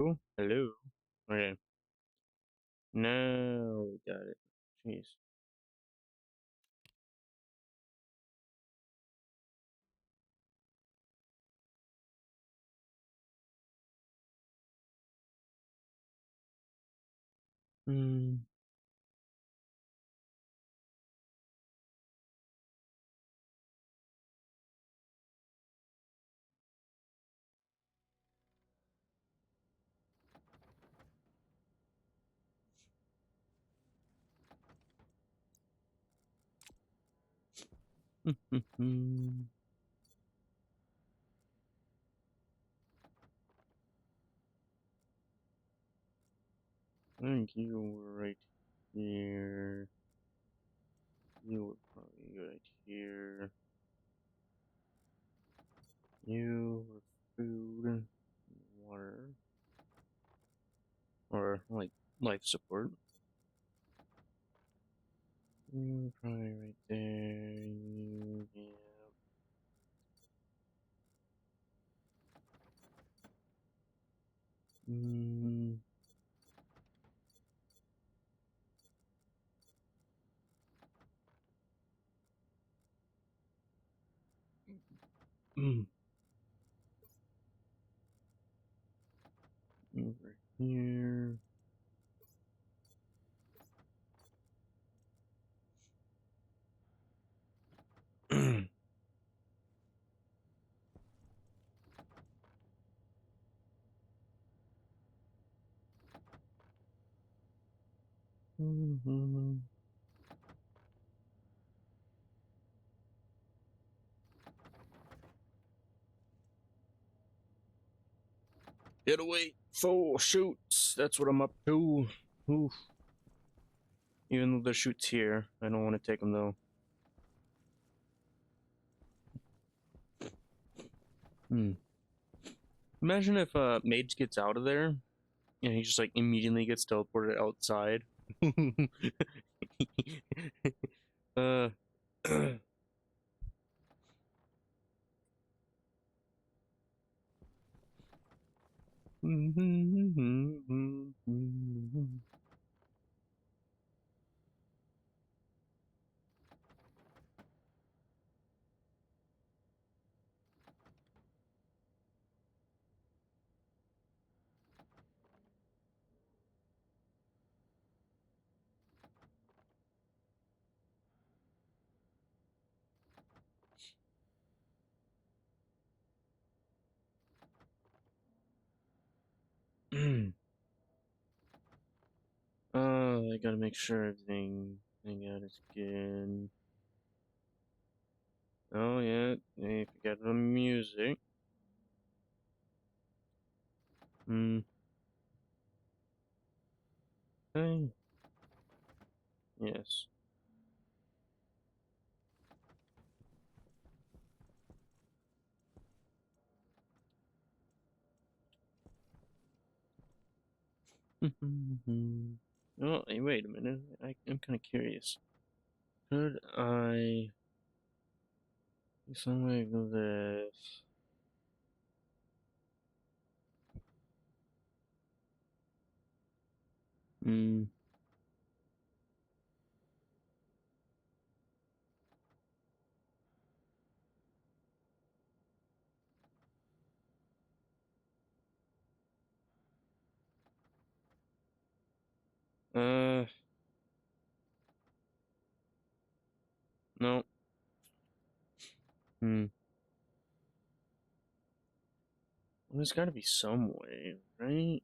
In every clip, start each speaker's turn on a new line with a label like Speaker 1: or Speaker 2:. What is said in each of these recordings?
Speaker 1: Oh, hello. Okay. Now we got it. Jeez. Hmm. I think you were right here. You were probably right here. You were food, water, or like life support. You were probably right there. You, yeah. Mm, mm, over here. Get away! Full shoots! That's what I'm up to. Oof. Even though there's shoots here, I don't want to take them though. Hmm. Imagine if mage gets out of there and he just like immediately gets teleported outside. uh. I gotta make sure everything hang out is good. Oh yeah, I forgot the music. Hmm. Hey. Yes. Oh, hey, wait a minute. I'm kind of curious. Could I do something like this? Hmm. Uh. No. Hmm. Well, there's got to be some way, right?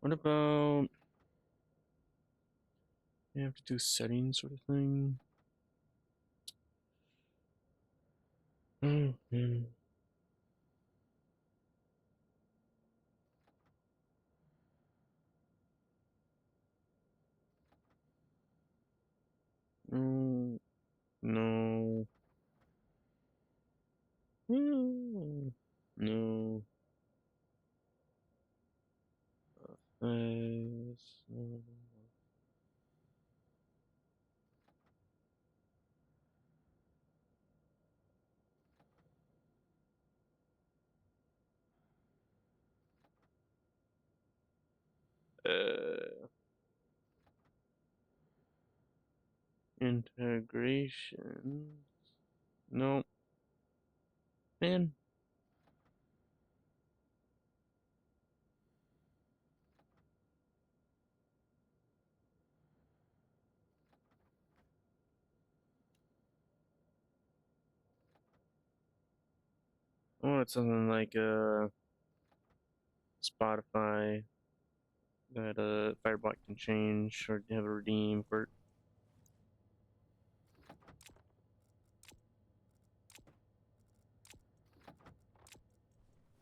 Speaker 1: What about you have to do settings sort of thing? Mm-hmm. Mm, no. Mm, no. Yes. Integration. No. Man. I want something like Spotify that Firebot can change or have a redeem for.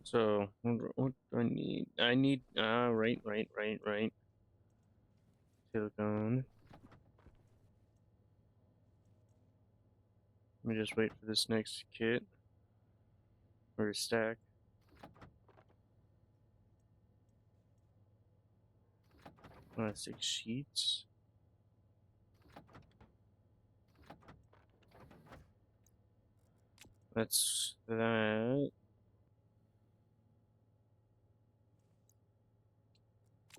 Speaker 1: So what do I need? I need right. Silicone. Let me just wait for this next kit or stack. Plastic sheets. That's that.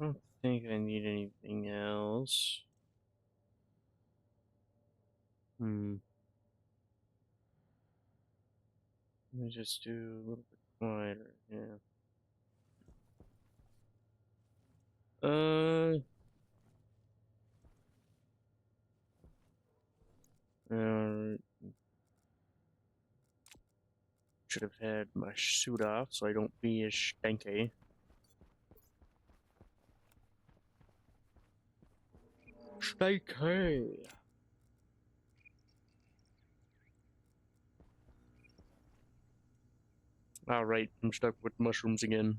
Speaker 1: I don't think I need anything else. Let me just do a little bit quieter, yeah. Uh, should have had my suit off so I don't be as stanky. Stanky! Alright, I'm stuck with mushrooms again.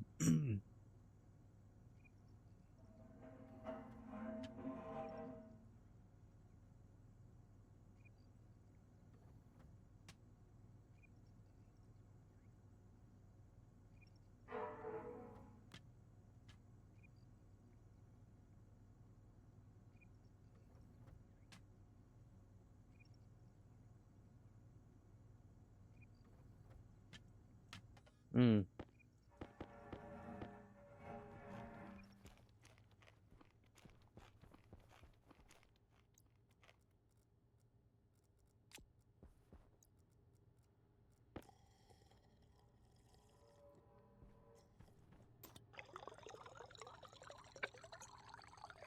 Speaker 1: Hmm.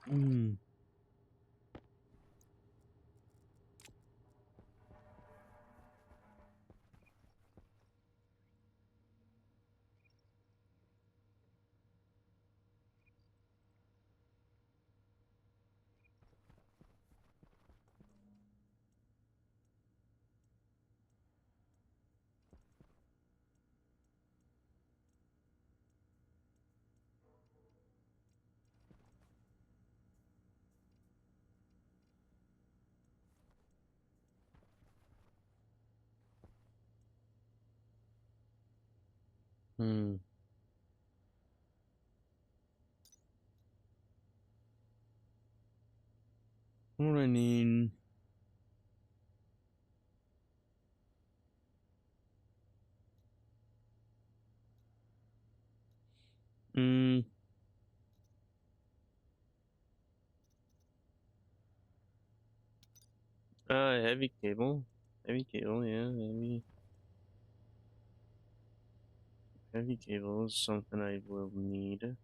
Speaker 1: Hmm. Hmm. What do I need? Hmm. Heavy cable. Heavy cable, yeah, heavy cable is something I will need.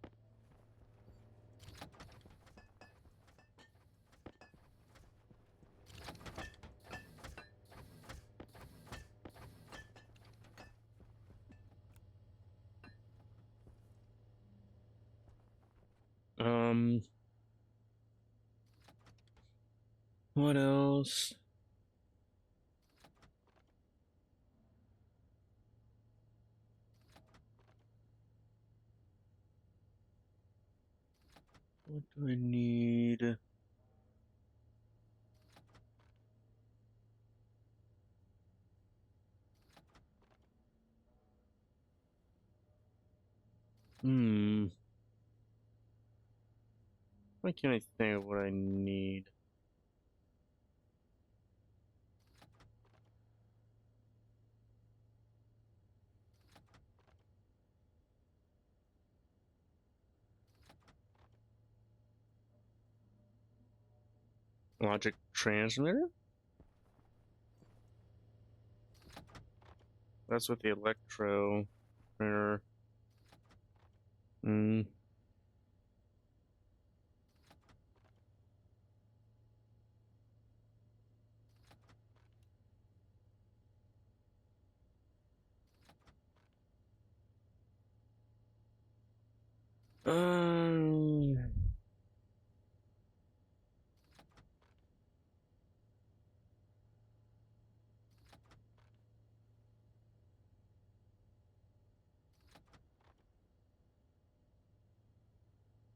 Speaker 1: What else? What do I need? Hmm. Why can't I think of what I need? Logic transmitter? That's with the electro printer. Hmm. Um.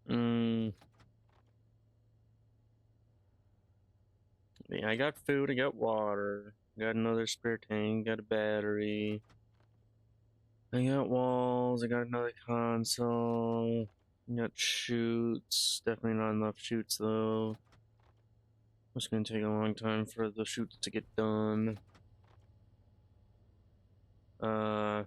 Speaker 1: Mm, yeah, I got food, I got water, got another spare tank, got a battery, I got walls, I got another console, I got shoots, definitely not enough shoots though. It's gonna take a long time for the shoots to get done. Uh,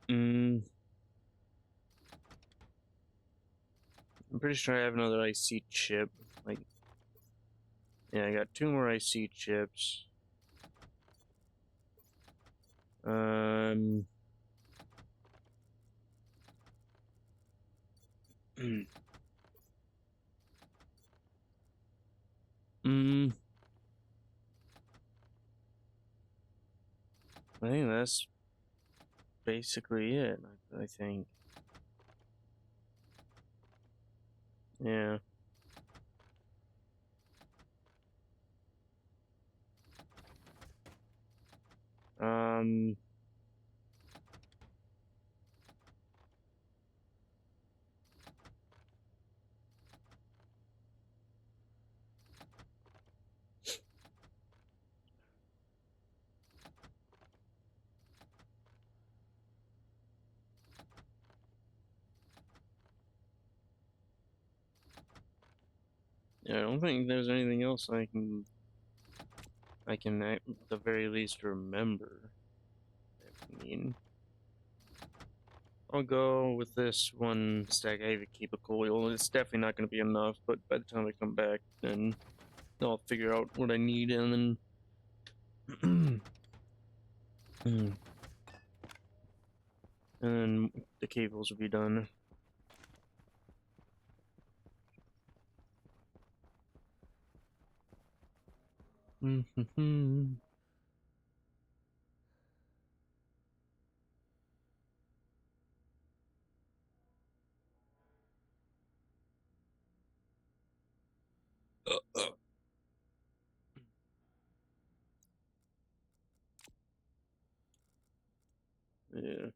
Speaker 1: mm, I'm pretty sure I have another IC chip. Like, yeah, I got 2 more IC chips. Um, mm, I think that's basically it. I think, yeah. Um, yeah, I don't think there's anything else I can at the very least remember. I mean, I'll go with this one stack. I have to keep a coil. It's definitely not going to be enough, but by the time I come back, then I'll figure out what I need, and then and then the cables will be done. Yeah.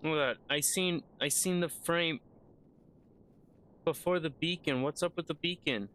Speaker 1: Look at that. I seen the frame before the beacon. What's up with the beacon?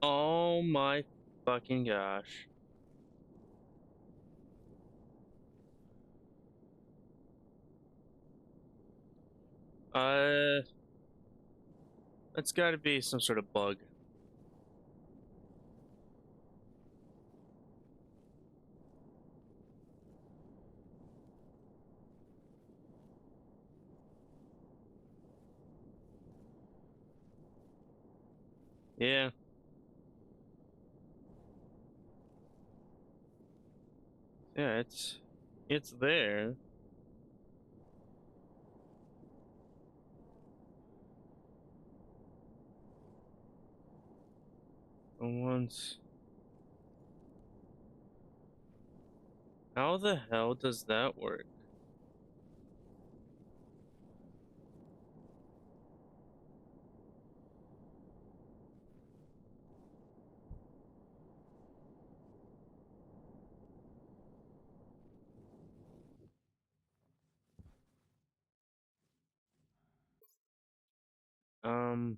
Speaker 1: Oh my fucking gosh. Uh, that's gotta be some sort of bug. Yeah. Yeah, it's there. Once. How the hell does that work? Um,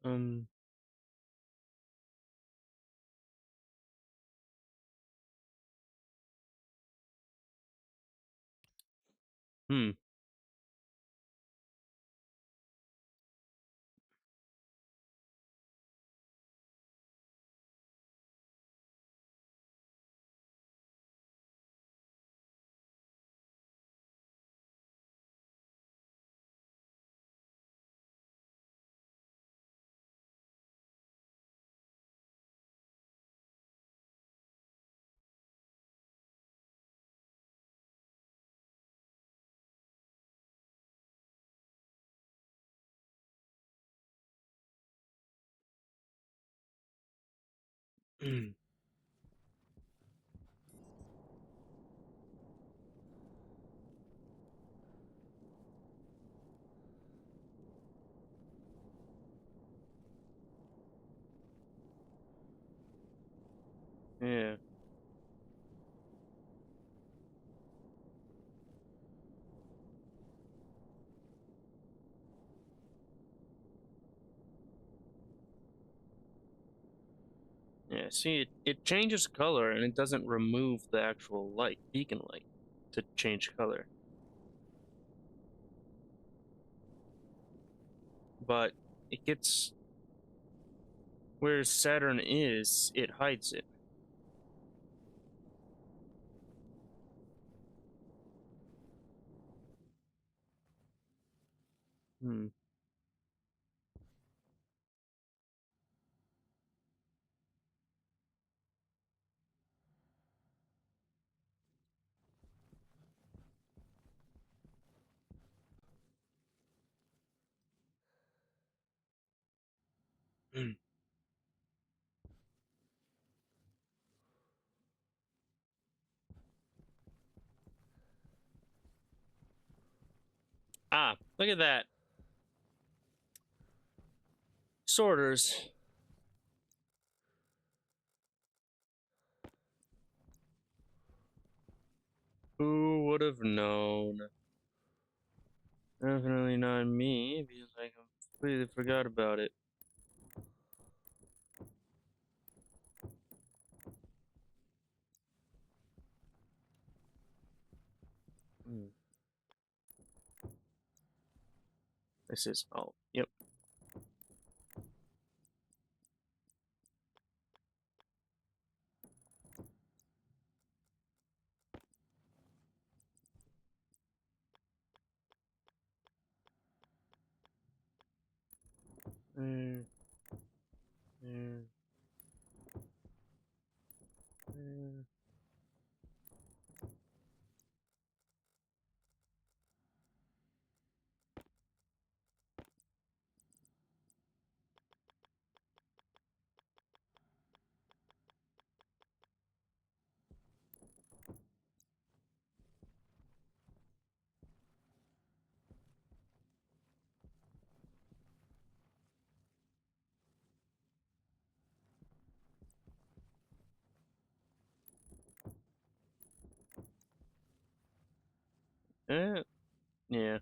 Speaker 1: um, hmm. Yeah. Yeah, see, it changes color and it doesn't remove the actual light, beacon light, to change color. But it gets where Saturn is, it hides it. Hmm. Ah, look at that. Sorters. Who would have known? Definitely not me, because I completely forgot about it. Hmm. This is, oh, yep. There, there, there. Yeah.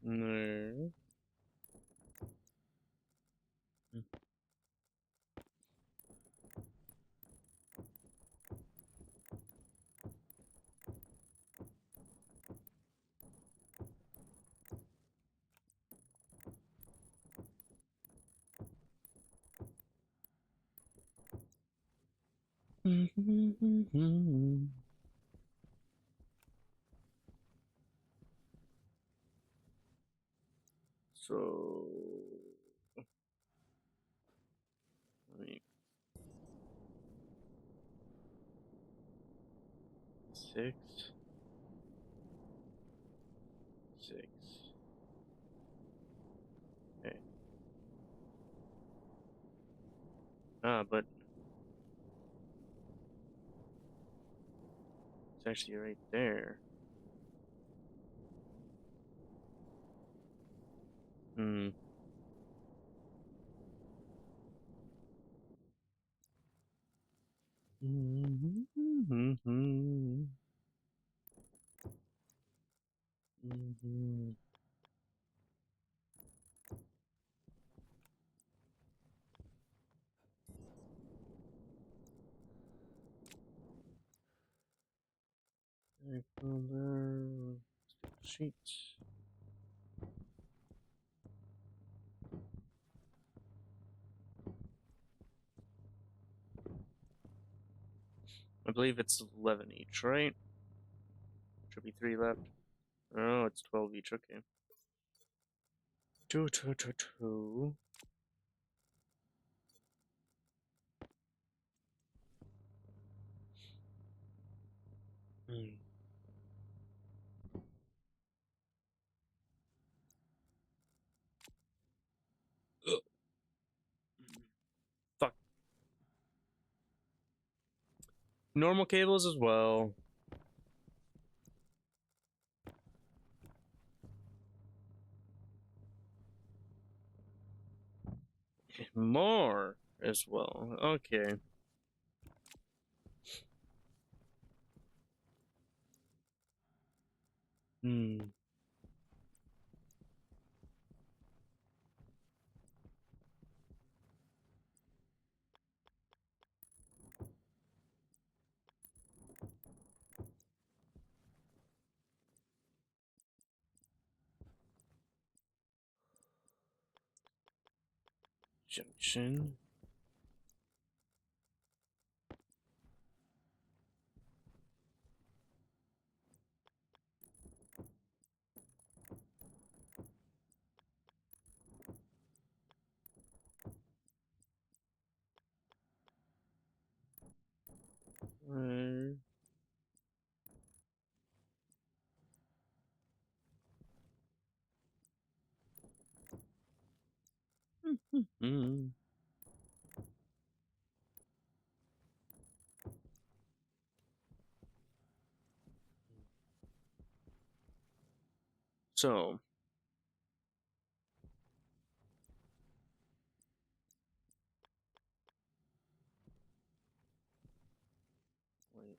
Speaker 1: No. So, I mean, 6, 6. Okay. Ah, but it's actually right there. Hmm. Sheets. I believe it's 11 each, right? Should be 3 left. Oh, it's 12 each. Okay. Two, two, two, two. Hmm. Fuck. Normal cables as well. More as well. Okay. Hmm. Junction. Uh, Mm. So, wait.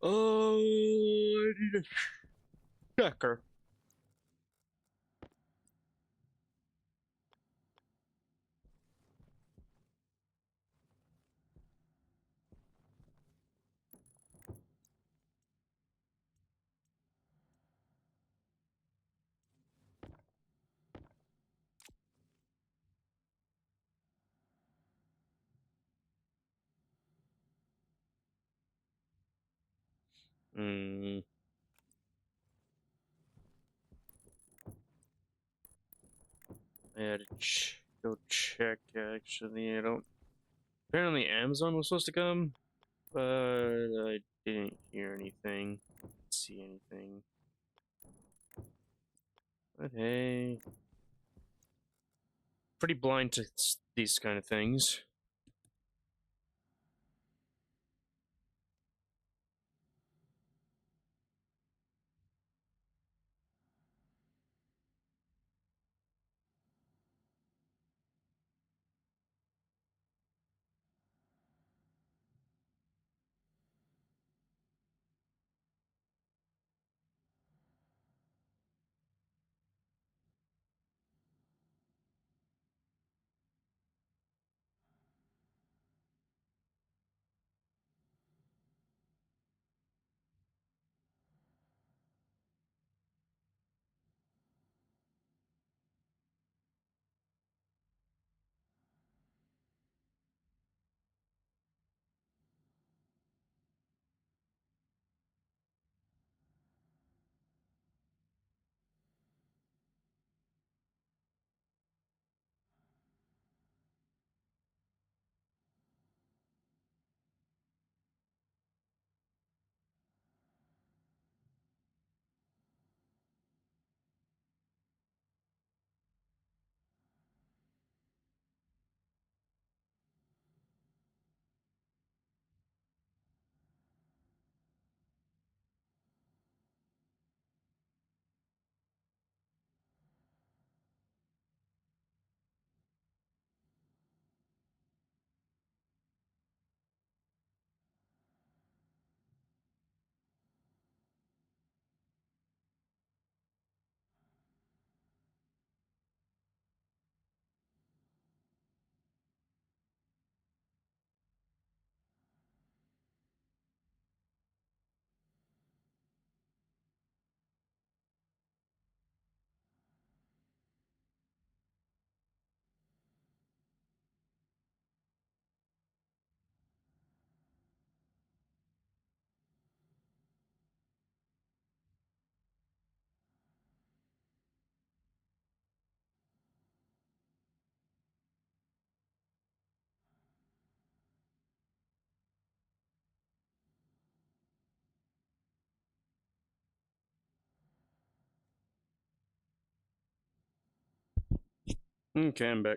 Speaker 1: Oh, I need a checker. Mm. I had to go check. Actually, I don't. Apparently, Amazon was supposed to come, but I didn't hear anything. See anything? But hey, pretty blind to these kind of things. Okay, I'm back.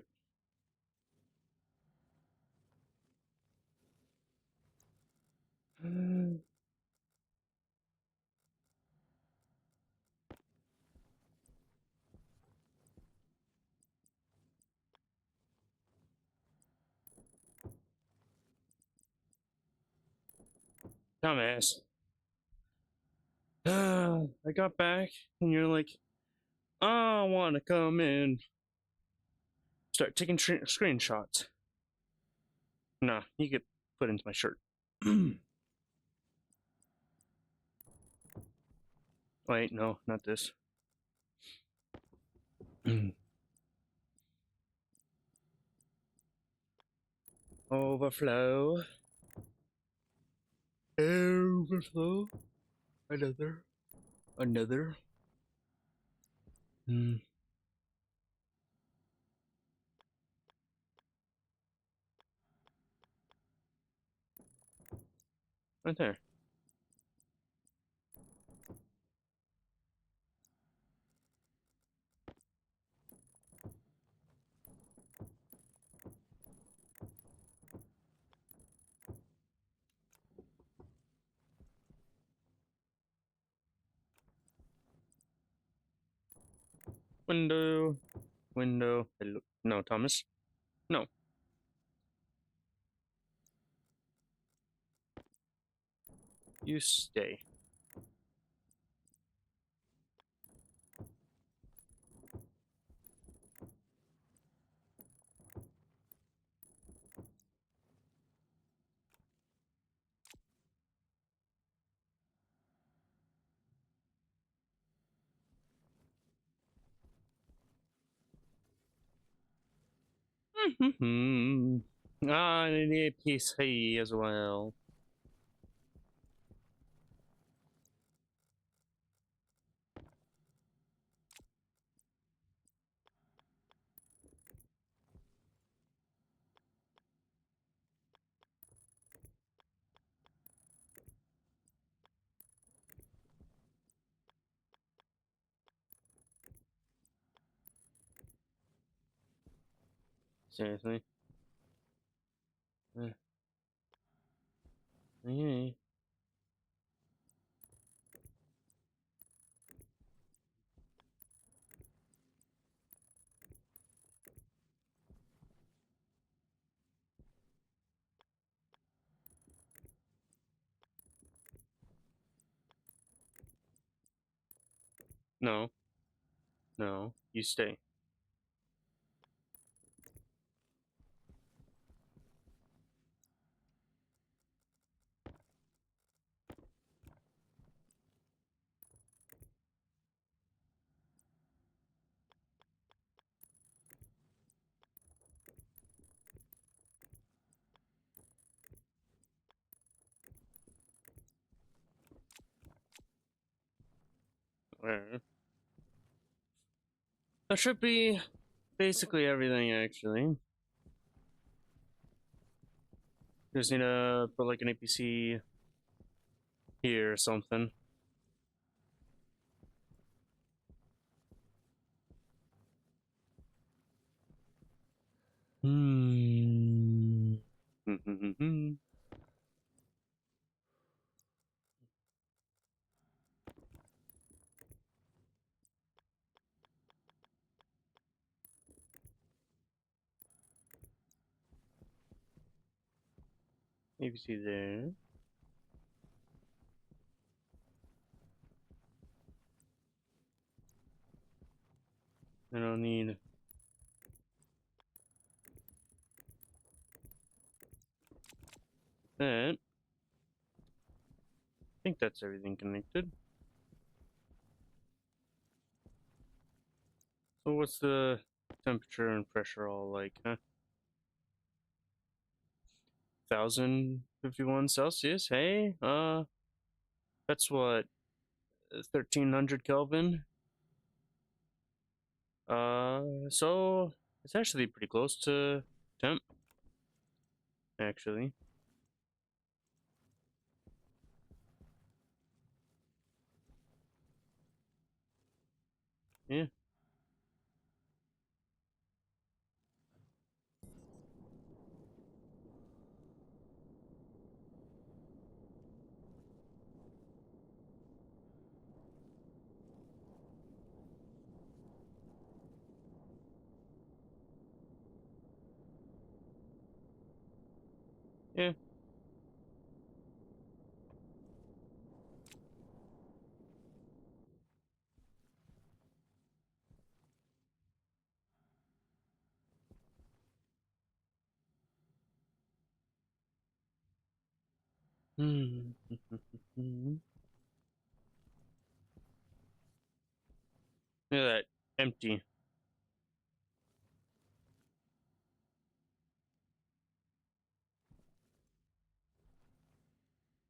Speaker 1: Dumbass. I got back, and you're like, I want to come in. Start taking screenshots. Nah, you get put into my shirt. Wait, no, not this. Overflow. Overflow. Another. Another. Hmm. Right there. Window. Window. Hello. No, Thomas. No. You stay. I need a PC as well. Seriously. Yeah. No. No. You stay. Where? That should be basically everything, actually. Just need to put like an APC here or something. Hmm. APC there. I don't need that. I think that's everything connected. So what's the temperature and pressure all like, huh? 1051 Celsius. Hey, that's what 1300 Kelvin. So it's actually pretty close to temp. Actually, yeah. Yeah. Hmm. Look at that. Empty.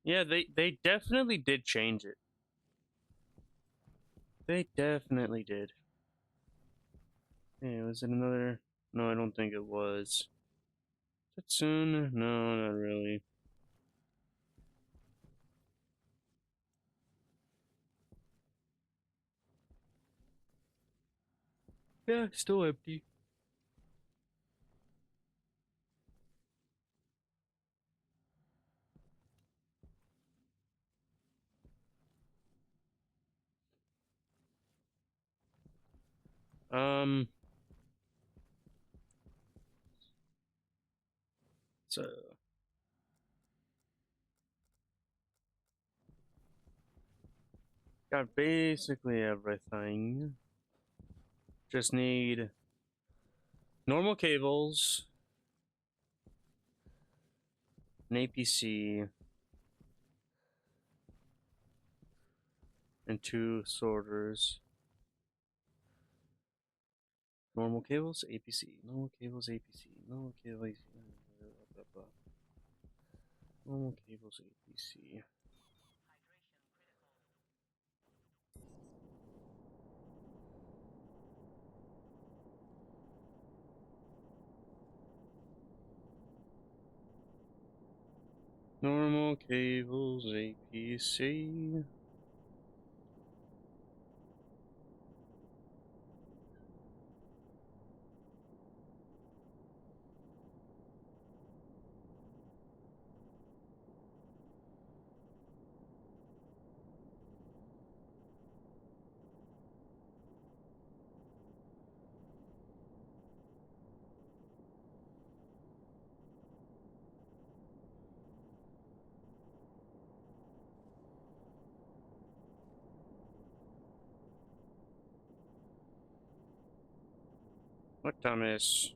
Speaker 1: Yeah, they definitely did change it. They definitely did. Hey, was it another? No, I don't think it was. Is it soon? No, not really. Yeah, still empty. So got basically everything. Just need normal cables, an APC, and 2 sorters. Normal cables, APC. Normal cables, APC. Normal cables, normal cables, APC. Normal cables, APC. What dumbass?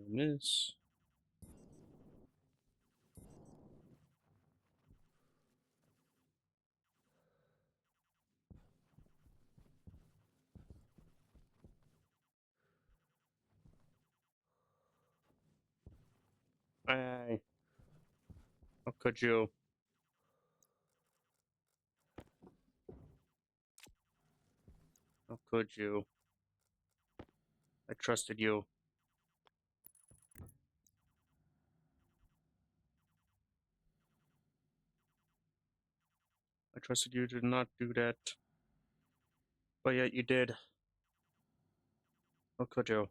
Speaker 1: Miss. I. How could you? How could you? I trusted you. I trusted you to not do that. But yet you did. How could you?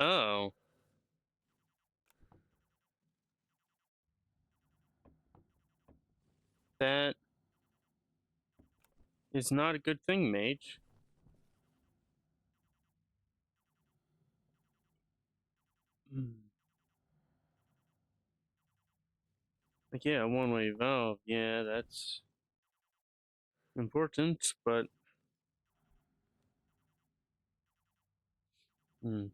Speaker 1: Oh. That is not a good thing, mage. Like, yeah, one-way valve. Yeah, that's important, but. Hmm.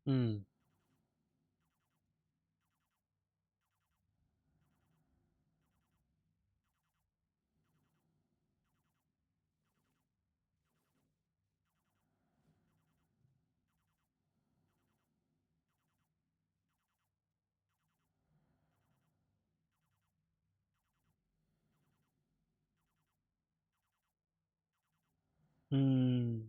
Speaker 1: Hmm. Hmm.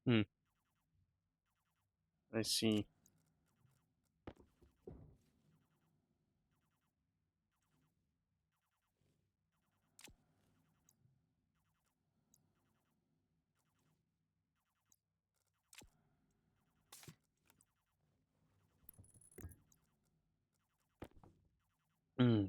Speaker 1: Hmm. I see. Hmm.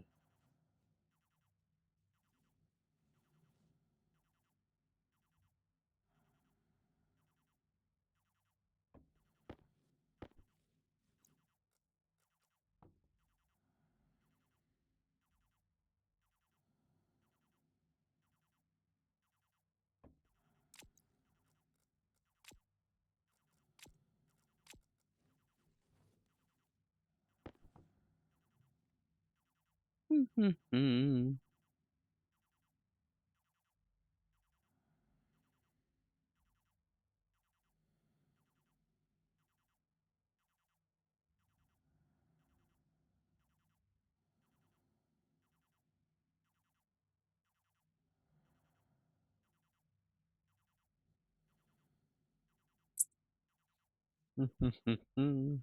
Speaker 1: Hmm. Hmm. Hmm. Hmm. Hmm.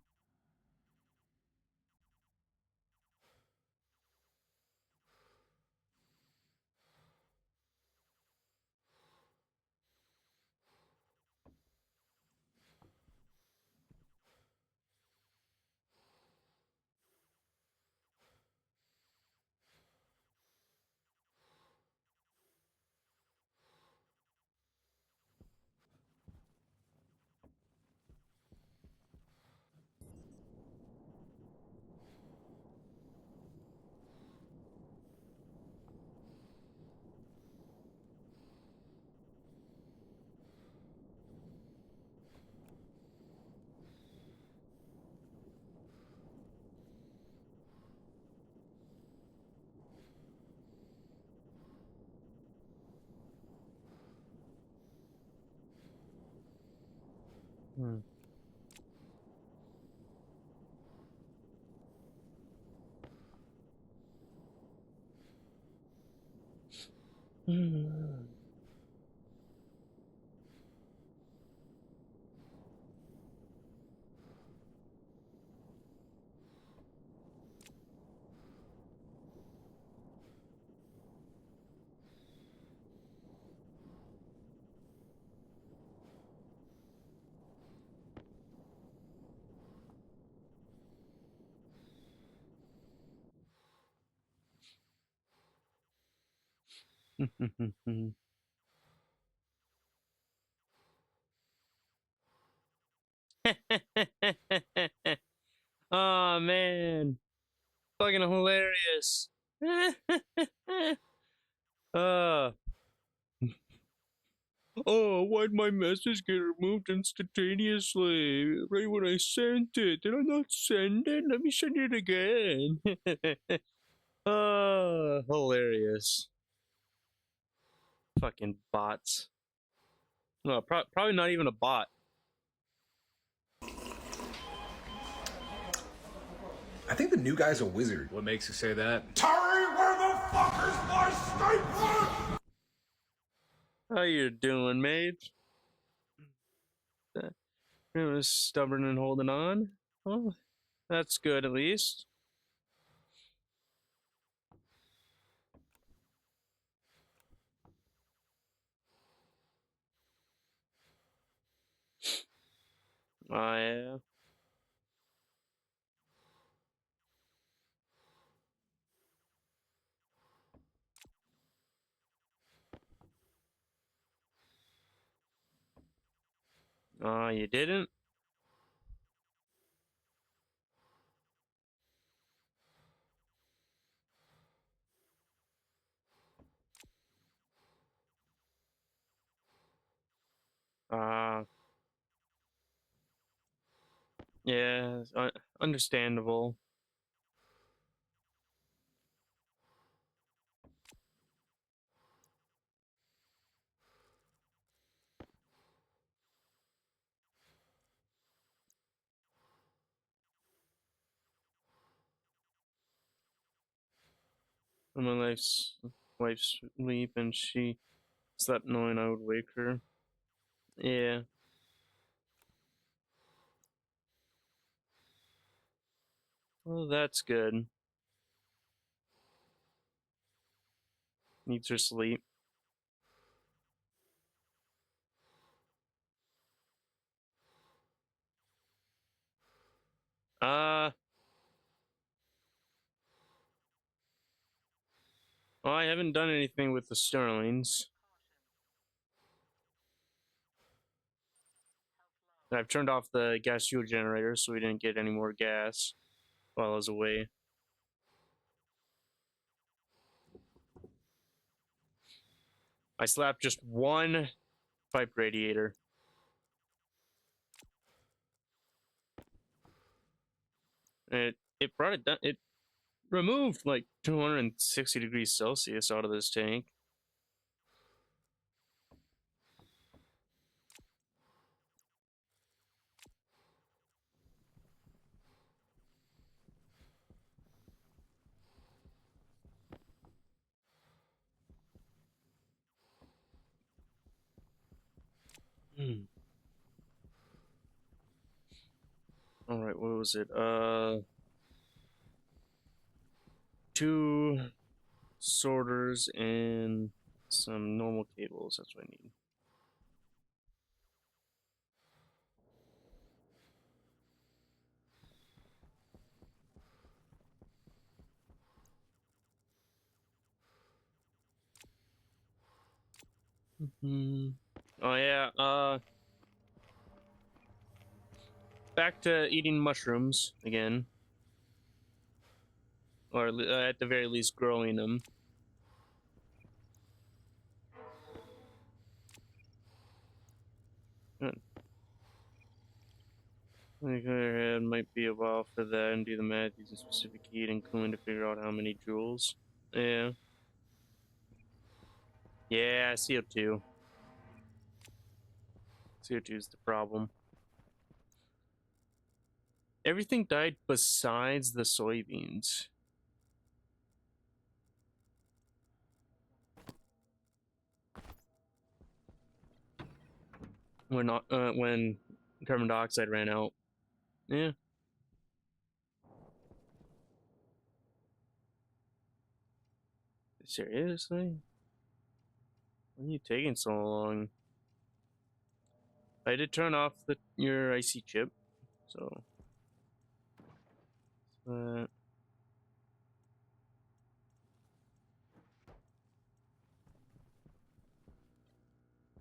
Speaker 1: Hmm. Hmm. Hmm. Oh man, fucking hilarious. uh, oh, why'd my message get removed instantaneously? Right when I sent it. Did I not send it? Let me send it again. Hilarious. Fucking bots. No, probably not even a bot.
Speaker 2: I think the new guy's a wizard.
Speaker 3: What makes you say that?
Speaker 2: Terry, where the fuck is my stapler?
Speaker 1: How you doing, mage? It was stubborn and holding on. Well, that's good at least. Oh yeah. Oh, you didn't? Yeah, understandable. When my wife's asleep and she slept knowing I would wake her. Yeah. Well, that's good. Needs her sleep. Uh, well, I haven't done anything with the Sterlings. I've turned off the gas fuel generator so we didn't get any more gas while I was away. I slapped just one pipe radiator. And it brought it down. It removed like 260 degrees Celsius out of this tank. Hmm. All right, what was it? Two sorters and some normal cables. That's what I need. Mm-hmm. Oh yeah. Back to eating mushrooms again, or at the very least, growing them. Good. I it might be a while for that and do the math using specific heat and cooling to figure out how many joules. Yeah. Yeah, CO2. CO2 is the problem. Everything died besides the soybeans. When carbon dioxide ran out. Yeah. Seriously? Why are you taking so long? I did turn off your IC chip, so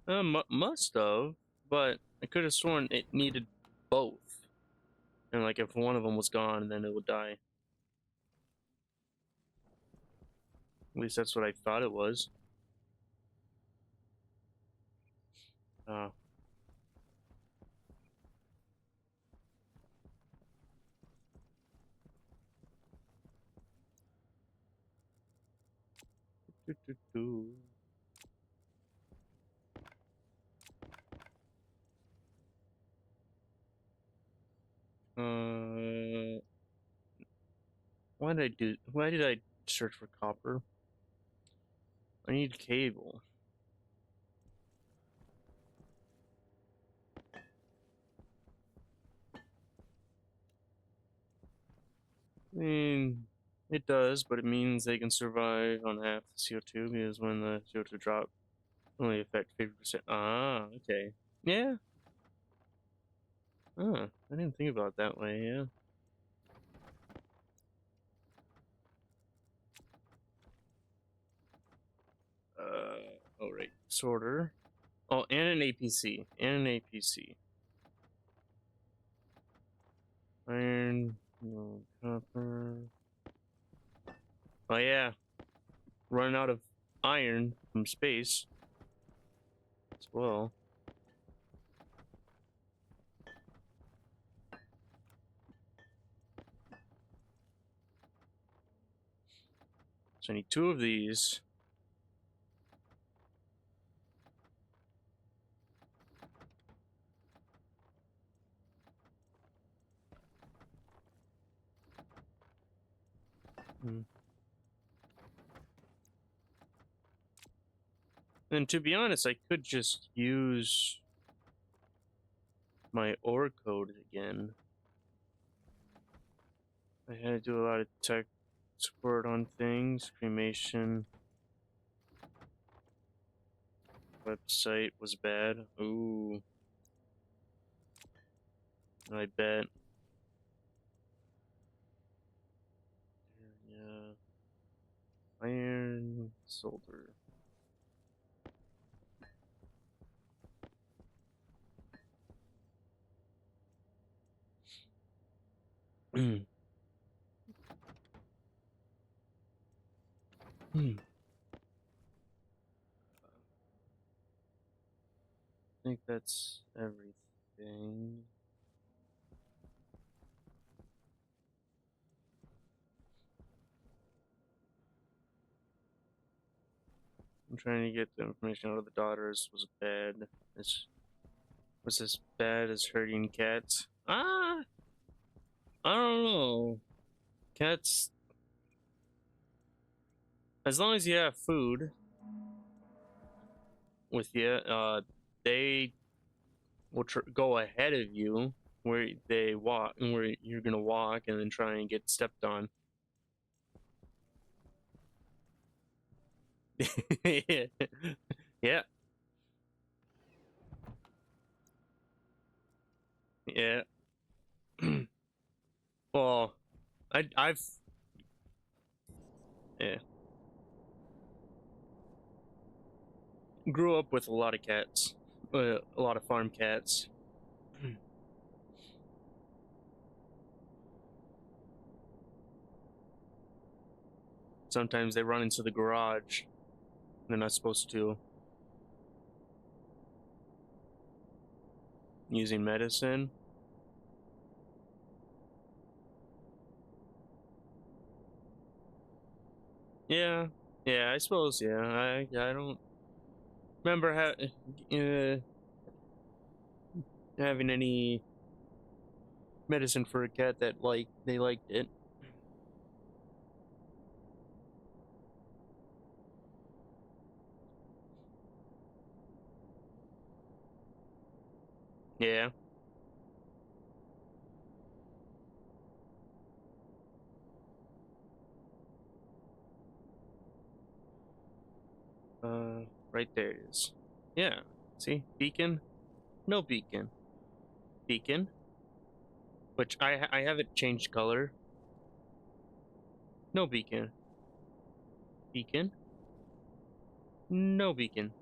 Speaker 1: that must have, but I could have sworn it needed both, and like if one of them was gone, then it would die. At least that's what I thought it was. Uh, doo, doo, doo. Uh, Why did I search for copper? I need cable. I mean, it does, but it means they can survive on half the CO2 because when the CO2 drop, only affect 50%. Ah, okay. Yeah. I didn't think about it that way, yeah. Oh, right. Sorter. Oh, and an APC. And an APC. Iron. No, copper. Oh, yeah. Running out of iron from space as well. So I need 2 of these. Hmm. And to be honest, I could just use my ore code again. I had to do a lot of tech support on things. Cremation website was bad. Ooh, I bet. Yeah, iron solder. Hmm. I think that's everything. I'm trying to get the information out of the daughters. Was bad. This was as bad as herding cats. Ah, I don't know. Cats, as long as you have food with you, they will go ahead of you where they walk, where you're gonna walk, and then try and get stepped on. Yeah, yeah. Well, I've yeah grew up with a lot of cats, a lot of farm cats. Sometimes they run into the garage. They're not supposed to. Using medicine. Yeah, yeah. I suppose. Yeah. I don't remember having any medicine for a cat that they liked it. Yeah. Right there it is. Yeah. See, beacon. No beacon. Beacon. Which I have it changed color. No beacon. Beacon. No beacon.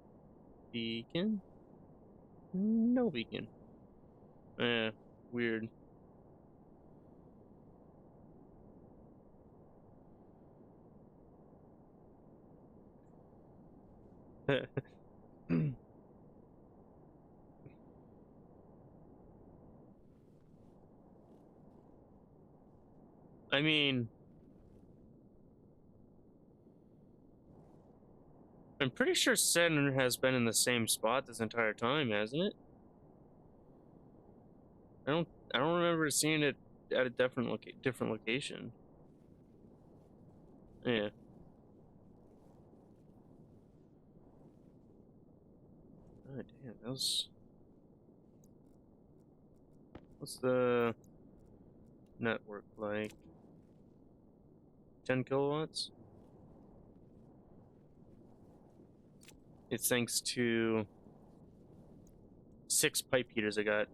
Speaker 1: Beacon. No beacon. Weird. I mean, I'm pretty sure Saturn has been in the same spot this entire time, hasn't it? I don't remember seeing it at a different location. Yeah. Oh damn, that was what's the network like? 10 kilowatts? It's thanks to 6 pipe heaters I got.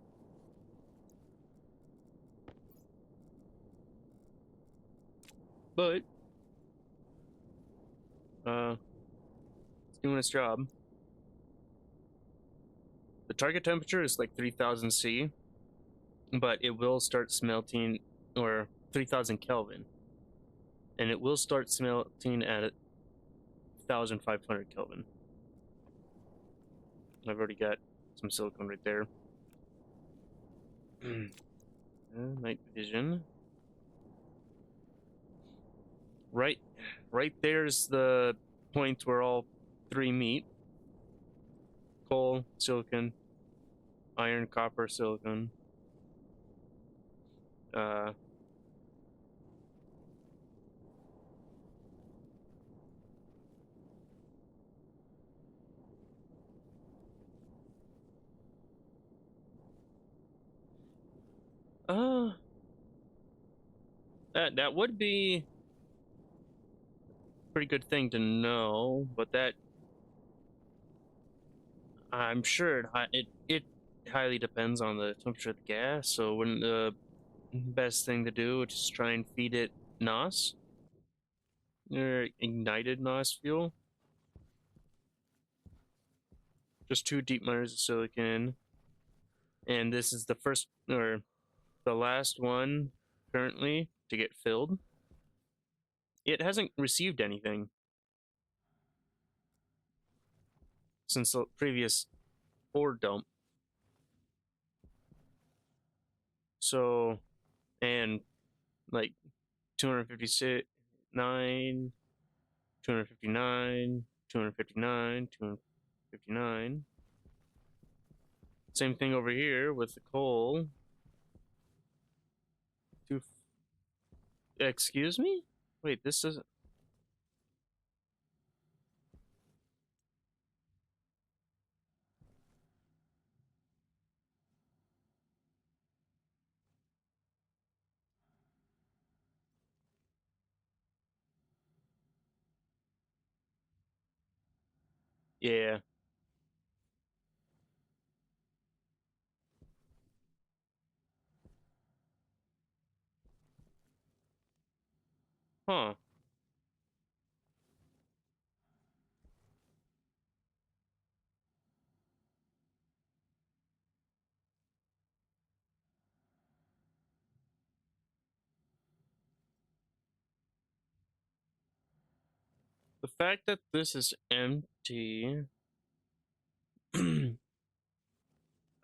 Speaker 1: But it's doing its job. The target temperature is like 3000 C, but it will start smelting, or 3000 Kelvin, and it will start smelting at 1500 Kelvin. I've already got some silicone right there. Night vision. Right. right there's the point where all three meet. Coal, silicon, iron, copper, silicon. Uh, uh, that would be a pretty good thing to know, but that I'm sure it highly depends on the temperature of the gas. So when the best thing to do is just try and feed it NOS or ignited NOS fuel. Just two deep miners of silicon, and this is the first or the last one currently to get filled. It hasn't received anything since the previous ore dump. So, and like 259, 259, 259, 259. Same thing over here with the coal. Two, excuse me? Wait, this doesn't. Yeah. Huh. The fact that this is empty, I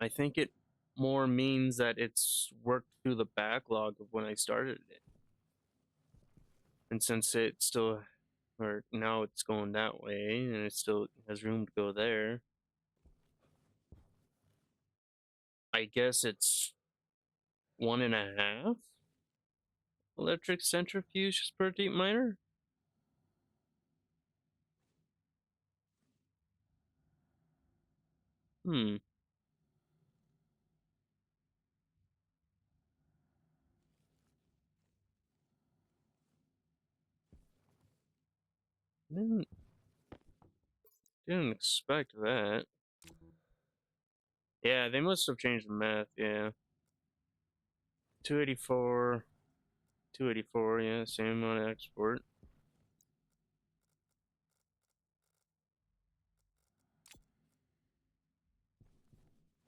Speaker 1: think it more means that it's worked through the backlog of when I started it. And since it still, or now it's going that way, and it still has room to go there, I guess it's 1.5 electric centrifuges per deep miner. Hmm. Didn't, didn't expect that. Yeah, they must have changed the math. Yeah. 284, 284. Yeah, same on export.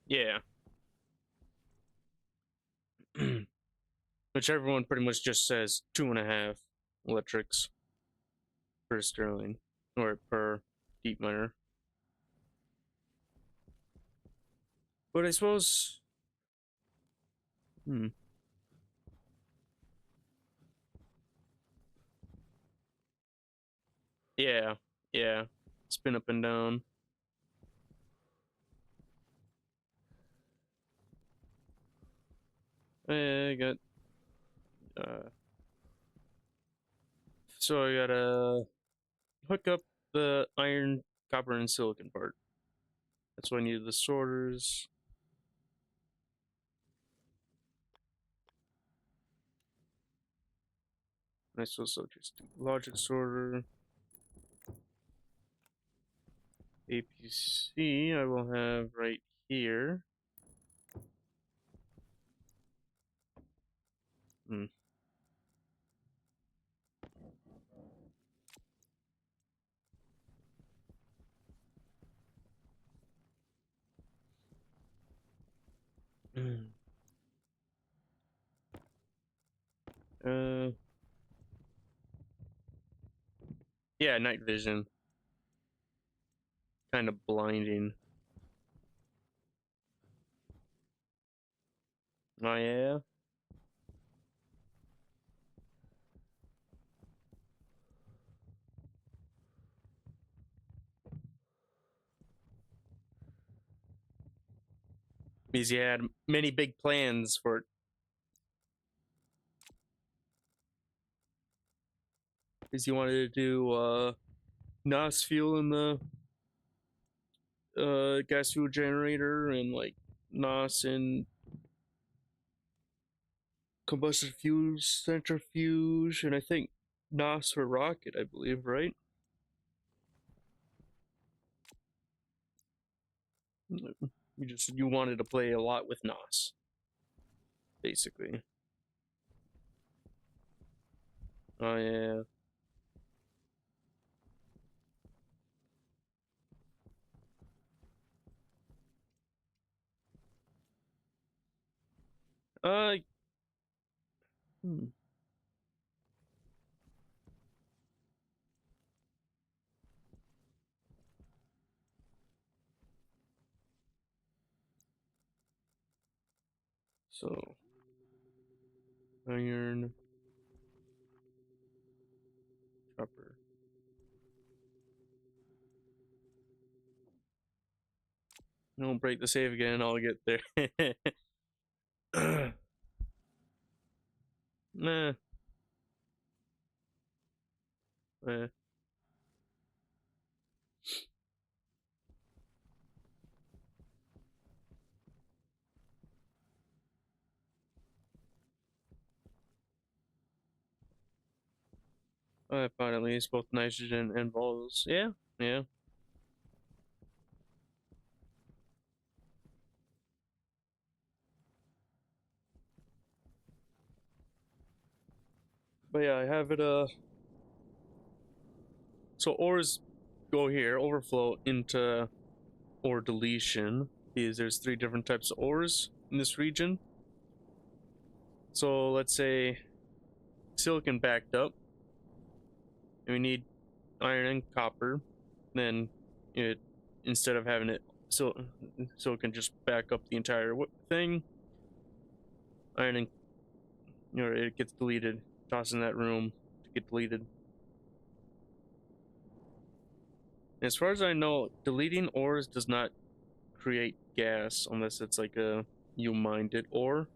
Speaker 1: Yeah. Which everyone pretty much just says 2.5 electrics per sterling or per deep miner. But I suppose, hmm, yeah, yeah, spin up and down. I got, uh, so I gotta hook up the iron, copper, and silicon part. That's why I need the sorters. I suppose I'll just do logic sorter. APC I will have right here. Hmm. Uh, yeah, night vision, kind of blinding. Oh yeah. because he had many big plans for it. Because he wanted to do NOS fuel in the gas fuel generator, and like NOS and combustion fuels centrifuge, and I think NOS for rocket, I believe, right? You wanted to play a lot with NOS, basically. Oh yeah. Uh. Hmm. So iron chopper. Don't break the save again. I'll get there. Nah. Eh. I found at least both nitrogen and vols. Yeah, yeah. But yeah, I have it. So ores go here, overflow into ore deletion. Because there's 3 different types of ores in this region. So let's say silicon backed up, and we need iron and copper. Then it, instead of having it silicon just back up the entire thing, iron and it gets deleted, tossed in that room to get deleted. As far as I know, deleting ores does not create gas unless it's like a you mined it ore,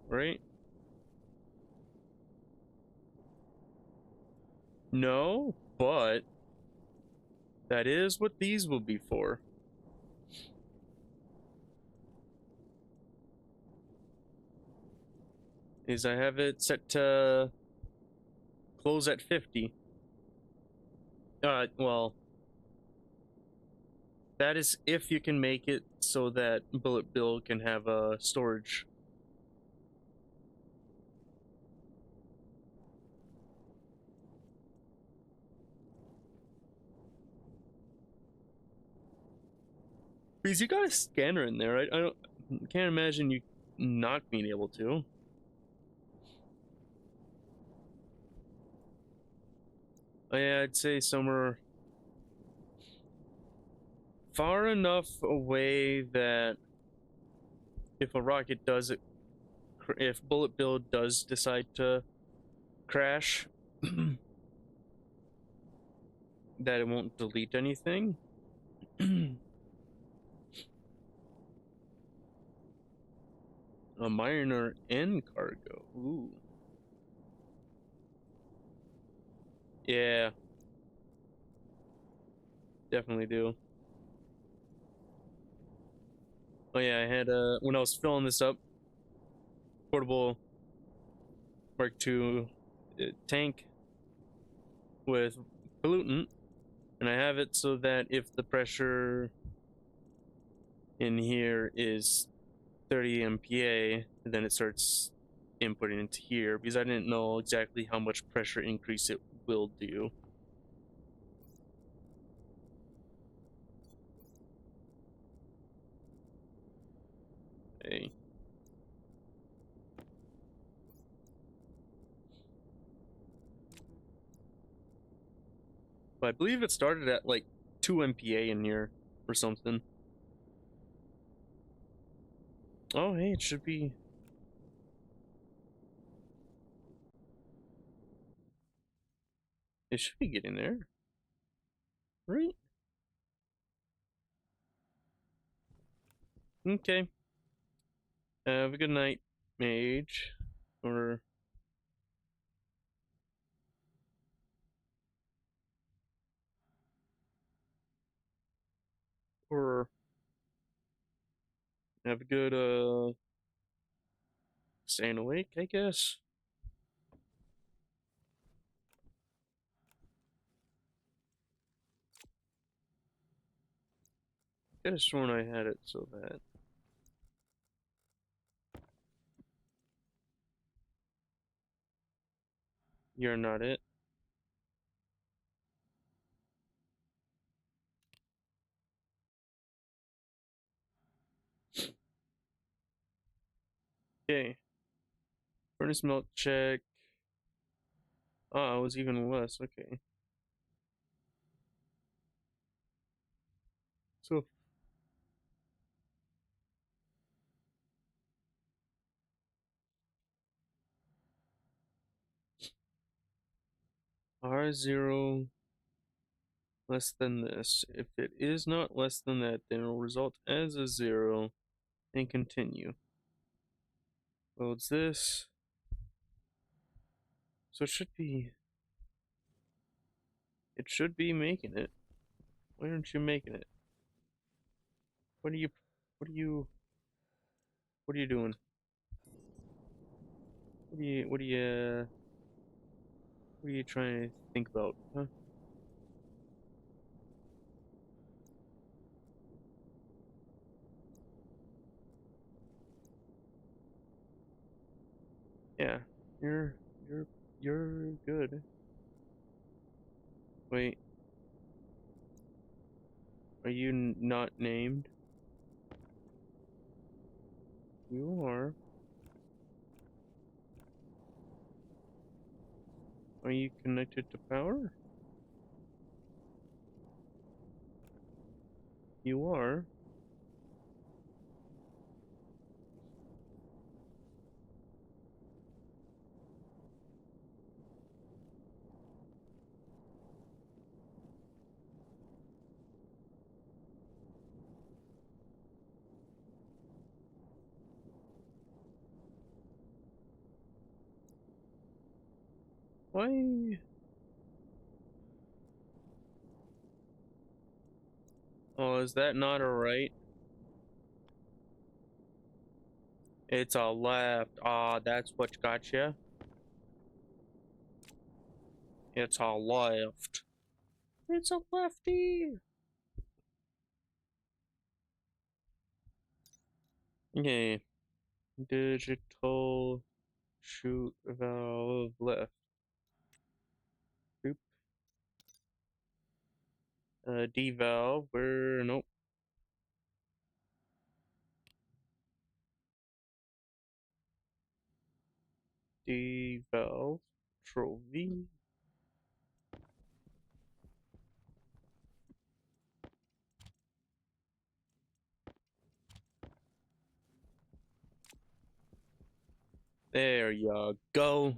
Speaker 1: right? No, but that is what these will be for. Is I have it set to close at 50. Well, that is if you can make it so that Bullet Bill can have a storage. Because you got a scanner in there, right? Can't imagine you not being able to. Yeah, I'd say somewhere far enough away that if a rocket does it, if Bullet Bill does decide to crash, that it won't delete anything. A miner and cargo. Ooh. Yeah, definitely do. Oh yeah, I had when I was filling this up, portable Mark II tank with pollutant, and I have it so that if the pressure in here is 30 MPa, then it starts inputting into here, because I didn't know exactly how much pressure increase it will do. Okay. But I believe it started at like 2 MPa in here or something. Oh, hey, it should be. It should be getting there, right? Okay. Have a good night, mage. Or or have a good staying awake, I guess. Could have sworn I had it so that you're not it. Okay. Furnace melt check. Oh, it was even less. Okay. So R0 less than this. If it is not less than that, then it will result as a 0 and continue. Loads this. So it should be making it. Why aren't you making it? What are you what are you what are you doing? What are you trying to think about? Huh? Yeah. You're you're you're good. Wait, are you not named? You are. Are you connected to power? You are. Why? Oh, is that not a right? It's a left. Ah, that's what got you. It's a left. It's a lefty. Okay. Digital shoot valve left. Oop. D valve. Where? Nope. D valve. Control V. There you go.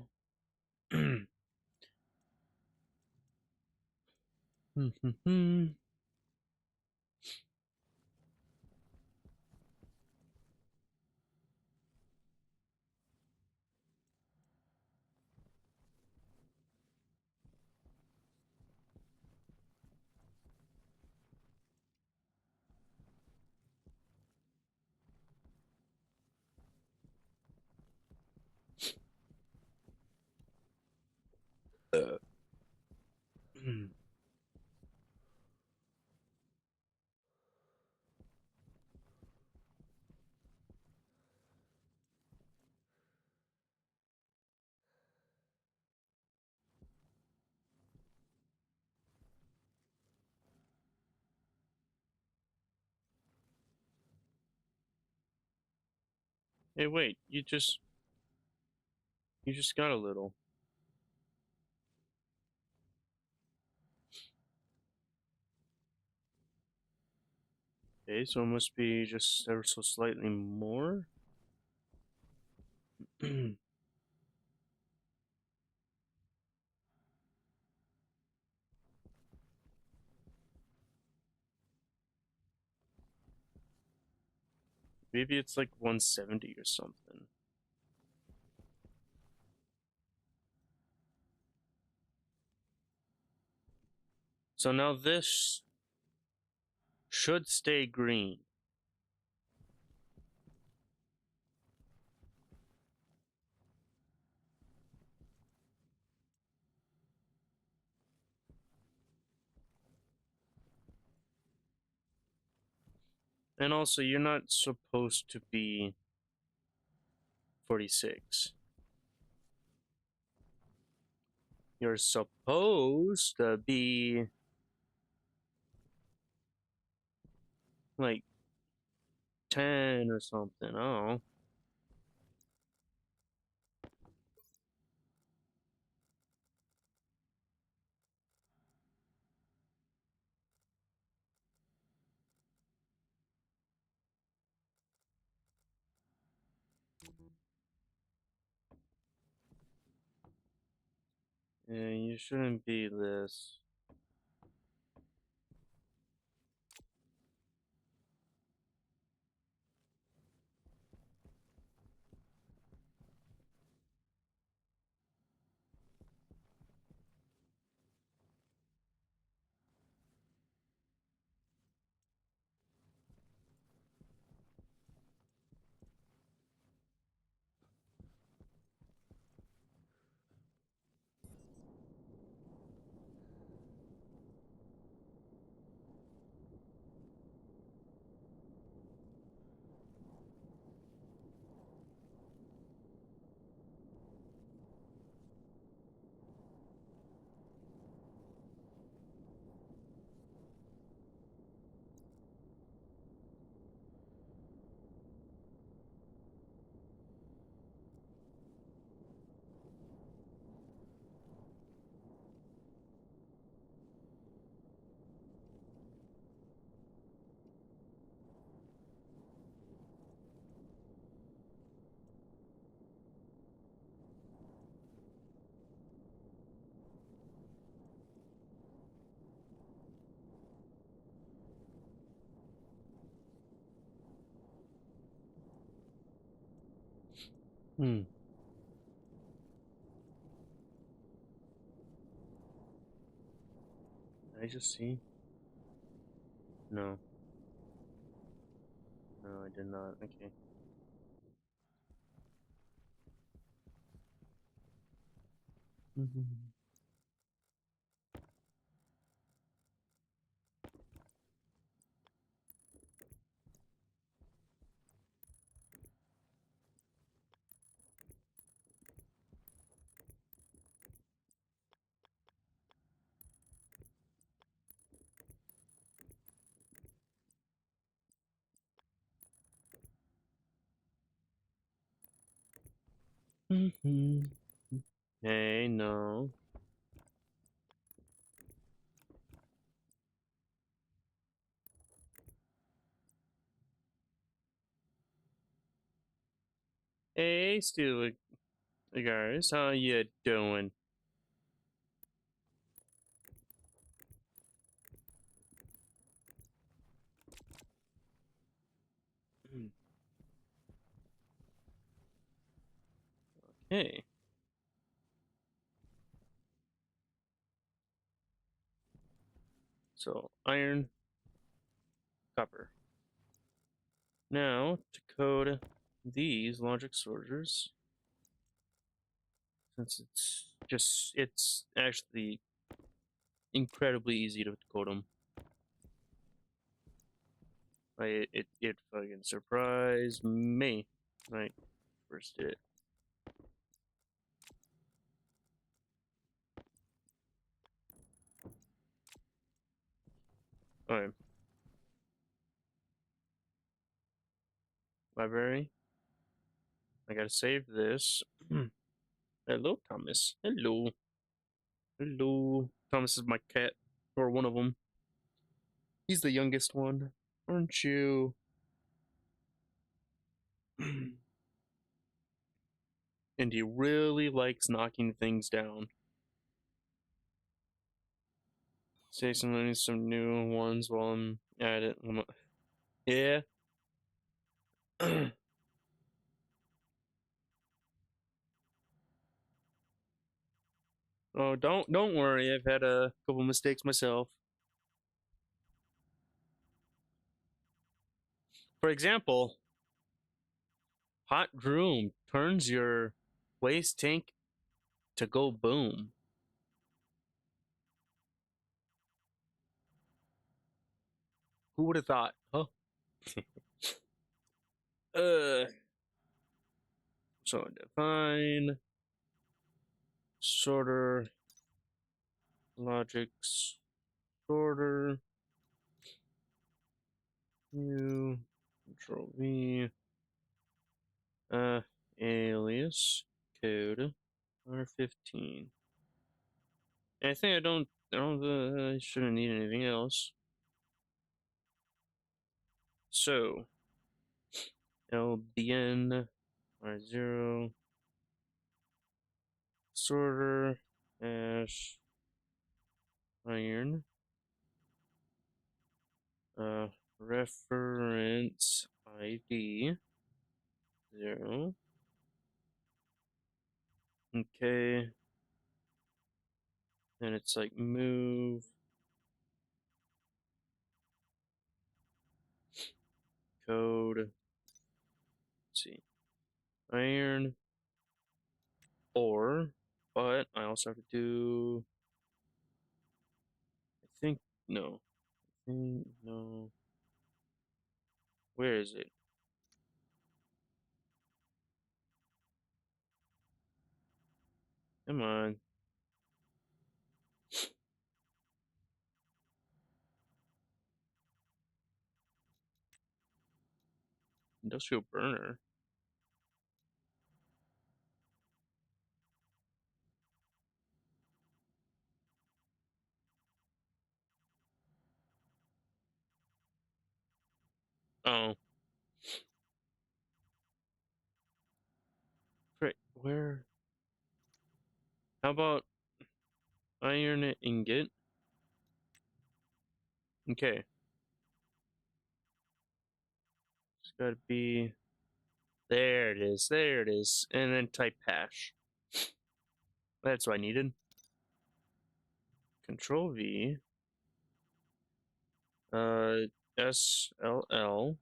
Speaker 1: Hey, wait. You just got a little. Okay, so it must be just ever so slightly more. Maybe it's like 170 or something. So now this should stay green. And also, you're not supposed to be 46. You're supposed to be like 10 or something. Oh. Yeah, you shouldn't be this. Hmm. Did I just see? No. No, I did not. Okay. Hey, no. Hey, Steelers guys, how you doing? Hey. So, iron, copper. Now, to code these logic sorters, since it's actually incredibly easy to code them. It fucking surprised me. Right, first did it. Alright, library. I gotta save this. Hello, Thomas. Hello. Hello. Thomas is my cat, or one of them. He's the youngest one, aren't you? And he really likes knocking things down. Say some new ones while I'm at it. Yeah. Oh, don't worry. I've had a couple mistakes myself. For example, hot room turns your waste tank to go boom. Who would have thought? Huh? uh, so define sorter logic sorter new control V alias code R15. I think I shouldn't need anything else. So LBN R0 sorter hash iron reference ID 0. Okay. And it's like move code. Let's see. Iron ore. But I also have to do I think no. No. Where is it? Come on. Industrial burner. Oh. Frick. Where? How about iron ingot? Okay. It's gotta be. There it is. There it is. And then type hash. That's what I needed. Control V. SLL.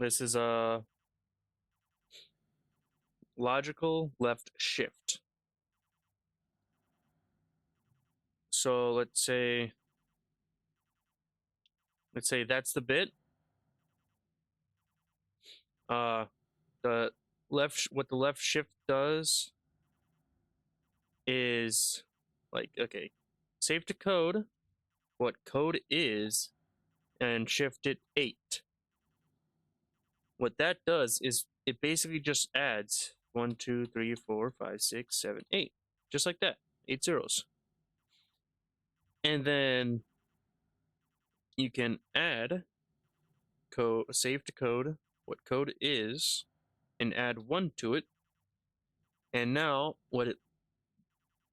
Speaker 1: This is a logical left shift. So let's say that's the bit. The what the left shift does is like, okay, save to code what code is and shift it 8. What that does is it basically just adds 1, 2, 3, 4, 5, 6, 7, 8, just like that, 8 zeros. And then you can add code, save to code what code is, and add 1 to it. And now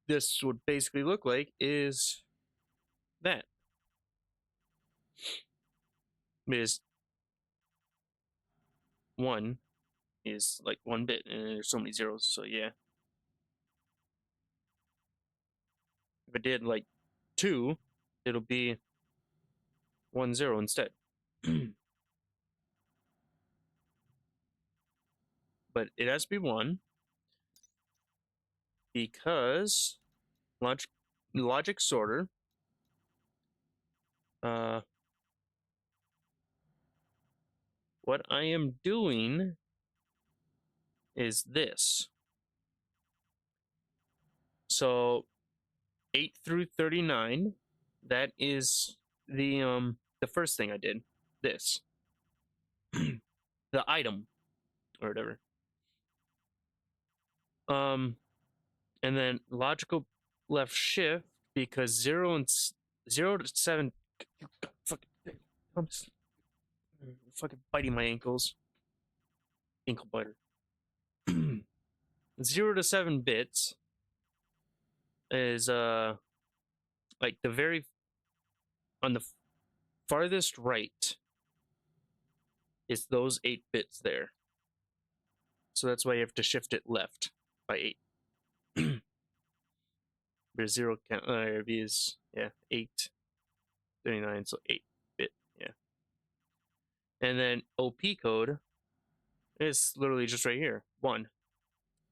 Speaker 1: this would basically look like is that is 1 is like 1 bit, and there's so many zeros. So yeah, if I did like 2, it'll be 1 0 instead. But it has to be 1 because logic sorter what I am doing is this. So 8 through 39, that is the first thing I did. This. The item or whatever. And then logical left shift because 0 to 7 I'm fucking biting my ankles. Ankle biter. 0 to 7 bits is like the very on the farthest right is those 8 bits there. So that's why you have to shift it left by 8. There's 0 count. V is, yeah, 8. 39, so 8 bit, yeah. And then OP code is literally just right here. 1.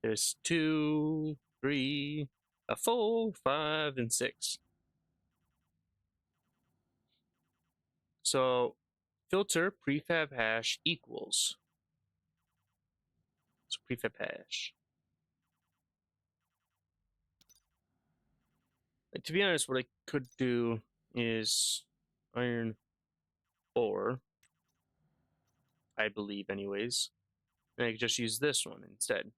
Speaker 1: There's 2, 3, 4, 5, and 6. So filter prefab hash equals. So prefab hash. To be honest, what I could do is iron ore, I believe, anyways. And I could just use this one instead.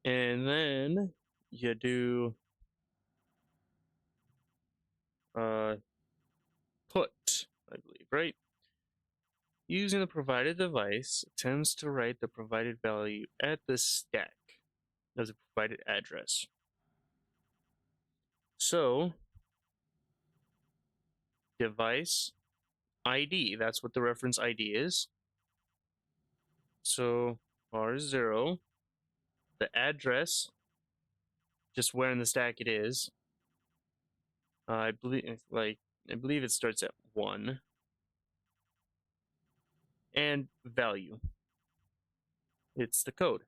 Speaker 1: And then you do put, I believe, right? Using the provided device, attempts to write the provided value at the stack of the provided address. So, device ID, that's what the reference ID is. So, R0, the address, just where in the stack it is. I believe it starts at 1. And value. It's the code.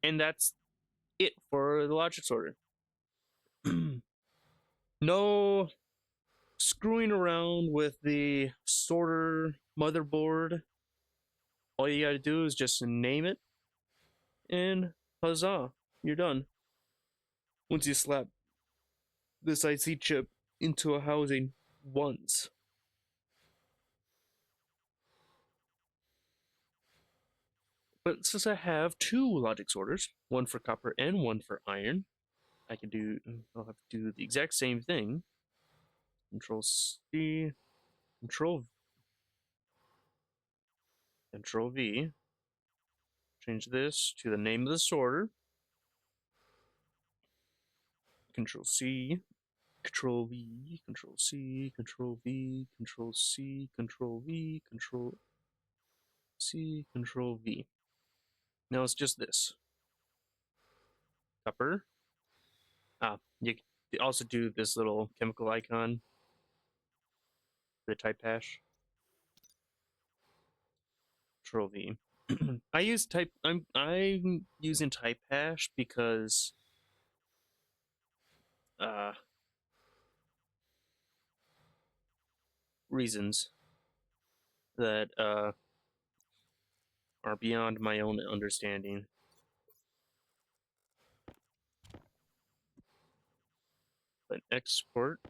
Speaker 1: And that's it for the logic sorter. No screwing around with the sorter motherboard. All you gotta do is just name it, and huzzah, you're done. Once you slap this IC chip into a housing once. But since I have 2 logic sorters, one for copper and one for iron, I'll have to do the exact same thing. Control C, Control V. Change this to the name of the sorter. Control C, Control V, Control C, Control V, Control C, Control V, Control C, Control V. Now it's just this. Copper. You also do this little chemical icon for the type hash. Control V. I'm using type hash because reasons that are beyond my own understanding. But export.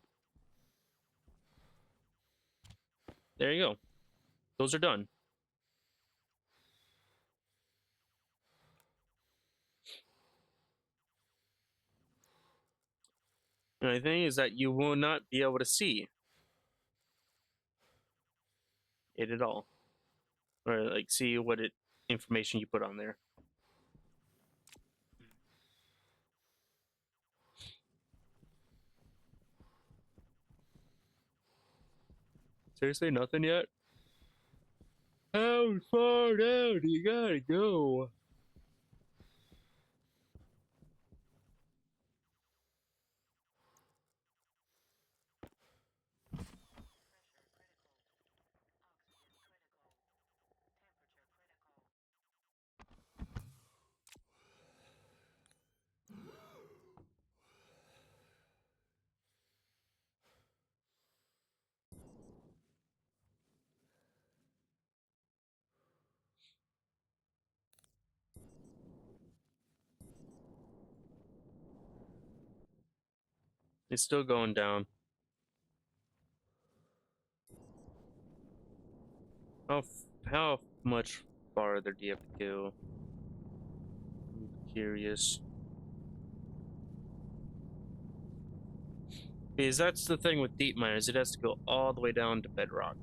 Speaker 1: There you go. Those are done. And the thing is that you will not be able to see it at all, or like see what information you put on there. Seriously, nothing yet? How far down do you gotta go? It's still going down. How much farther do you have to go? I'm curious. Because that's the thing with deep miners, it has to go all the way down to bedrock.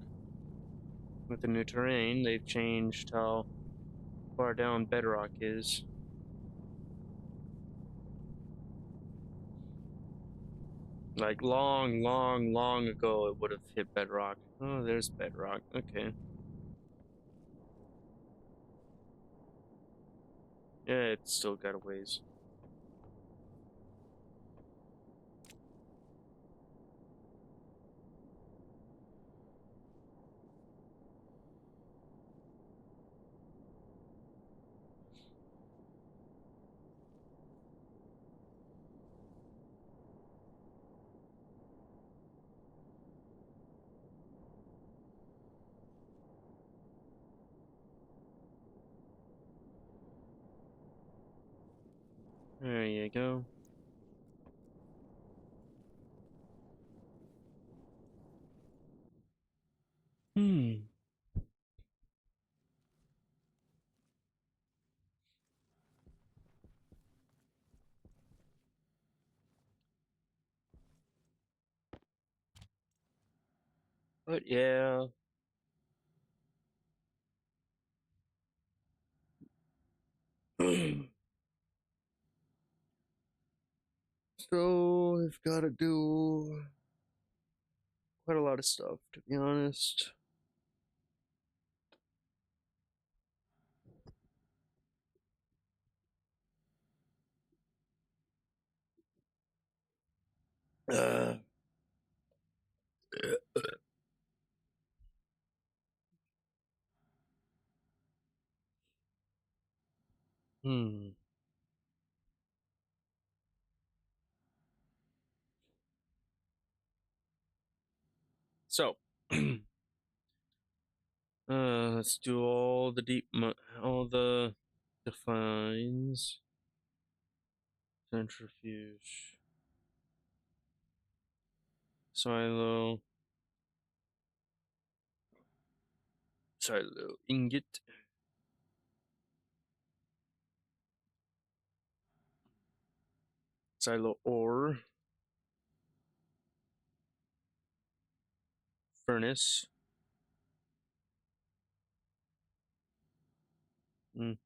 Speaker 1: With the new terrain, they've changed how far down bedrock is. Like long, long, long ago, it would have hit bedrock. Oh, there's bedrock. Okay. Yeah, it's still got a ways. There you go. Hmm. But yeah. So I've got to do quite a lot of stuff, to be honest. Uh, hmm. So, let's do all the all the defines. Centrifuge. Silo. Silo ingot. Silo ore. Furnace. Mm.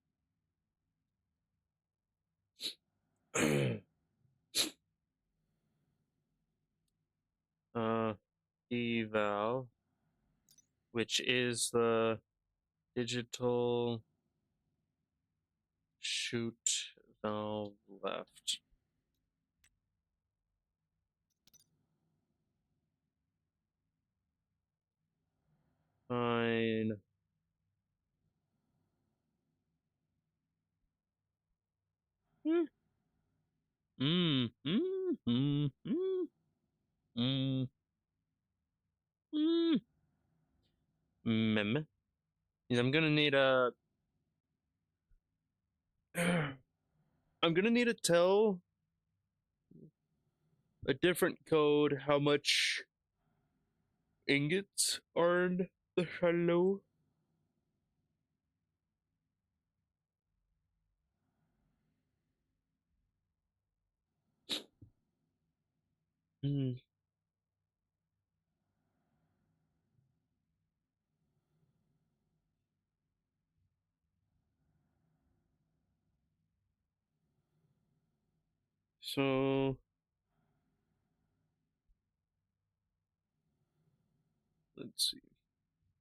Speaker 1: uh, eval, which is the digital shoot valve left. Fine. Mm, mm, mm, mm, mm, mm, mm. Mem. I'm gonna need a. I'm gonna need to tell a different code how much ingots are in the shallow. Mm. So let's see.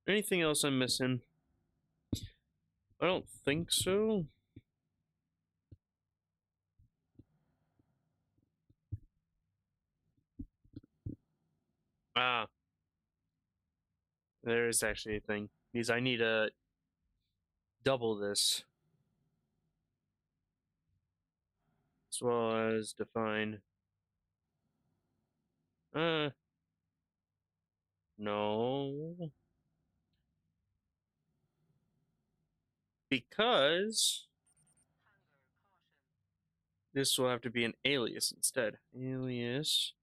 Speaker 1: Anything else I'm missing? I don't think so. Ah, there is actually a thing. Because I need to double this as well as define. Uh, no. Because this will have to be an alias instead. Alias.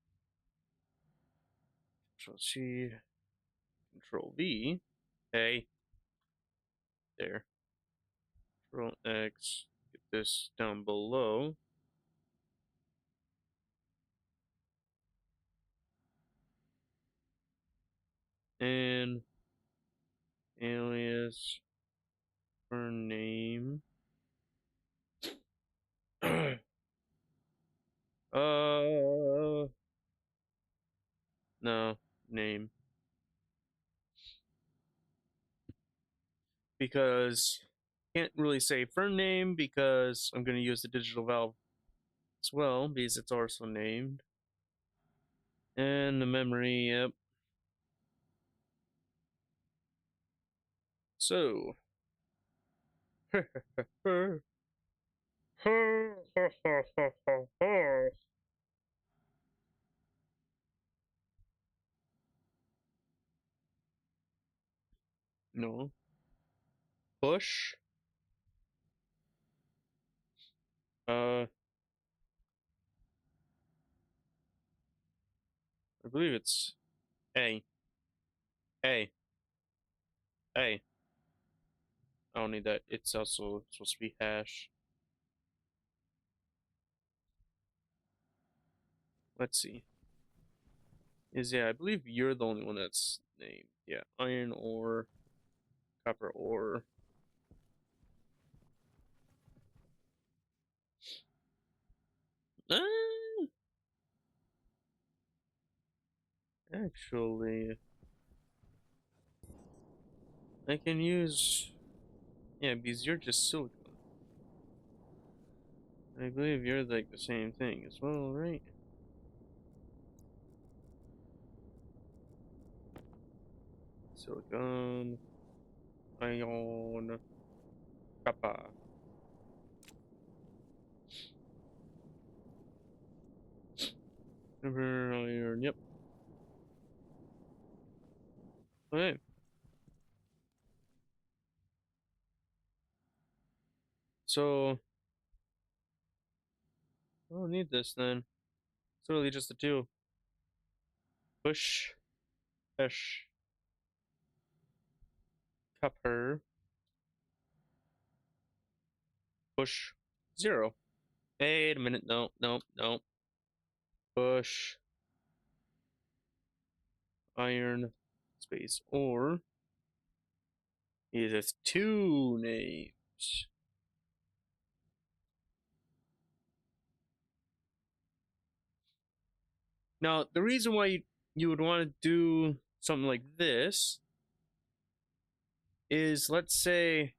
Speaker 1: Control C. Control V. Hey. There. Control X. Get this down below. And alias for name. uh No, name. Because can't really say firm name because I'm going to use the digital valve as well because it's also named. And the memory, yep. So. No. Push. I believe it's A. A. A. I don't need that. It's also supposed to be hash. Let's see. I believe you're the only one that's named. Yeah. Iron ore, copper ore. Ah, actually, I can use. Yeah, because you're just silicon. I believe you're like the same thing as well, right? Silicon, iron, copper. Iron, yep. Okay. So, I don't need this then. It's really just the two. Push, hash, copper, push, 0. Wait a minute. No, no, no. Push, iron, space, ore. It has two names. Now, the reason why you would want to do something like this is, let's say,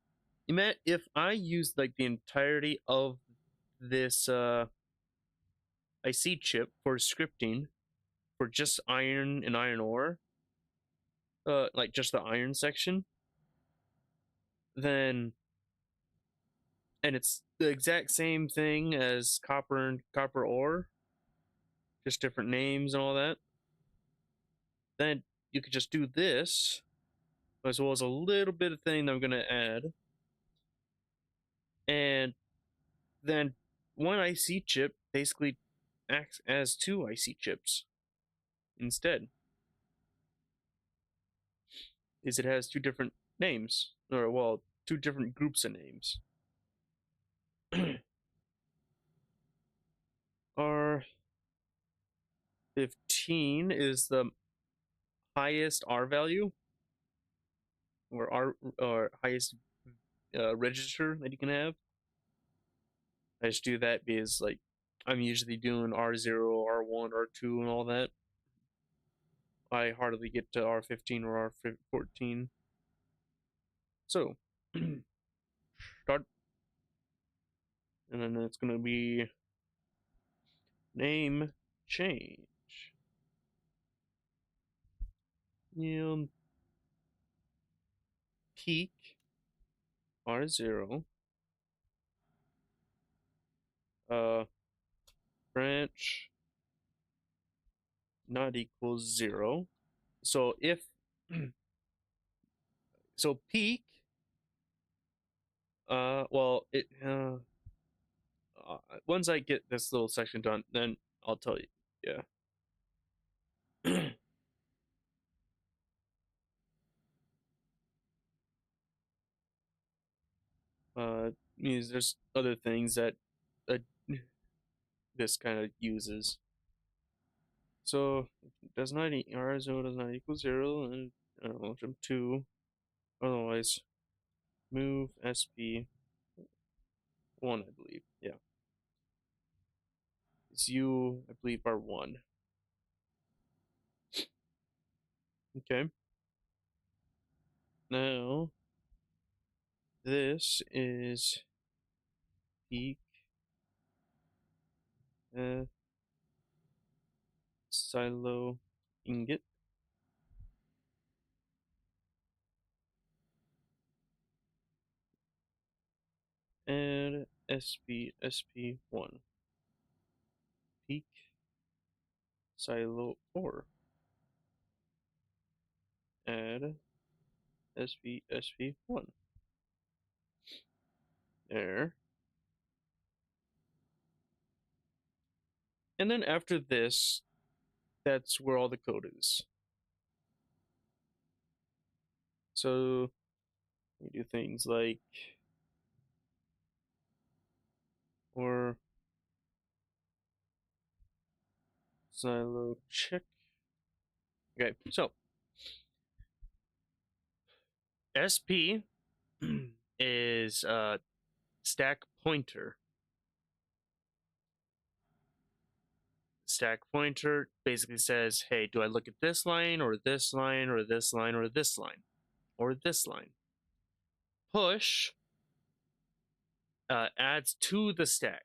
Speaker 1: if I used like the entirety of this IC chip for scripting for just iron and iron ore, like just the iron section, then and it's the exact same thing as copper and copper ore, just different names and all that, then you could just do this as well as a little bit of thing that I'm gonna add, and then one IC chip basically acts as two IC chips instead, is it has two different names, or well, two different groups of names. R15 is the highest R value, or R or highest register that you can have. I just do that because like I'm usually doing R0, R1, R2, and all that. I hardly get to R15 or R14. So start, and then it's gonna be name change. And peak R0. Uh, branch not equals 0. So if so peak, well it once I get this little section done, then I'll tell you. Yeah. Means there's other things that uh, this kind of uses. So does not R0 does not equal 0, and I don't know, jump 2. Otherwise, move SP 1, I believe. Yeah, it's you, I believe, are 1. Okay. Now, this is peak silo ingot. Add SP1. Peak silo ore. Add SP1. There. And then after this, that's where all the code is. So we do things like or silo check. Okay, so SP is stack pointer. Stack pointer basically says, hey, do I look at this line or this line or this line or this line or this line? Push adds to the stack.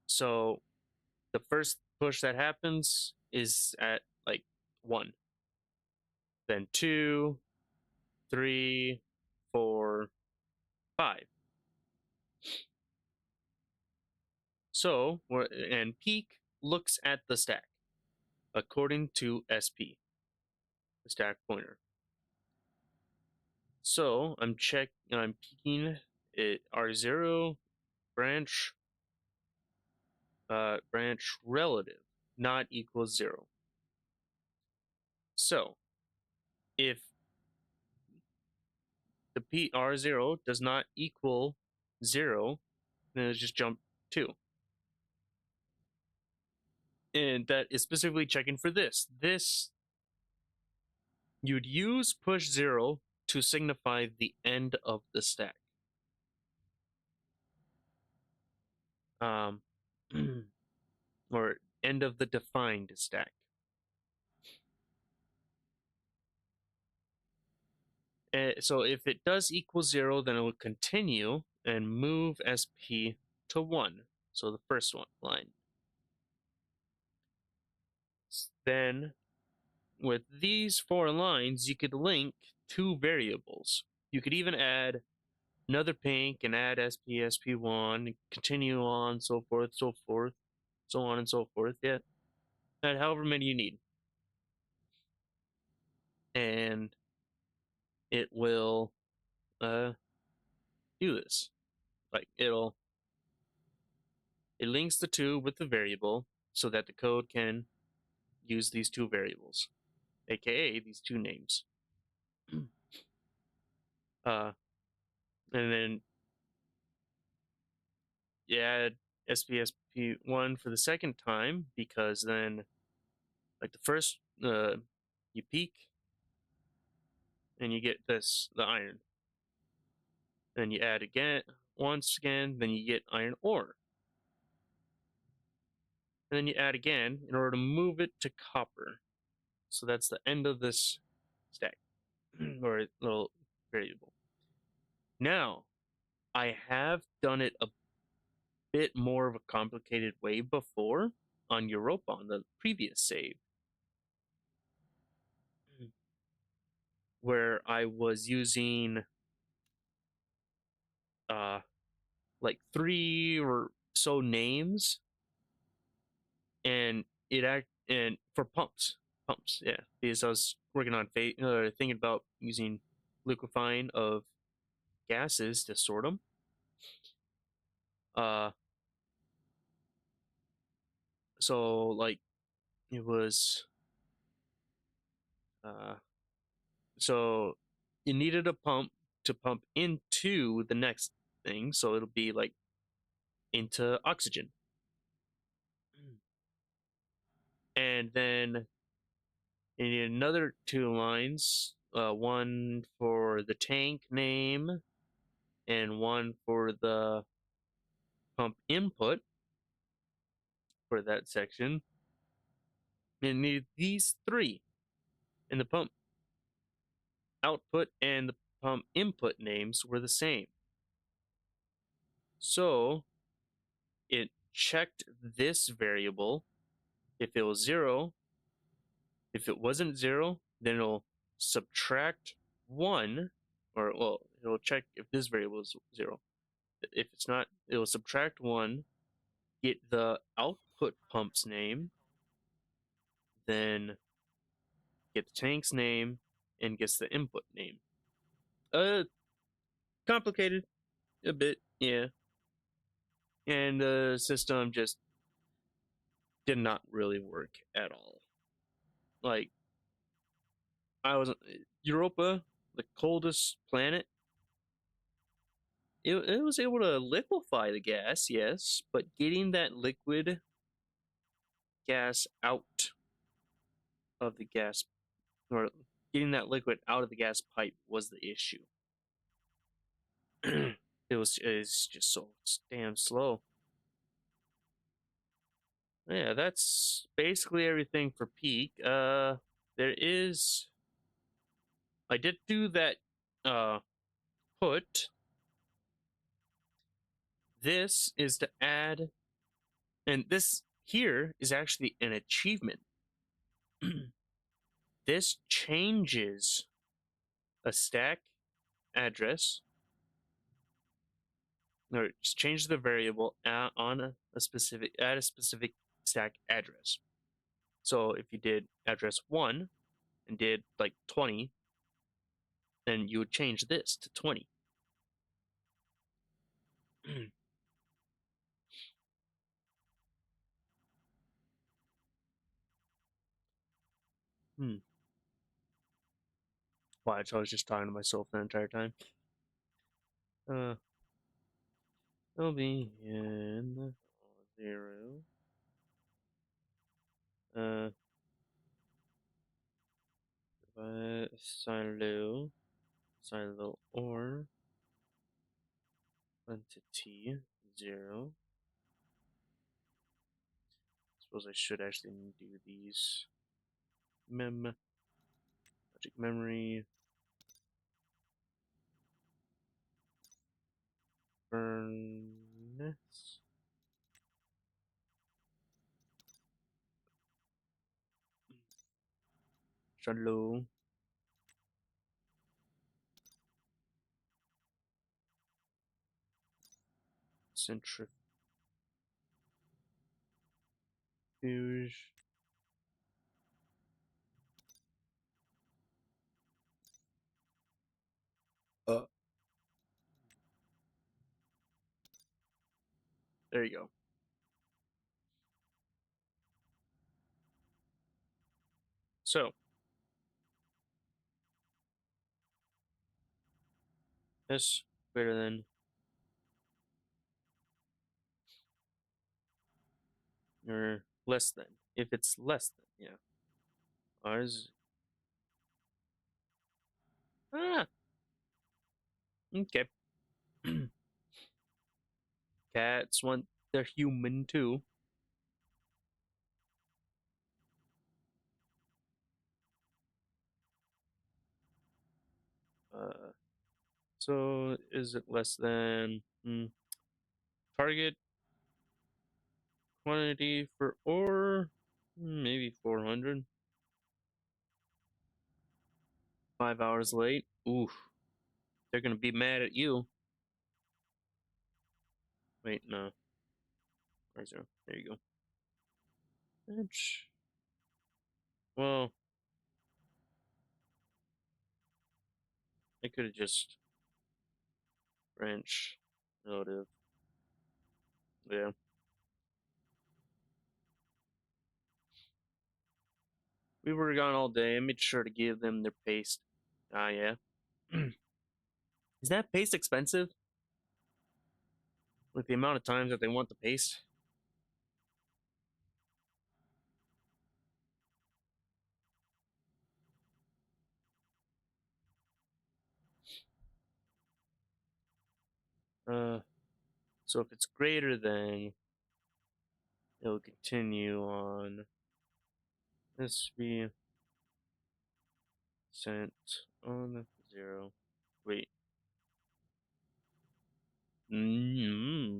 Speaker 1: So the first push that happens is at like 1, then 2, 3, 4, 5. So, and peak looks at the stack according to SP, the stack pointer. So I'm peeking it R0 branch branch relative not equals 0. So if the PR0 does not equal 0, then it's just jump 2. And that is specifically checking for this. This, you'd use push 0 to signify the end of the stack. Um, or end of the defined stack. So if it does equal 0, then it will continue and move SP to 1. So the first one line. Then with these 4 lines, you could link 2 variables. You could even add another pink and add SP, SP1, continue on, so forth, so forth, so on and so forth. Yeah, add however many you need. And it will do this. Like it links the 2 with the variable so that the code can use these 2 variables, aka these 2 names. And then you add SPSP1 for the second time because then, like the first, you peak and you get the iron. Then you add again, once again, then you get iron ore. And then you add again in order to move it to copper. So that's the end of this stack or little variable. Now, I have done it a bit more of a complicated way before on Europa on the previous save, where I was using like 3 or so names, and for pumps, yeah, because I was working on thinking about using liquefying of gases to sort them. Uh, so like it was uh so you needed a pump to pump into the next thing, so it'll be like into oxygen. And then you need another 2 lines, one for the tank name and one for the pump input for that section. And you need these 3. and the pump output and the pump input names were the same. So it checked this variable. If it was 0, if it wasn't 0, then it'll subtract 1, or, well, it'll check if this variable is 0. If it's not, it'll subtract 1, get the output pump's name, then get the tank's name, and gets the input name. Complicated a bit, yeah. And the system just did not really work at all. Like, I was Europa, the coldest planet. It was able to liquefy the gas, yes, but getting that liquid gas out of the gas, or getting that liquid out of the gas pipe, was the issue. It's just so damn slow. Yeah, that's basically everything for peak. There is, I did do that put. This is to add, and this here is actually an achievement. This changes a stack address, or just changes the variable on a specific, at a specific stack address. So if you did address 1 and did like 20, then you would change this to 20. Hmm. Watch, I was just talking to myself the entire time. It'll be in 0. Silo, or entity 0. Suppose I should actually do these. Magic memory, furnace, shallow, centrifuge. Uh, there you go. So this greater than or less than. If it's less than, yeah. Ours. Ah, okay. Cats want, they're human too. Uh, so is it less than target quantity for ore? Maybe 400. 5 hours late. Oof. They're gonna be mad at you. Wait, no. Where's there? There you go. Bitch. Well, I could have just branch relative. Yeah. We were gone all day. I made sure to give them their paste. Ah, yeah. Is that paste expensive? Like the amount of times that they want the paste? Uh, so if it's greater than, it'll continue on. This be on 0. Wait. Mm-hmm.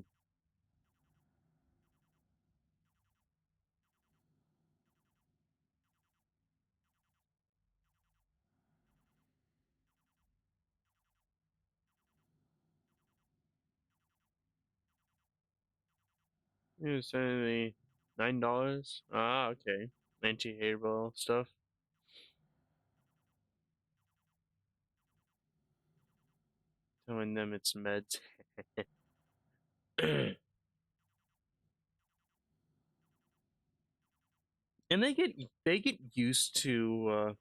Speaker 1: You sending me $9? Ah, okay. Anti-hairball stuff. Telling them it's meds. And they get used to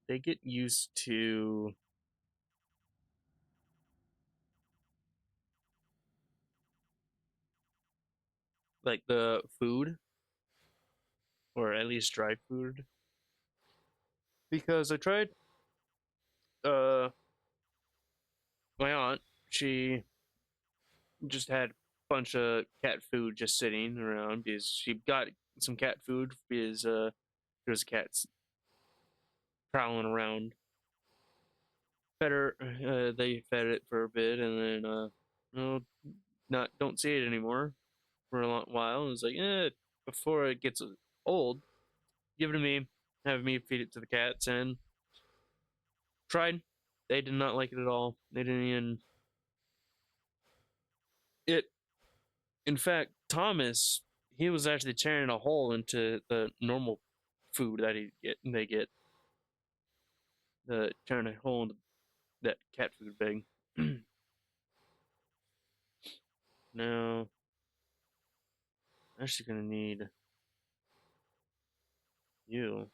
Speaker 1: they get used to like the food, or at least dry food, because I tried uh my aunt, she just had a bunch of cat food just sitting around because she got some cat food because there's cats prowling around. Fed her, they fed it for a bit, and then no, not don't see it anymore for a long while. It was like, before it gets old, give it to me, have me feed it to the cats, and tried. They did not like it at all. They didn't even it. In fact, Thomas, he was actually tearing a hole into the normal food that they get, the tearing a hole into that cat food bag. Now, I'm actually gonna need you,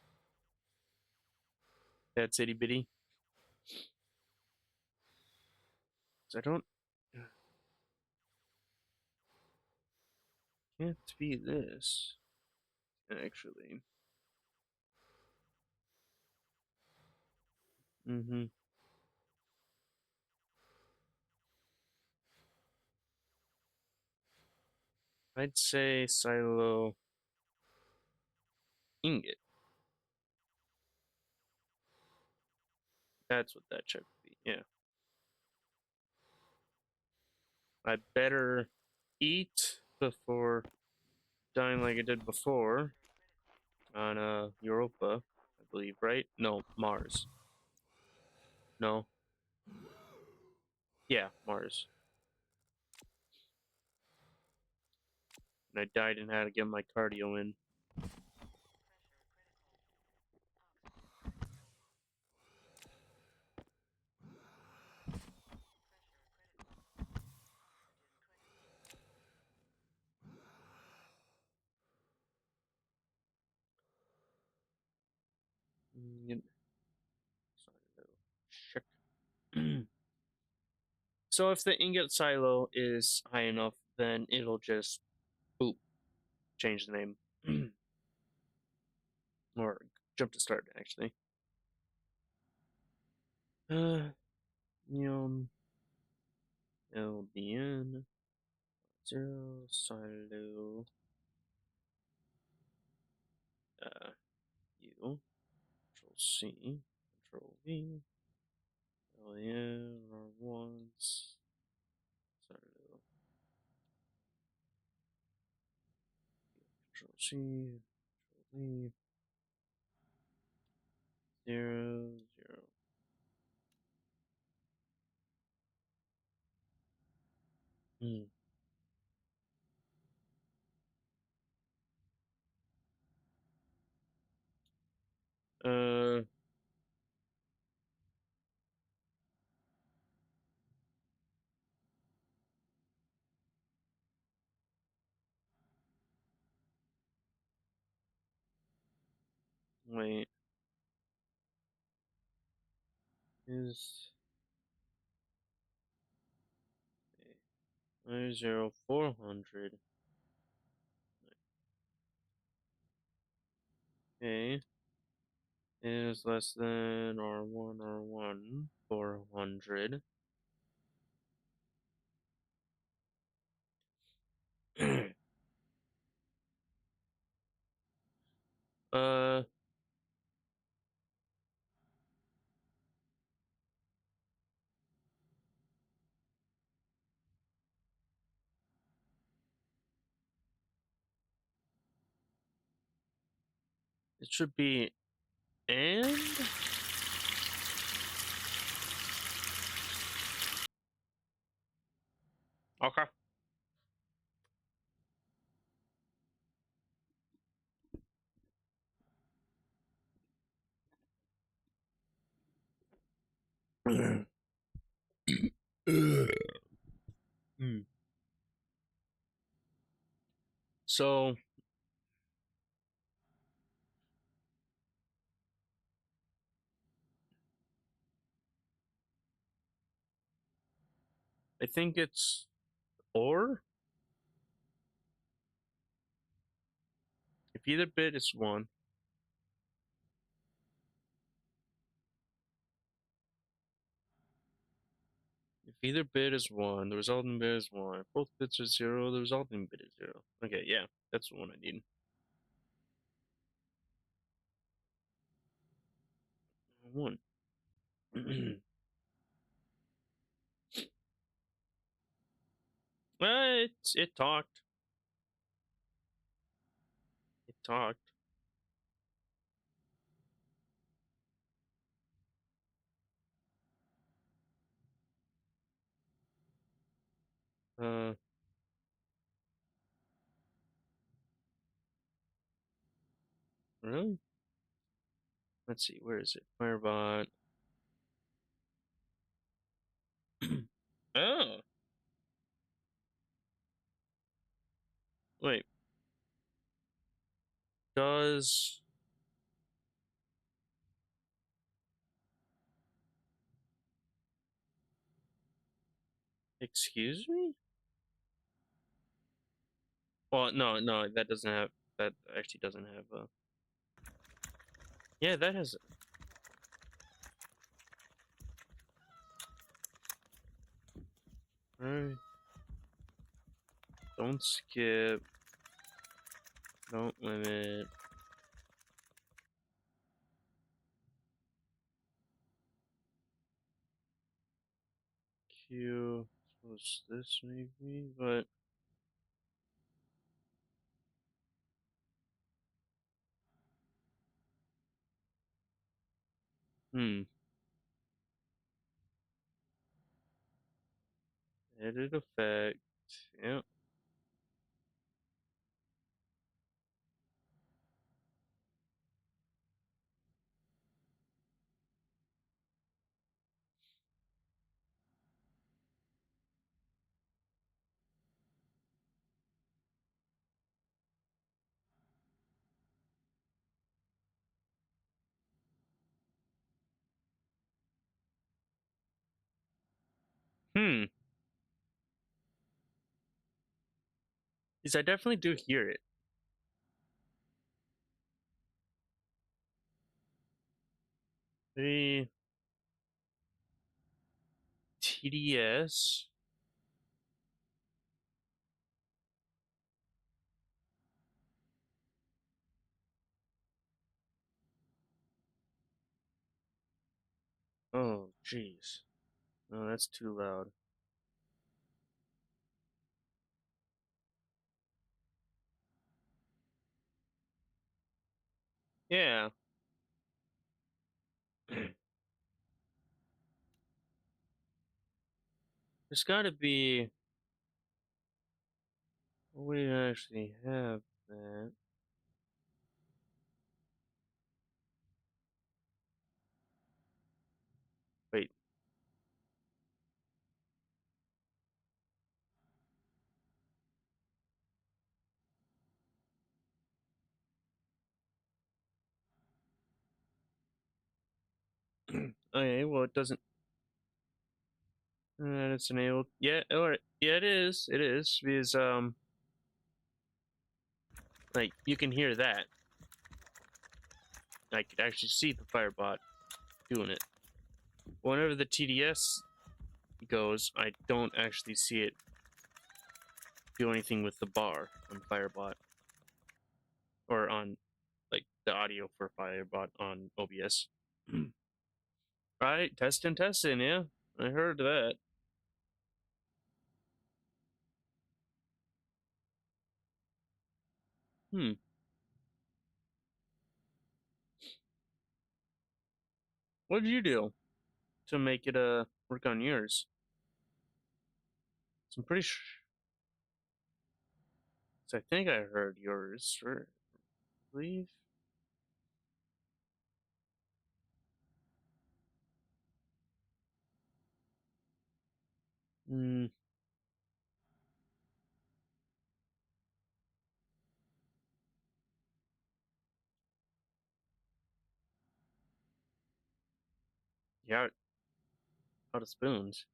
Speaker 1: that's itty bitty. I don't can't be this actually. Mm-hmm. I'd say silo ingot. That's what that check would be. Yeah. I better eat before dying like I did before on Europa, I believe, right? No, Mars. No. Yeah, Mars. And I died and had to get my cardio in. Mm, Check. So if the ingot silo is high enough, then it'll just boop change the name. Or jump to start actually. Neon LBN 0 silo U Control C Control V LN R1s silo Control C Control V 0 0. Hmm. Uh, wait. Is 400. Okay. Is less than R1 R1 400. uh It should be and. Okay. Hmm. So I think it's or if either bit is one. If either bit is one, the resulting bit is one. If both bits are zero, the resulting bit is zero. Okay, yeah, that's the one I need. One. It talked. It talked. Uh, really? Let's see. Where is it? Firebot. Oh, wait. Does excuse me? Well, no, that doesn't have. That actually doesn't have. Yeah, that has. Alright. Don't skip. Don't limit. Q. What's this maybe? But hmm. Edit effect. Yep. Hmm. Because I definitely do hear it. The TDS. Oh, jeez. No, that's too loud. Yeah. There's got to be a way to actually have that. Wait. Okay, well, it doesn't. It's enabled. Yeah, or yeah, it is. It is because like you can hear that. I could actually see the firebot doing it. Whenever the TDS goes, I don't actually see it do anything with the bar on firebot or on like the audio for firebot on OBS. Right, testing, yeah. I heard that. Hmm. What did you do to make it work on yours? So I'm pretty sure. I think I heard yours. I believe. Hmm. Yeah, out of spoons.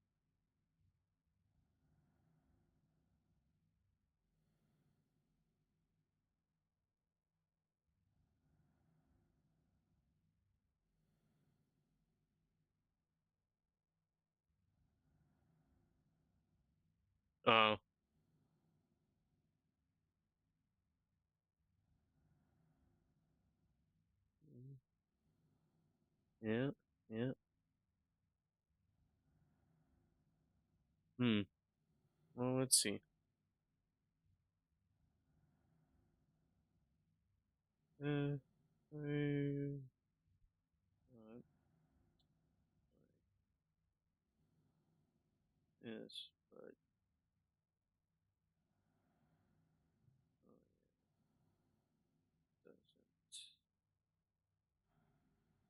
Speaker 1: Oh. Yeah. Yeah. Hmm. Well, let's see. Uh, uh, yes, but doesn't.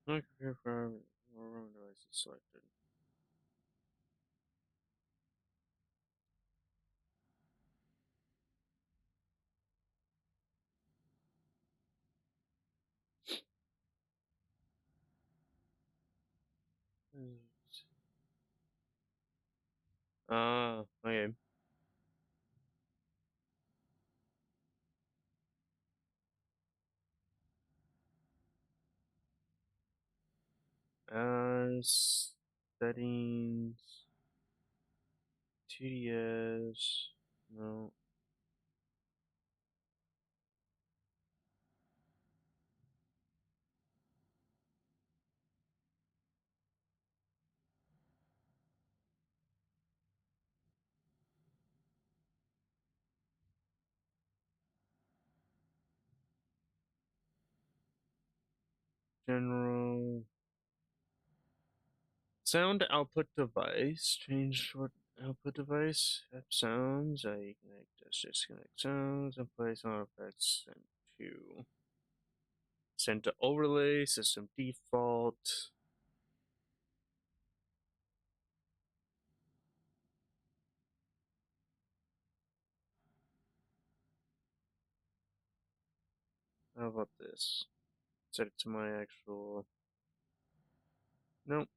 Speaker 1: Not prepare for wrong device is selected. Okay. Settings, TDS, no, general, sound output device, change what output device, app sounds, I connect, disconnect sounds, and play sound effects, send to overlay, system default. How about this? Set it to my actual, nope,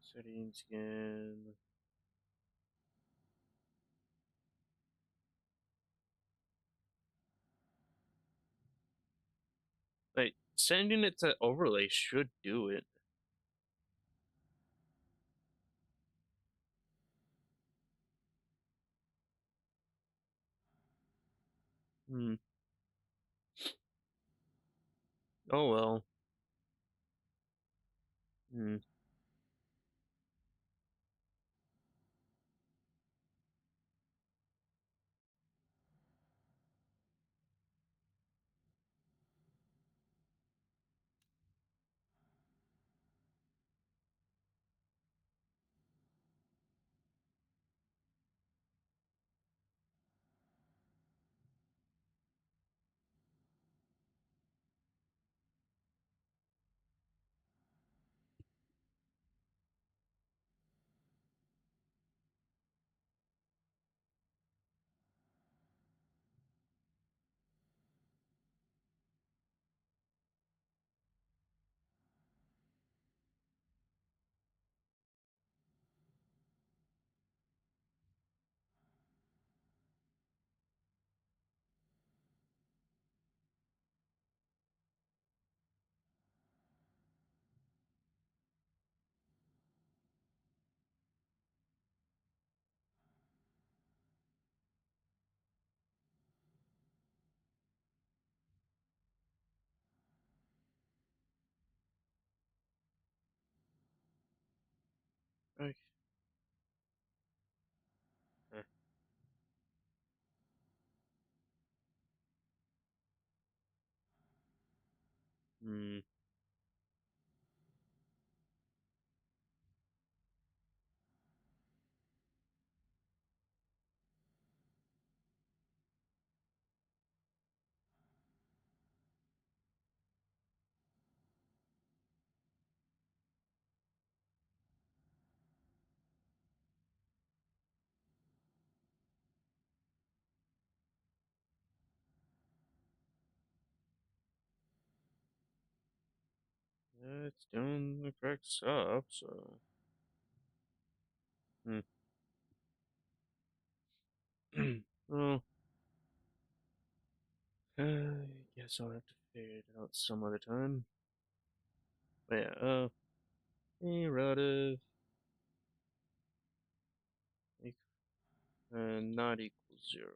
Speaker 1: settings again. Like, sending it to overlay should do it. Hmm. Oh well. Hmm. Okay. Eh. It's doing the correct stuff, so. Hmm. Well, I guess I'll have to figure it out some other time. But yeah, a relative not equals 0.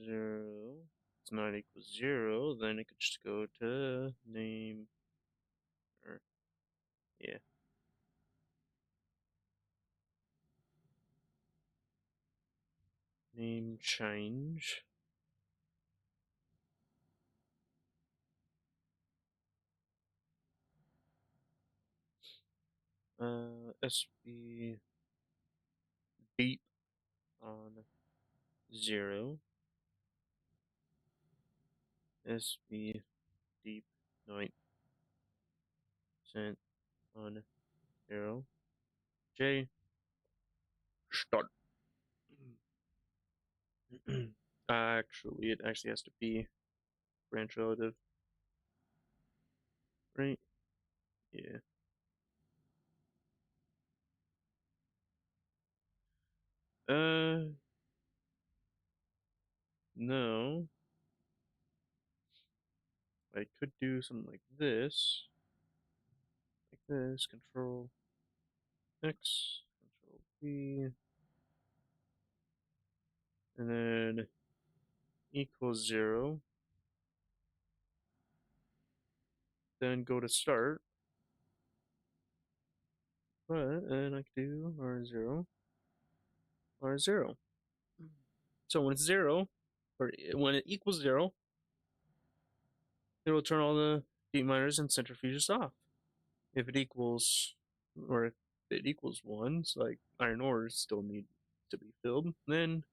Speaker 1: 0. It's not equals 0, then it could just go to name, or, yeah, name change. SB deep on 0. SB deep 9% on 0. J start. Actually, it actually has to be branch relative, right? Yeah. Uh, no. I could do something like this. Like this. Control X, Control V, and then equals 0. Then go to start. But and I could do R0, R0. So when it's 0, or when it equals 0, it will turn all the deep miners and centrifuges off. If it equals, or if it equals 1, so like iron ores still need to be filled, then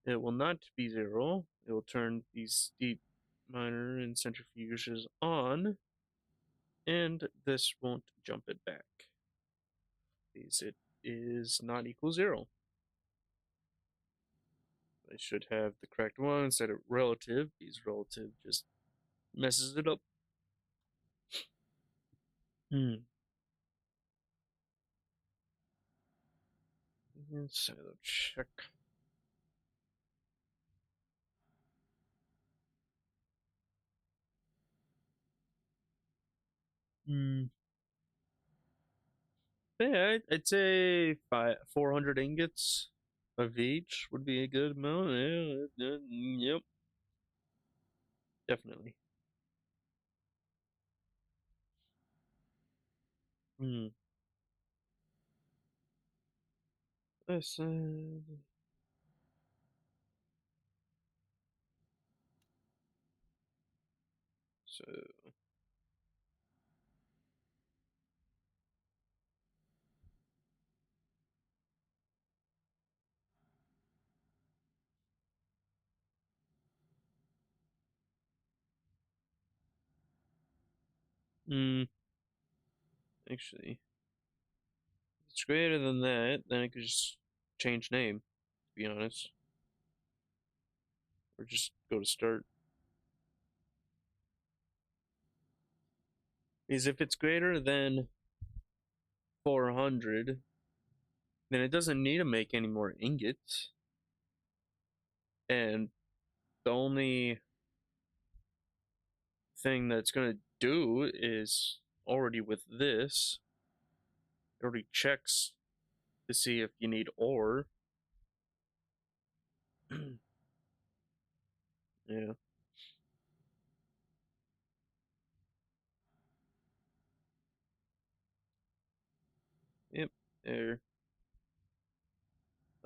Speaker 1: it will not be 0. It will turn these deep miner and centrifuges on, and this won't jump it back because it is not equal 0. I should have the correct one instead of relative, because relative just messes it up. So check. Hmm. Yeah, I'd say 400 ingots of each would be a good amount. Yeah, yep, definitely. Hmm. I said so. Hmm. Actually, if it's greater than that, then I could just change name. To be honest, or just go to start. Because if it's greater than 400, then it doesn't need to make any more ingots. And the only thing that's going to do is already with this, it already checks to see if you need ore. Yeah. Yep. There.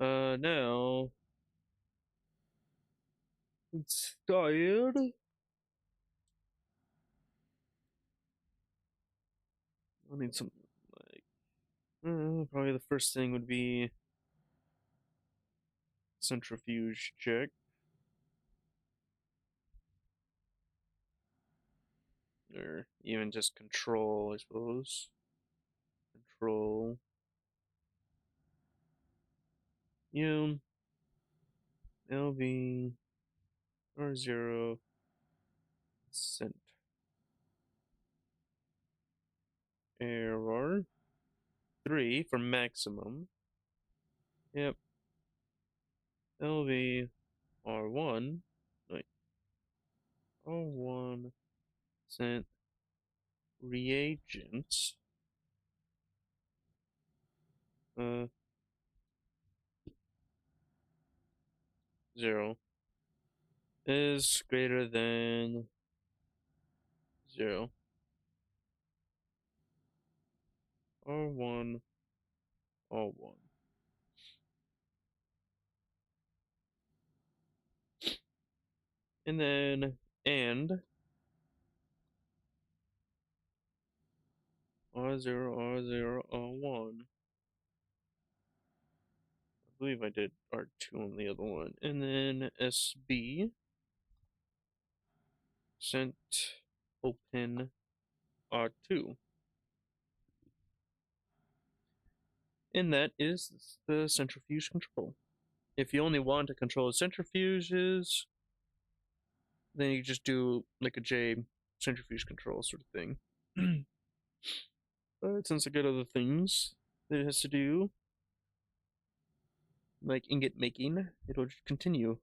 Speaker 1: Now it's tired. I need some like probably the first thing would be centrifuge check, or even just control, I suppose. Control. Yeah. LV R0 Center. Error. 3 for maximum. Yep. LV R1. Like R1 sent reagents. 0 is greater than 0. R1 R1. And then R0 R0 R1. I believe I did R2 on the other one. And then SB sent open R2. And that is the centrifuge control. If you only want to control centrifuges, then you just do like a J centrifuge control sort of thing. But since I got other things that it has to do, like ingot making, it'll just continue.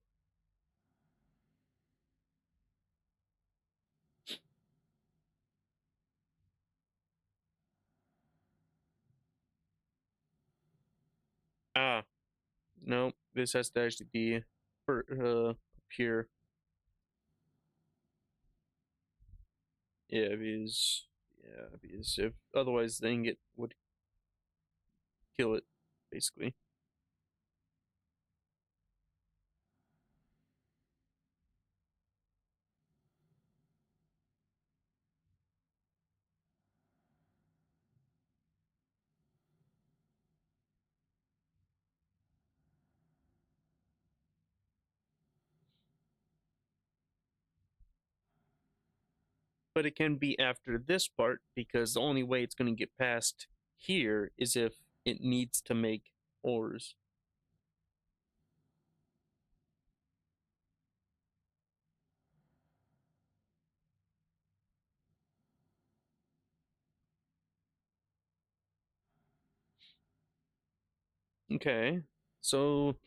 Speaker 1: Ah, no, this has to actually be for pure. Yeah, because if otherwise the ingot would kill it, basically. But it can be after this part because the only way it's going to get past here is if it needs to make ores. Okay, so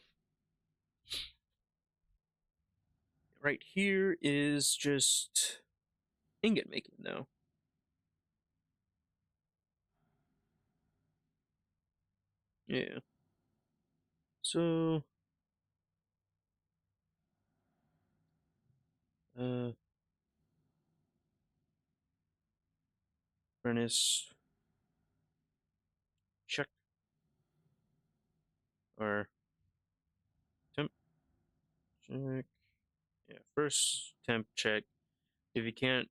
Speaker 1: right here is just ingot making now. Yeah. So, uh, furnace check or temp check. Yeah, first temp check. If you can't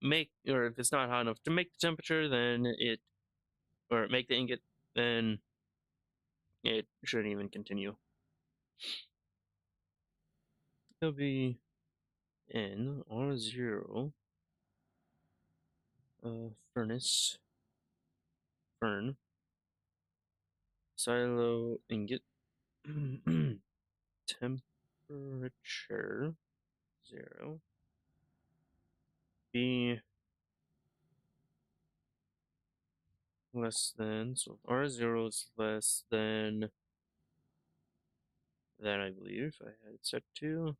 Speaker 1: make, or if it's not hot enough to make the temperature, then or make the ingot, then it shouldn't even continue. It'll be in R0, furnace, fern, silo ingot, temperature 0, be less than, so R0 is less than that, I believe I had it set to.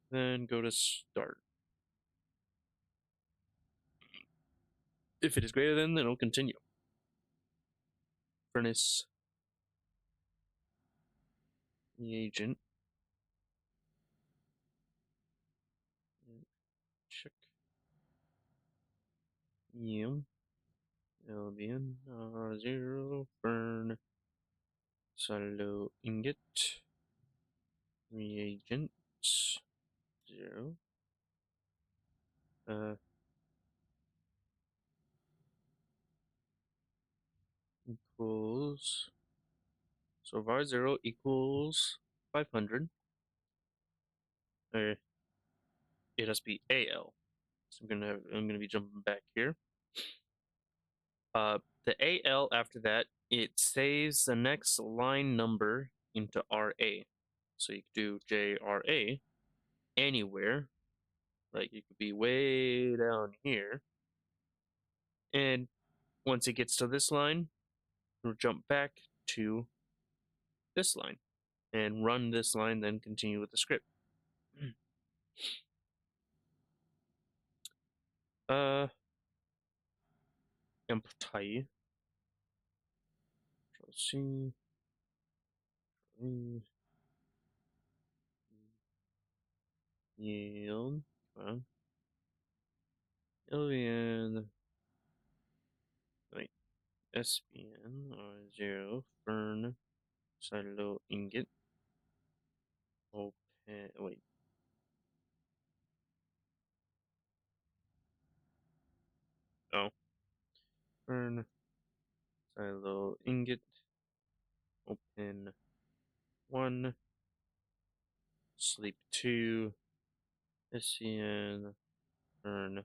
Speaker 1: Then go to start. If it is greater than, then it'll continue. Furnace reagent. Check. Yeah. Albion. R0. Burn. Silo ingot. Reagent. 0. Uh, equals. So var0 equals 500. Or it has to be AL. So I'm gonna be jumping back here. The AL after that, it saves the next line number into RA. So you could do JRA. anywhere. Like it could be way down here. And once it gets to this line, it'll jump back to this line and run this line, then continue with the script. Empty. Let's see. Yield. Come on. Alien. Wait. SBN R0 Fern Silo Ingot. Open. Wait. Oh. Fern Silo Ingot. Open 1. Sleep 2. SCN Fern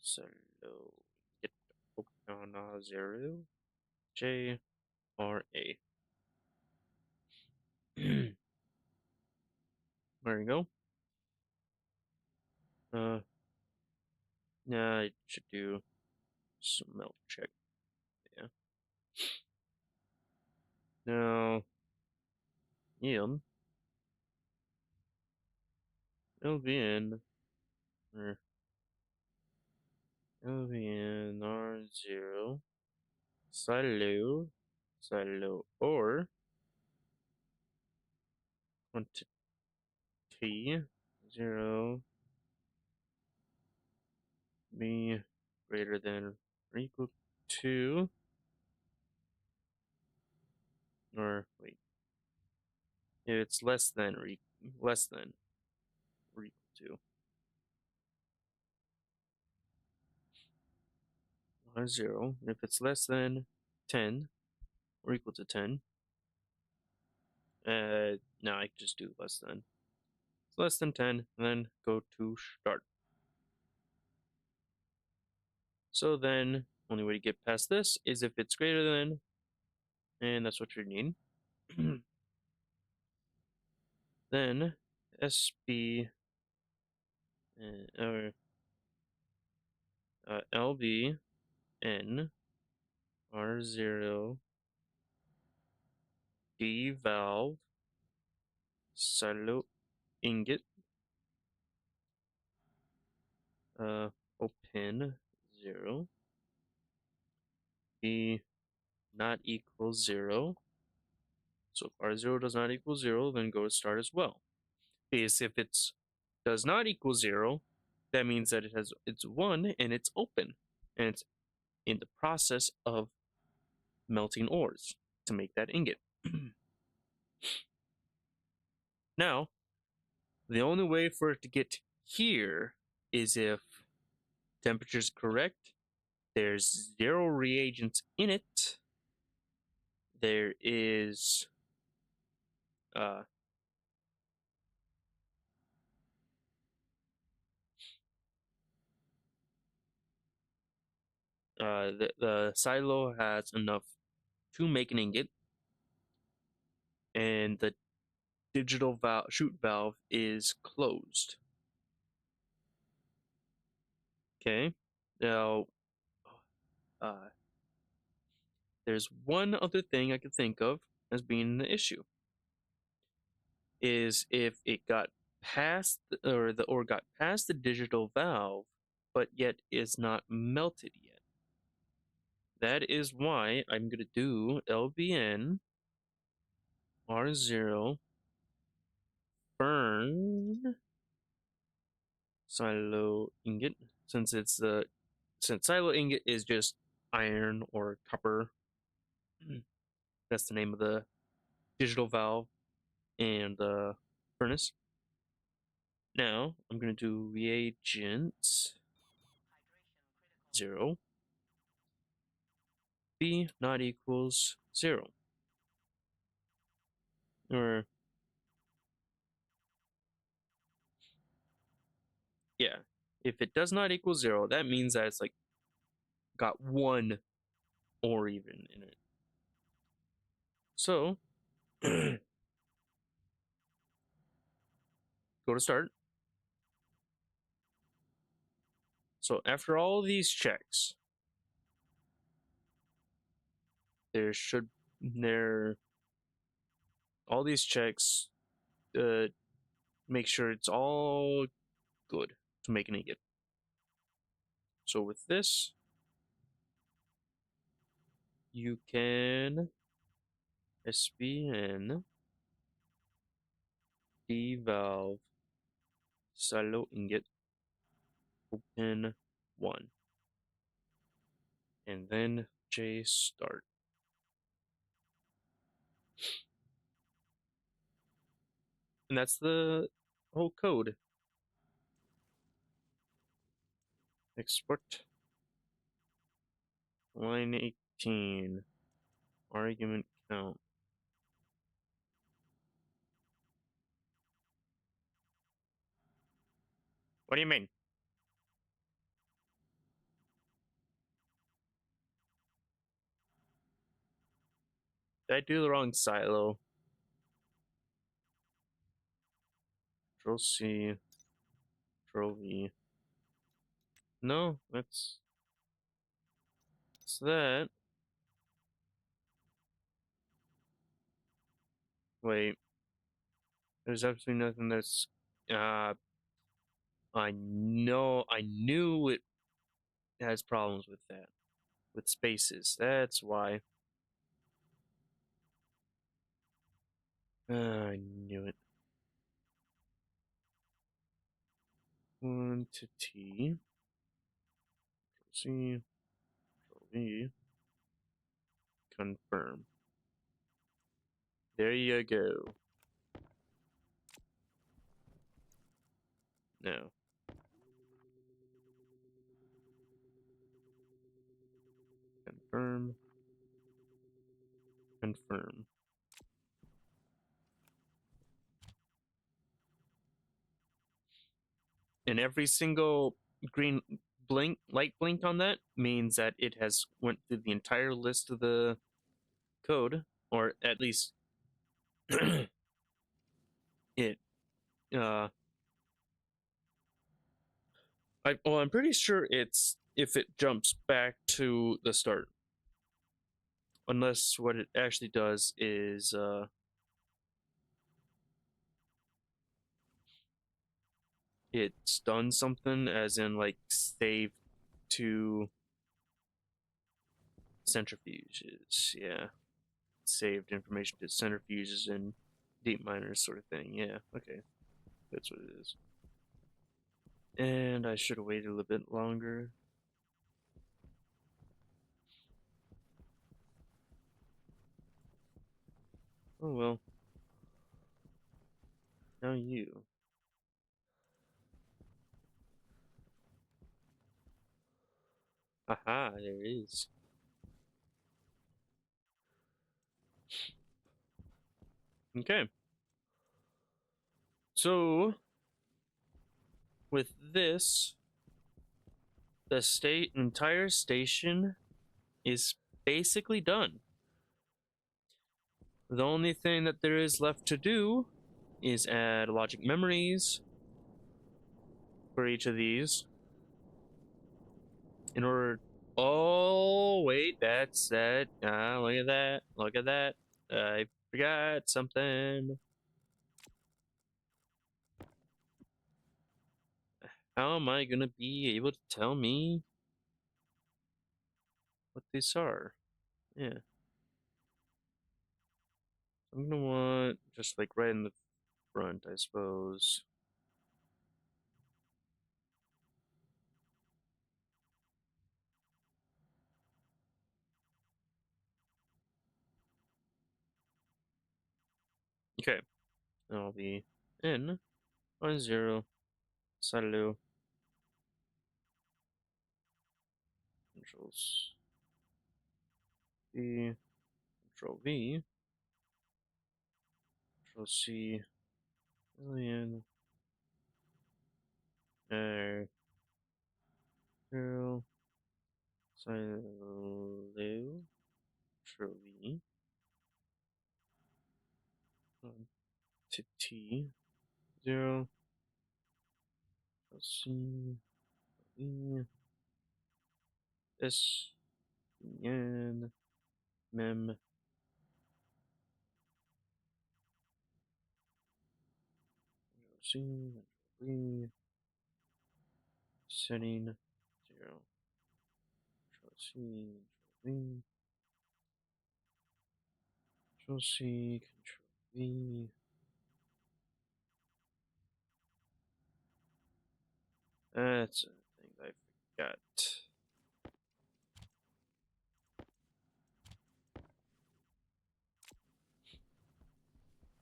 Speaker 1: Silo Ingot. Open 0. J R A. There you go. Yeah, I should do smell check. Yeah. Now, yield. LVN or LVN R0 silo or quantity 0 be greater than or equal to, or wait, if it's less than or less than or equal to R0. If it's less than 10 or equal to 10, no, I just do less than. It's less than 10, and then go to start. So then, only way to get past this is if it's greater than, and that's what you need. Then SB or LBN R0 D valve silo ingot open 0 B not equal 0. So if R0 does not equal 0, then go to start as well. Because if it's does not equal 0, that means that it's 1 and it's open. And it's in the process of melting ores to make that ingot. Now, the only way for it to get here is if temperature is correct, there's 0 reagents in it, there is uh, the silo has enough to make an ingot, and the digital chute valve is closed. Okay, now there's one other thing I could think of as being the issue. Is if it got past or the ore got past the digital valve, but yet is not melted yet. That is why I'm gonna do LBN R0 burn silo ingot, since silo ingot is just iron or copper. That's the name of the digital valve and the furnace. Now I'm gonna do reagents 0 B not equals 0. Or, yeah, if it does not equal 0, that means that it's like got 1 or even in it. So, go to start. So after all these checks, there should there all these checks make sure it's all good to make an ingot. So with this, you can SBN D valve silo ingot open 1 and then J start. And that's the whole code. Export line 18 argument count. What do you mean? Did I do the wrong silo? Control C, Control V. No, that's that. Wait, there's absolutely nothing that's. I knew it has problems with that, with spaces. That's why. I knew it. 1 to T. Control C, Control V. Confirm. There you go. Now, confirm. Confirm. And every single green light blink on that means that it has went through the entire list of the code, or at least it I'm pretty sure it's if it jumps back to the start, unless what it actually does is it's done something, as in like save to centrifuges. Yeah, saved information to centrifuges and deep miners, sort of thing. Yeah, okay, that's what it is. And I should have waited a little bit longer. Oh well. Now you. Aha, there it is. Okay. So, with this, the entire station is basically done. The only thing that there is left to do is add logic memories for each of these in order. Oh, wait, that's that. Look at that. Look at that. I forgot something. How am I gonna be able to tell me what these are? Yeah. I'm gonna want just like right in the front, I suppose. Okay. I'll be in on 0. Salut. Controls V. Control V. Control C. Alien. Air. Girl. Silo. Control V. To T. 0. Control C. V. this and mem C V setting 0 Control C Control C Control V. That's a thing I forgot.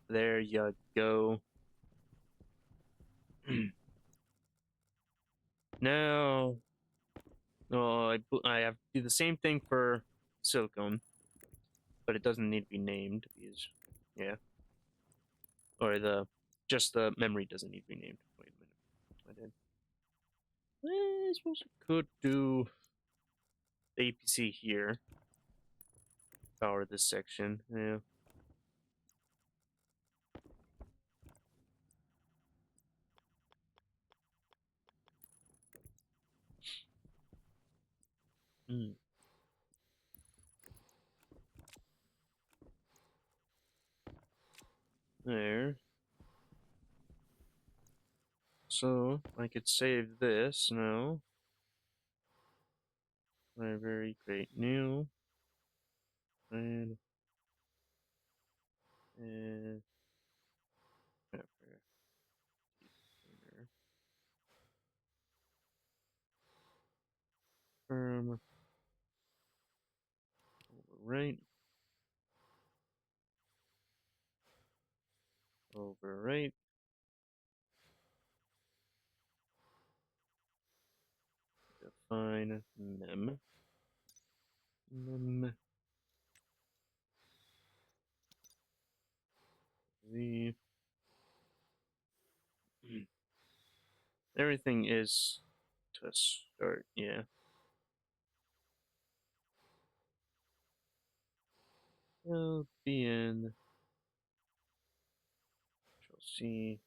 Speaker 1: There you go. Now, I have to do the same thing for silicone, but it doesn't need to be named because, yeah, or just the memory doesn't need to be named. Wait a minute, I suppose I could do the APC here. Power this section. Yeah. Mm. There. So I could save this now. Library, great new. And pepper, firm, overwrite, overwrite, define mem, the everything is to start, yeah. LBN, Control C,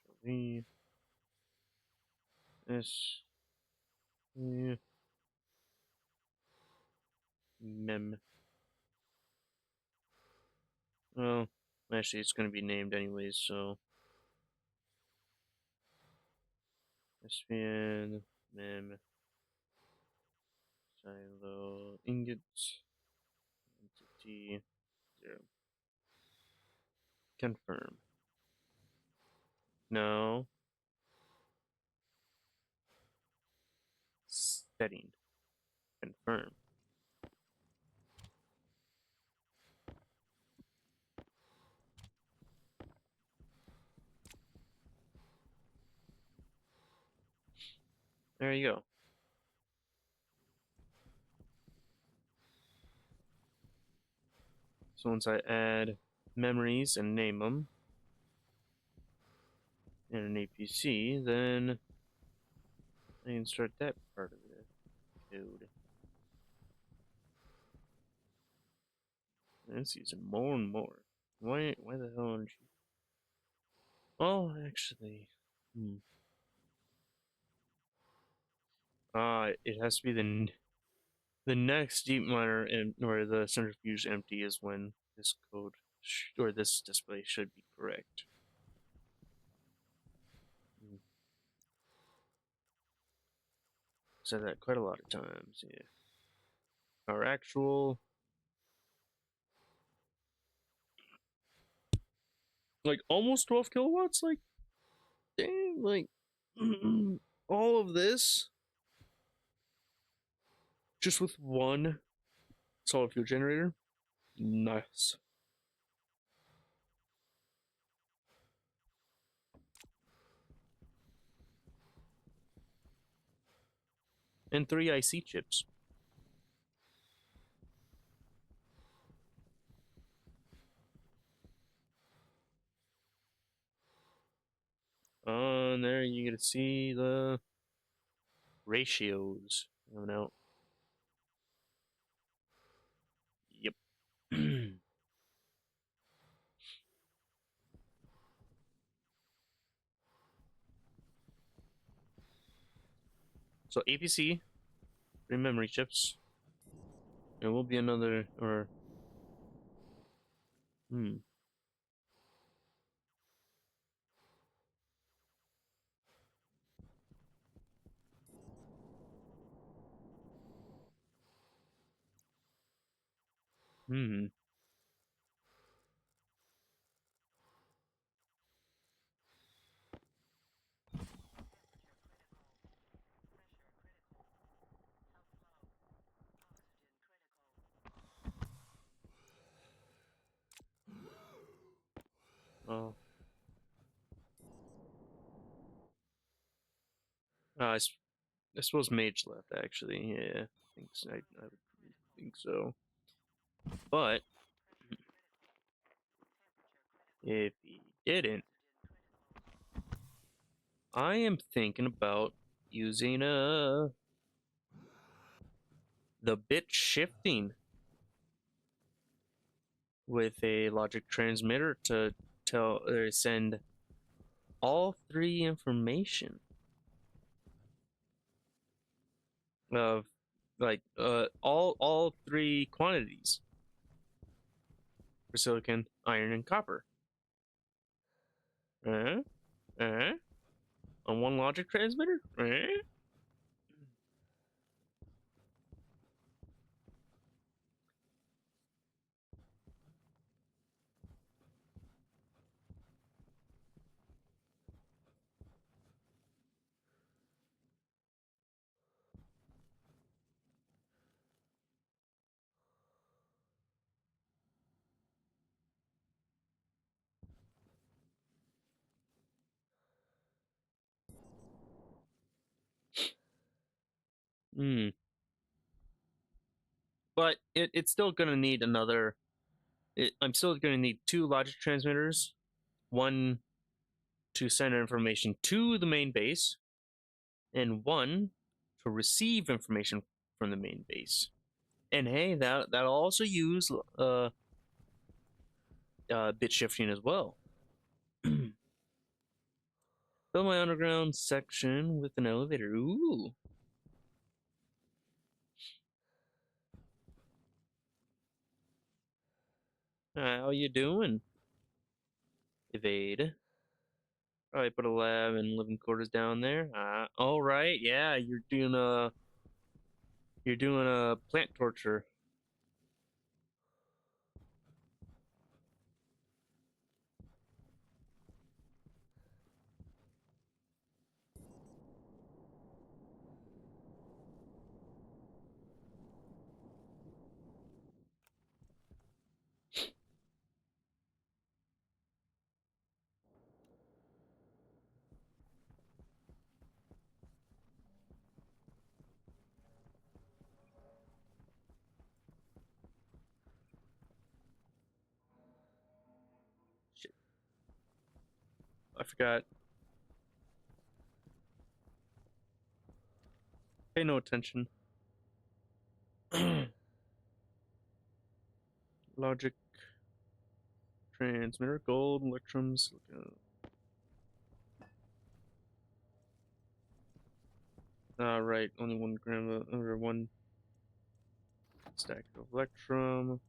Speaker 1: Control V, S, mem. Well, actually, it's going to be named anyways, so SVN, mem, silo, ingot, entity, 0. Confirm. No. Setting. Confirm. There you go. So once I add memories and name them in an APC, then I can start that part of the code. And it's using more and more. Why the hell aren't you? Oh, actually, it has to be the next deep miner and where the centrifuge empty is when this code or this display should be correct. Said that quite a lot of times. Yeah. Our actual like almost 12 kilowatts. Like damn, like all of this just with one solid fuel generator. Nice. And 3 IC chips. On there, you get to see the ratios coming out. Yep. So APC 3 memory chips. There will be another, or hmm. Hmm. Oh. I suppose mage left actually. Yeah, I would think so. But if he didn't, I am thinking about using the bit shifting with a logic transmitter to tell or send all 3 information of like all 3 quantities for silicon, iron, and copper. Uh, uh, on one logic transmitter. Hmm. But it's still gonna need another. I'm still gonna need 2 logic transmitters, one to send information to the main base, and one to receive information from the main base. And hey, that'll also use bit shifting as well. Fill my underground section with an elevator. Ooh. How you doing? Evade. Probably put a lab and living quarters down there. All right. Yeah, you're doing a plant torture. Shit, I forgot. Pay no attention. Logic transmitter, gold, electrons. Right, only 1 gram or 1 stack of electrum.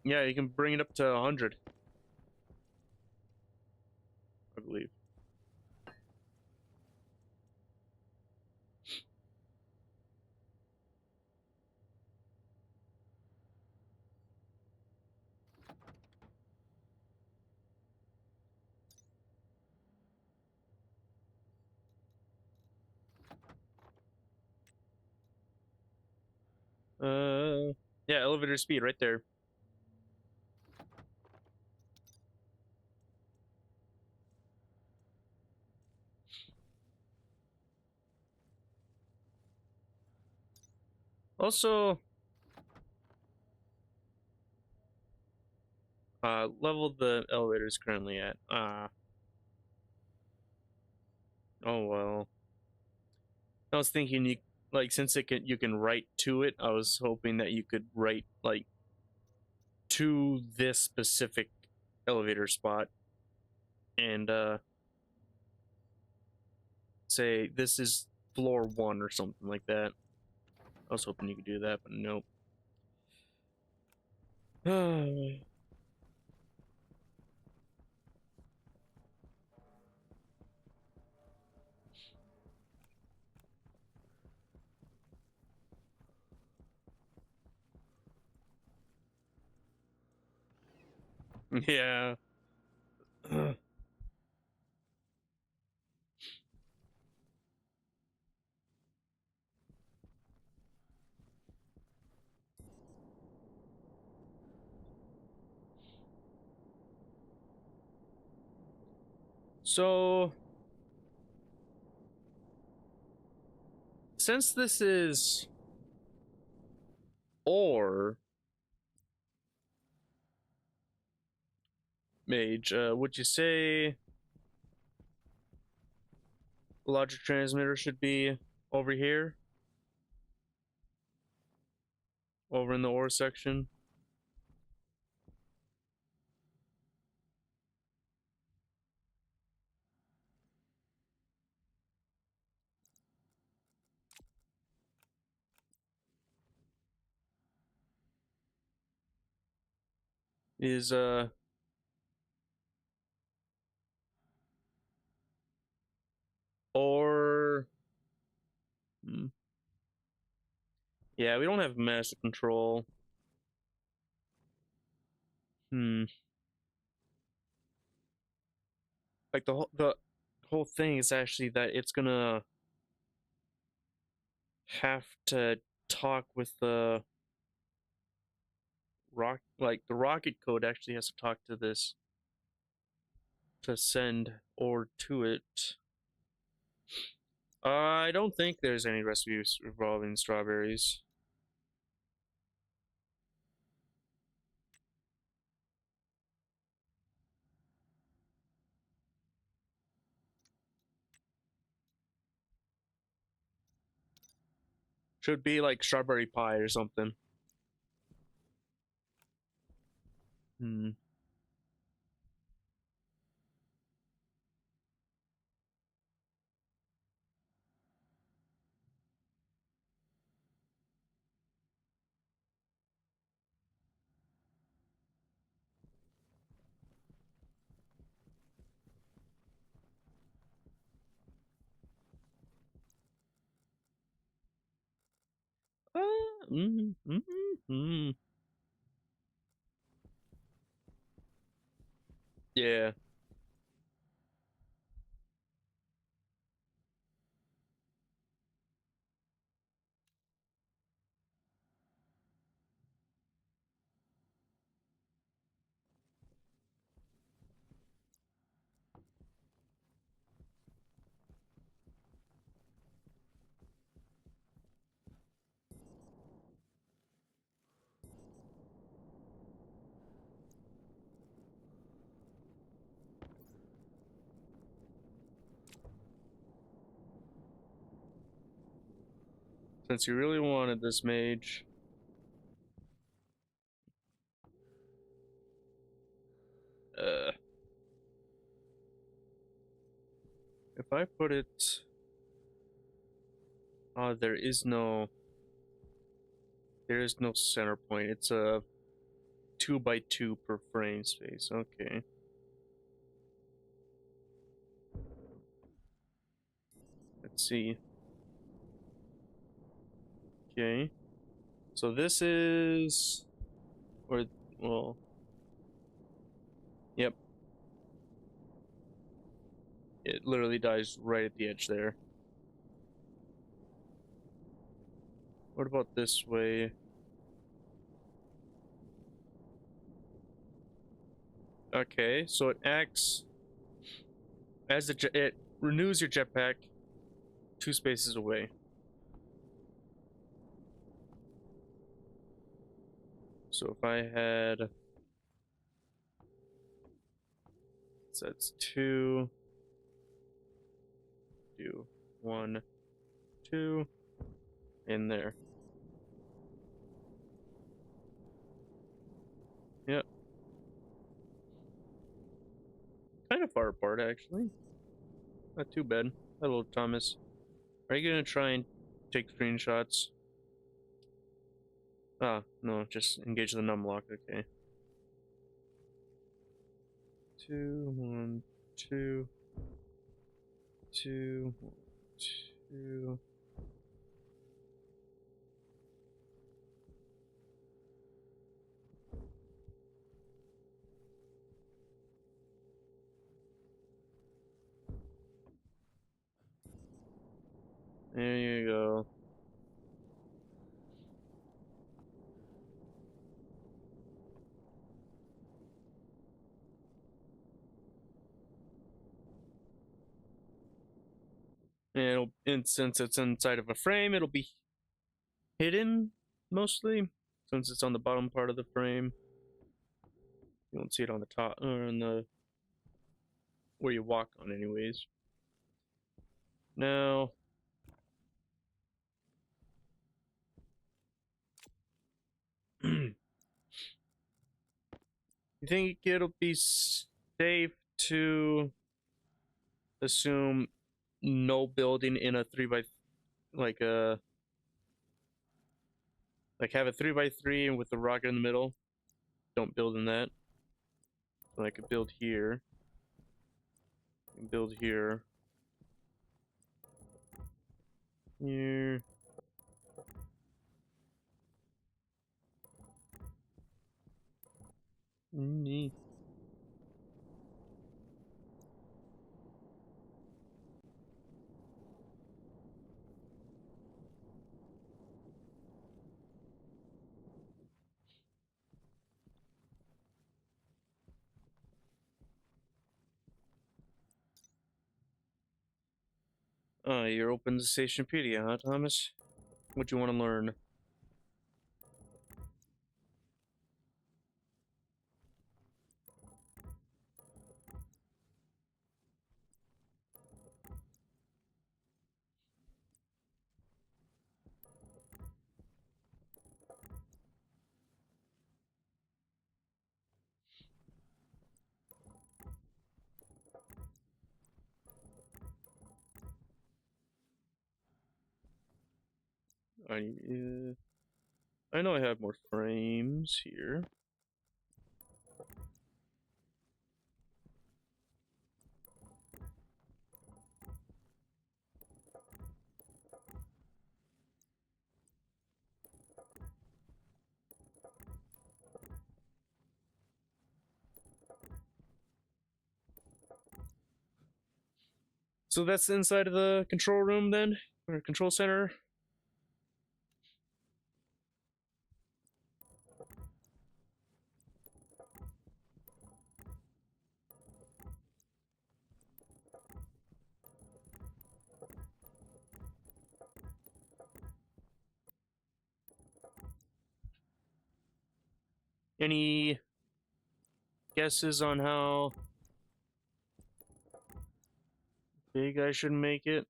Speaker 1: Yeah, you can bring it up to 100, I believe. Uh, yeah, elevator speed right there. Also, level the elevator is currently at. Oh well. I was thinking you like since you can write to it. I was hoping that you could write like to this specific elevator spot and say this is floor 1 or something like that. I was hoping you could do that, but nope. Yeah. So, since this is or mage, would you say the logic transmitter should be over here? Over in the ore section? Is, or... hmm. Yeah, we don't have master control. Hmm. Like, the whole thing is actually that it's gonna have to talk with the the rocket code actually has to talk to this to send ore to it. I don't think there's any recipes involving strawberries. Should be like strawberry pie or something. Hmm. Mm, mm, mm. Yeah. Since you really wanted this mage, uh, if I put it, there is no center point. It's a 2 by 2 per frame space. Okay. Let's see. Okay. So this is, or, well, yep. It literally dies right at the edge there. What about this way? Okay, so it acts as it renews your jetpack 2 spaces away. So if I had, so that's 2, do 1, 2, in there. Yep. far apart, actually. Not too bad. Hello, Thomas. Are you gonna try and take screenshots? Ah, no, just engage the numlock, okay. 2, 1, 2, 2, 1, 2. There you go. And since it's inside of a frame, it'll be hidden mostly. Since it's on the bottom part of the frame, you won't see it on the top or on the where you walk on, anyways. Now, you think it'll be safe to assume no building in a 3 by like a like have a 3 by 3 and with the rocket in the middle? Don't build in that. So I could build here. Build here. Here. Neat. You're open to Stationpedia, huh, Thomas? What do you want to learn? I know I have more frames here. So that's the inside of the control room then? Or control center? Any guesses on how big I should make it?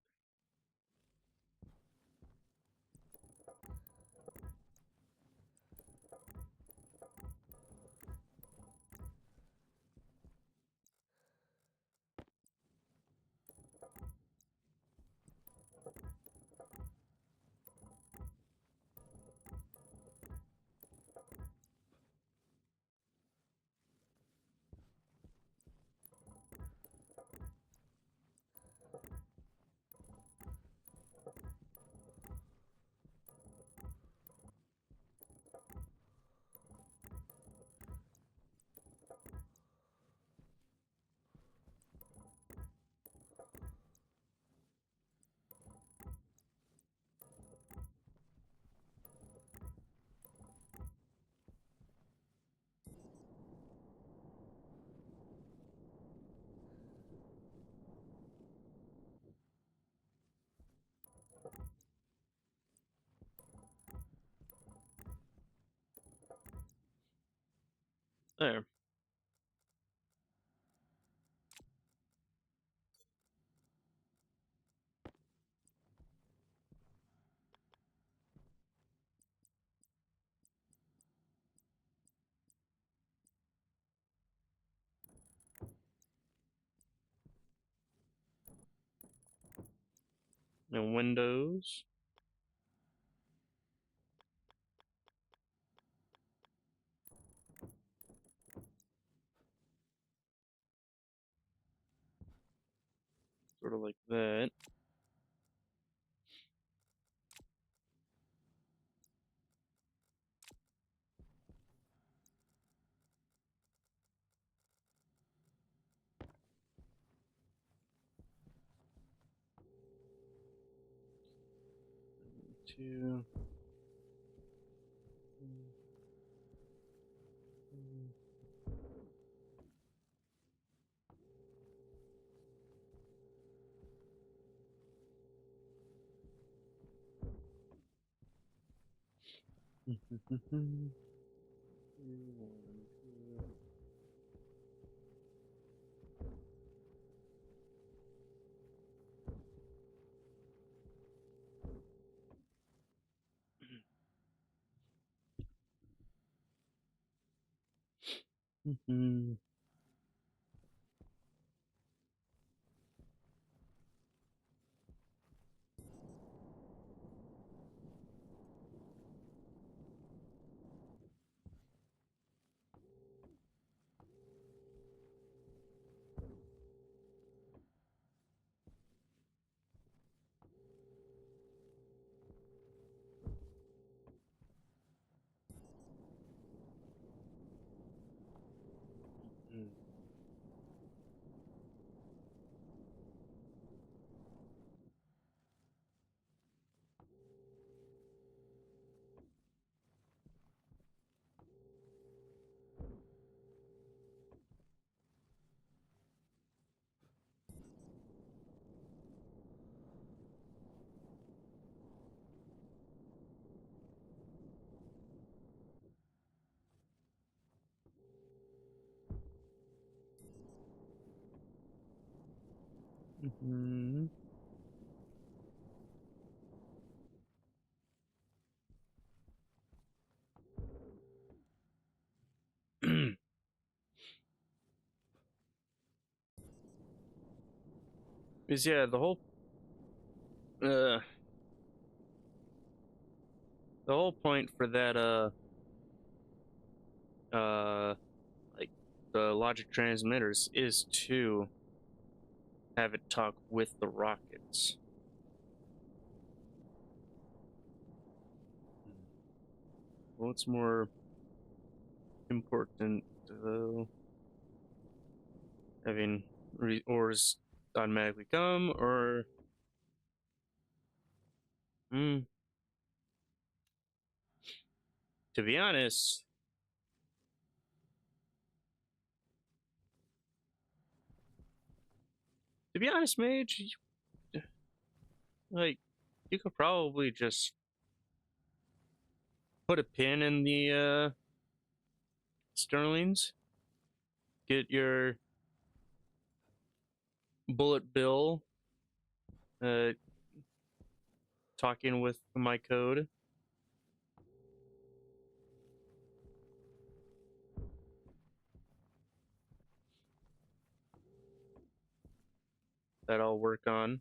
Speaker 1: There. and windows. Sort of like that. Two. Because yeah, uh the whole point for that like the logic transmitters is to have it talk with the rockets. What's more important, though? Having ores automatically come, or mm, to be honest, mage, like you could probably just put a pin in the Sterlings, get your bullet bill uh talking with my code. That I'll work on.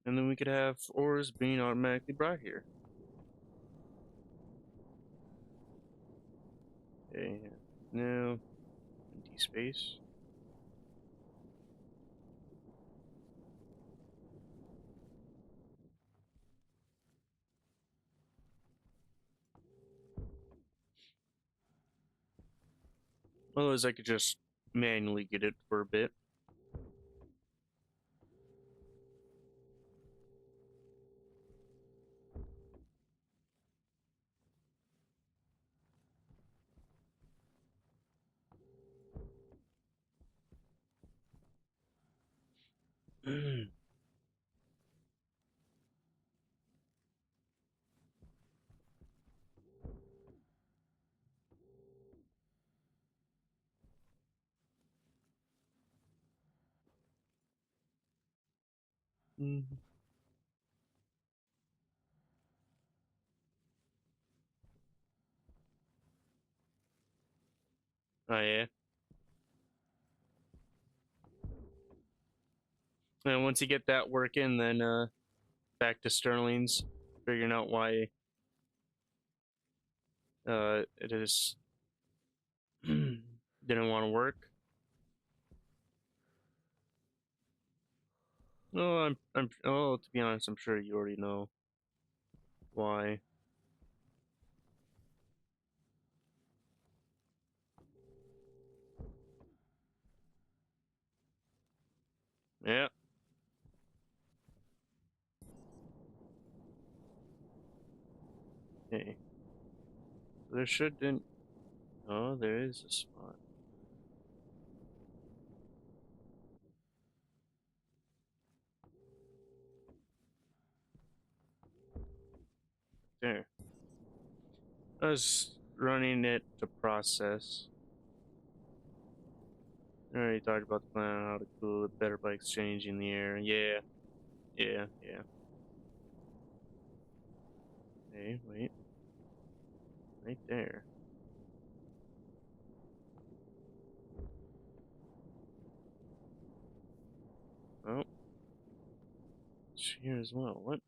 Speaker 1: And then we could have ores being automatically brought here. Okay, now empty space. Otherwise, I could just manually get it for a bit. Oh yeah. And once you get that working, then back to Sterling's, figuring out why it is didn't want to work. No, oh, to be honest, I'm sure you already know why. Yeah. Okay. There shouldn't. Oh, there is a spot. There. I was running it to process. I already talked about the plan on how to cool it better by exchanging the air. Yeah. Yeah. Yeah. Hey, wait. Right there. Oh. It's here as well. What?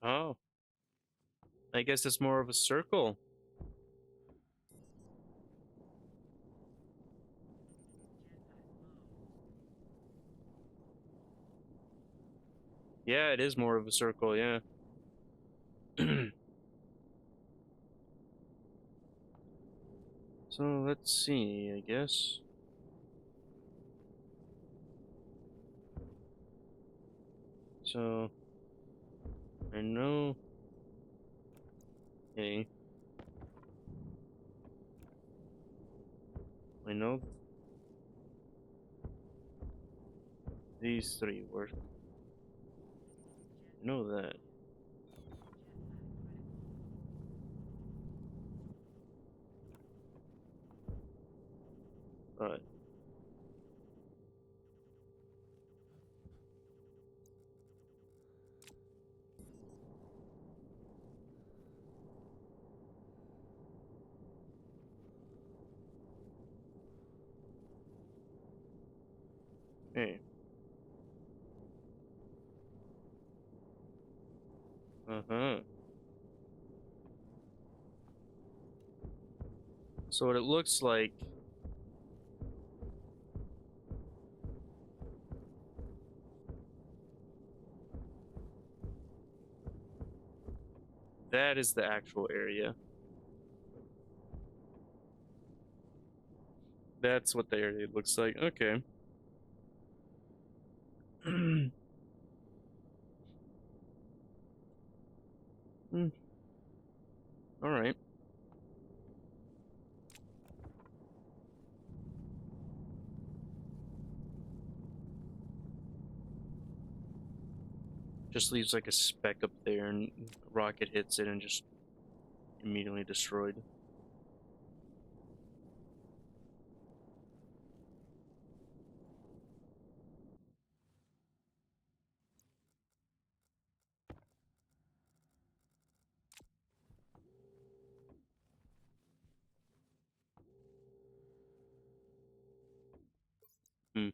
Speaker 1: Oh. I guess it's more of a circle. Yeah, it is more of a circle, yeah. So let's see, I guess. So I know. Hey, I know these three work. I know that. But hey. Uh-huh. So what it looks like, that is the actual area. That's what the area looks like. Okay. Hmm. All right. Just leaves like a speck up there, and a rocket hits it and just immediately destroyed. Hmm.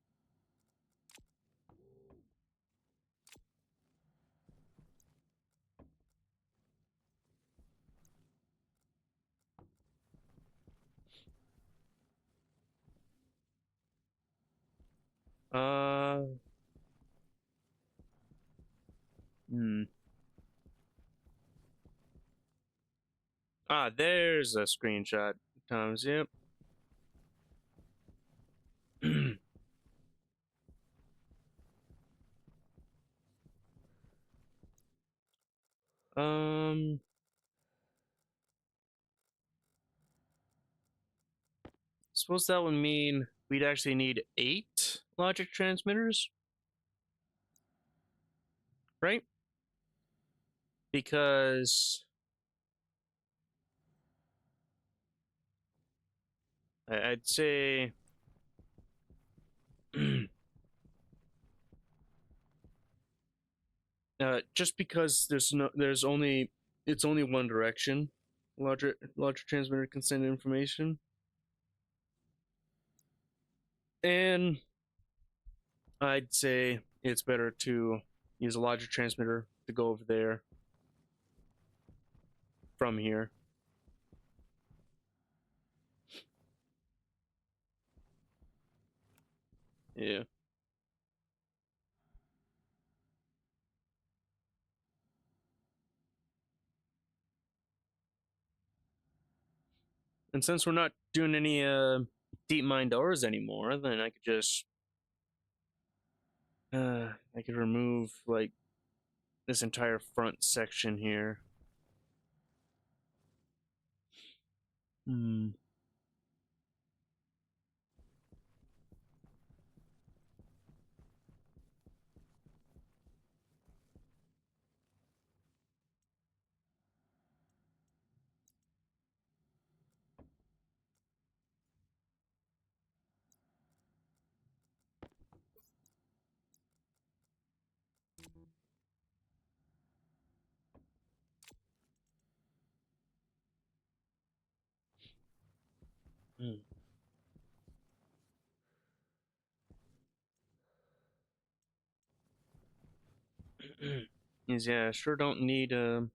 Speaker 1: Uh. Hmm. Ah, there's a screenshot. Times. Yep. um. Suppose that would mean we'd actually need 8 logic transmitters, right? because I'd say just because it's only one direction. Larger transmitter can send information, and I'd say it's better to use a larger transmitter to go over there from here. Yeah. And since we're not doing any deep mine doors anymore, then I could remove like this entire front section here. Hmm. Hmm. Yeah, I sure don't need a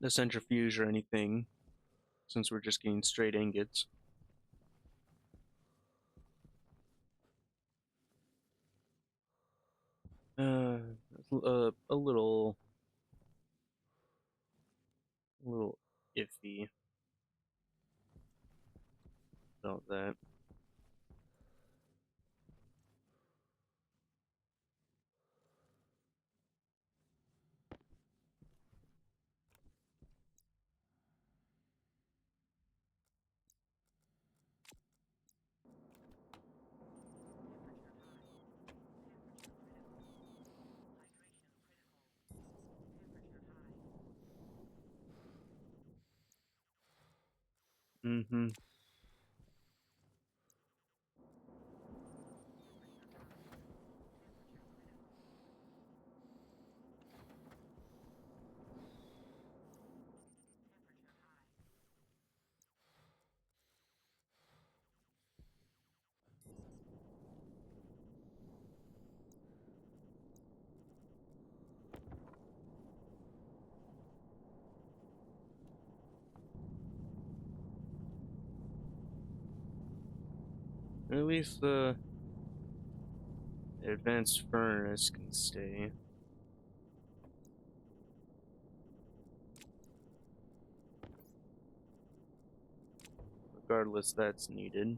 Speaker 1: centrifuge or anything, since we're just getting straight ingots. Uh, a little iffy about that. Mm-hmm. At least the advanced furnace can stay. Regardless, that's needed.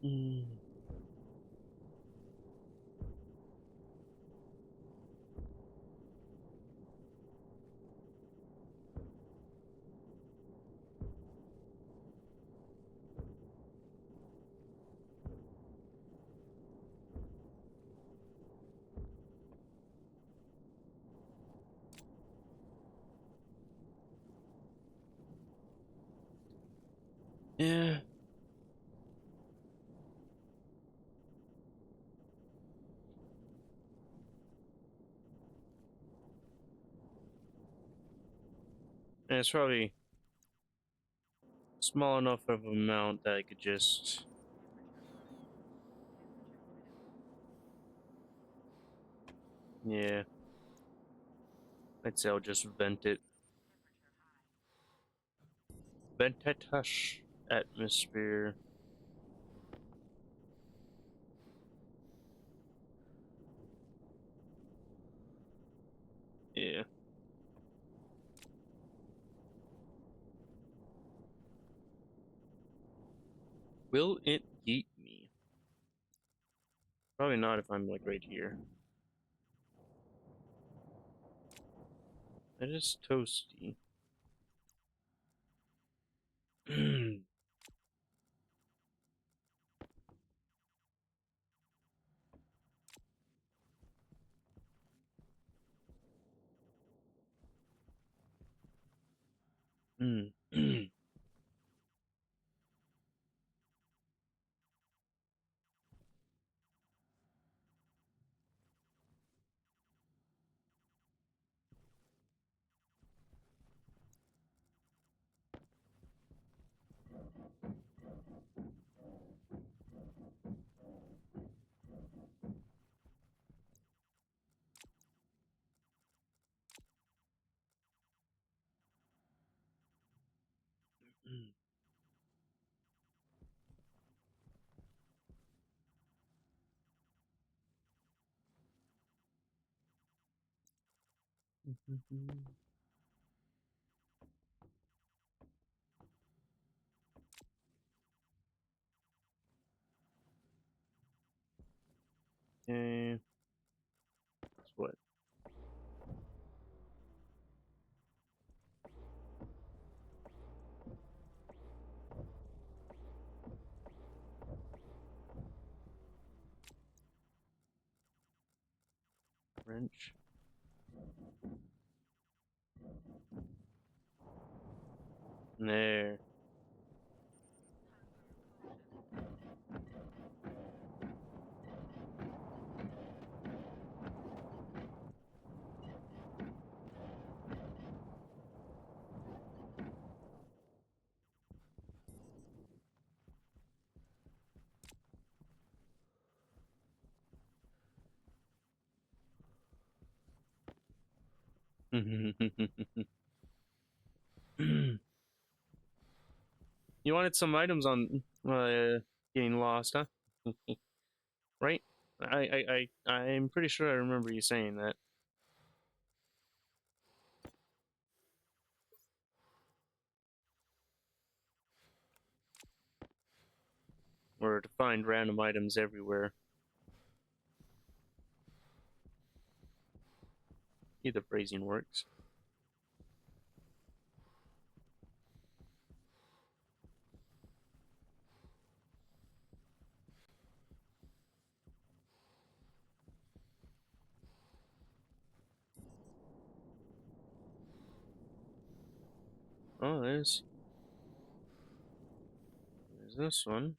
Speaker 1: Mm. Yeah. And it's probably small enough of an amount that I could just. Yeah. I'd say I'll just vent it. Ventatush atmosphere. Yeah. Will it eat me? Probably not if I'm like right here. That is toasty. Mm. Okay. That's what? Wrench. There. You wanted some items on getting lost, huh? Right? I'm pretty sure I remember you saying that. Or to find random items everywhere. Either phrasing works. Oh, there's this one.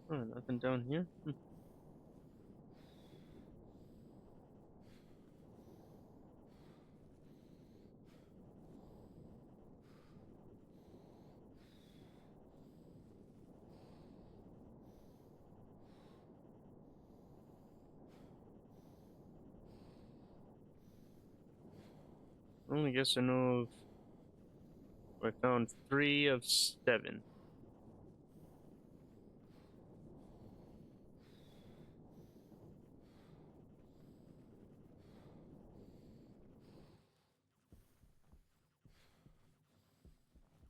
Speaker 1: Oh, nothing down here. I only guess I know of. I found 3 of 7.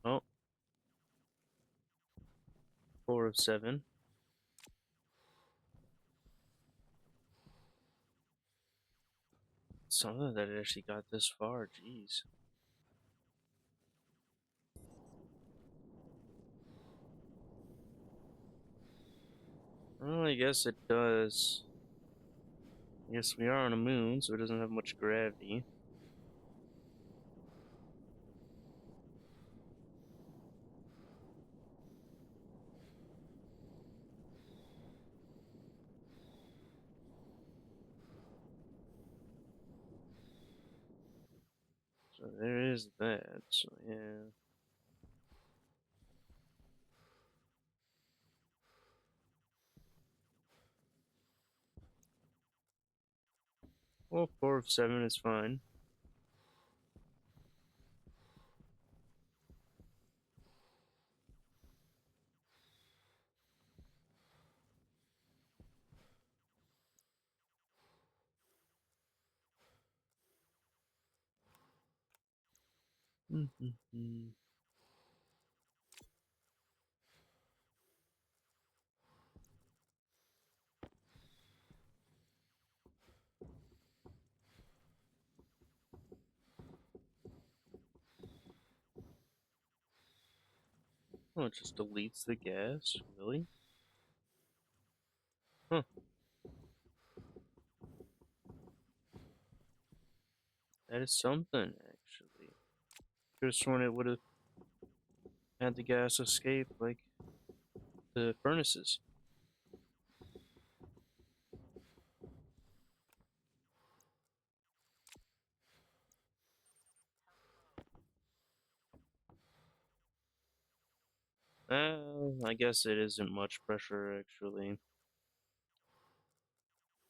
Speaker 1: Oh, 4 of 7. Something that it actually got this far, jeez. Well, I guess it does. I guess we are on a moon, so it doesn't have much gravity. So there is that, so yeah. Well, 4 of 7 is fine. Mm-hmm. Oh, it just deletes the gas? Really? Huh. That is something, actually. Could have sworn it would have had the gas escape like the furnaces. I guess it isn't much pressure, actually.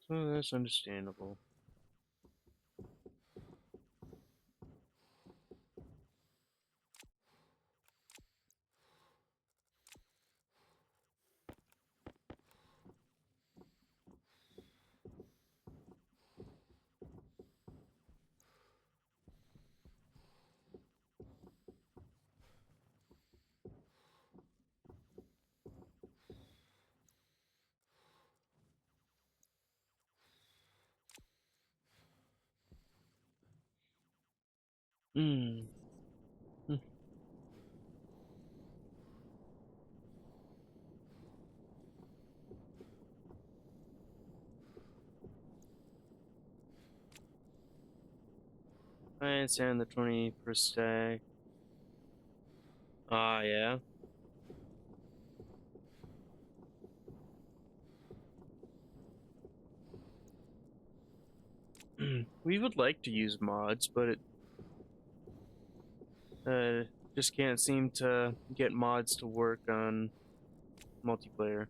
Speaker 1: So that's understandable. Hmm. I understand the 20 per stack. Ah, yeah. We would like to use mods, but it uh, just can't seem to get mods to work on multiplayer.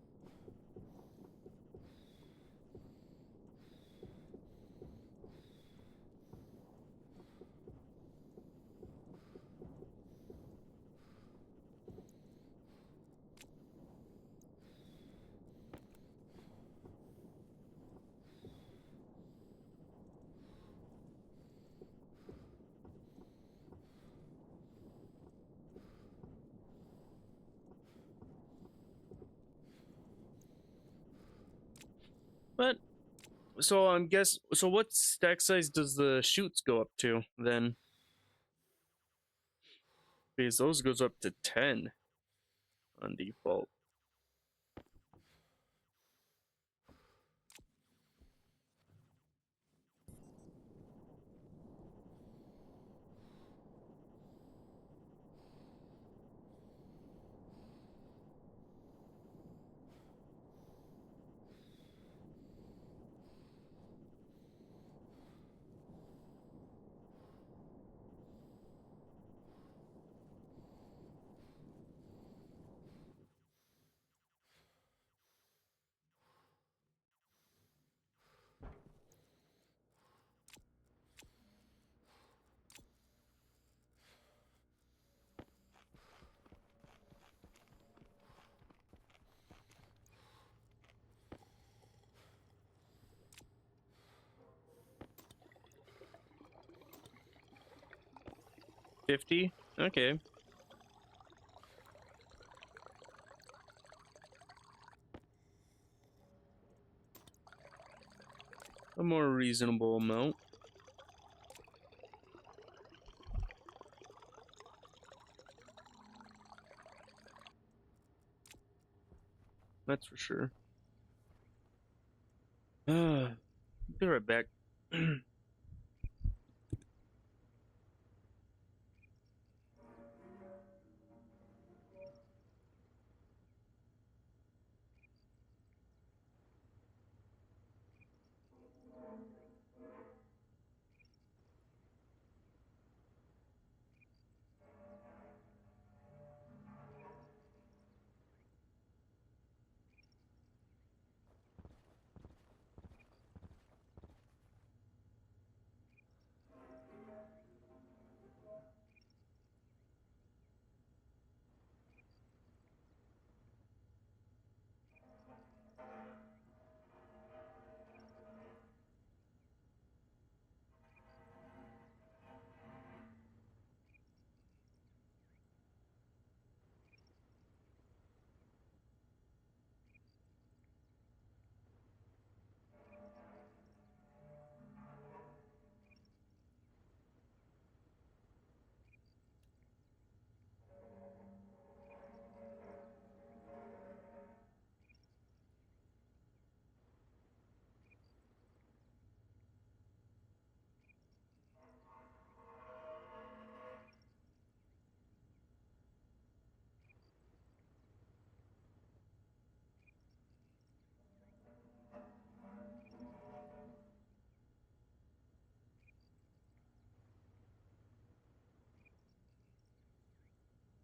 Speaker 1: But so I'm guess so what stack size does the shoots go up to then? Because those goes up to 10 on default. 50? Okay. A more reasonable amount. That's for sure. Be right back.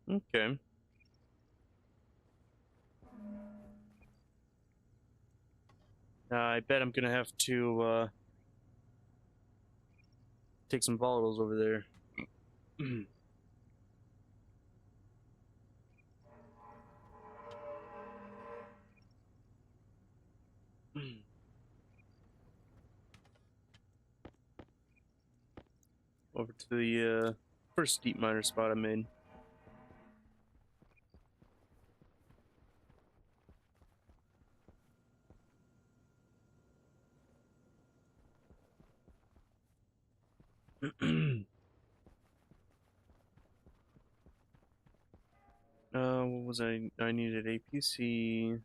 Speaker 1: Okay. I bet I'm gonna have to take some volatiles over there. Over to the first deep miner spot I made. What was I? I needed APC.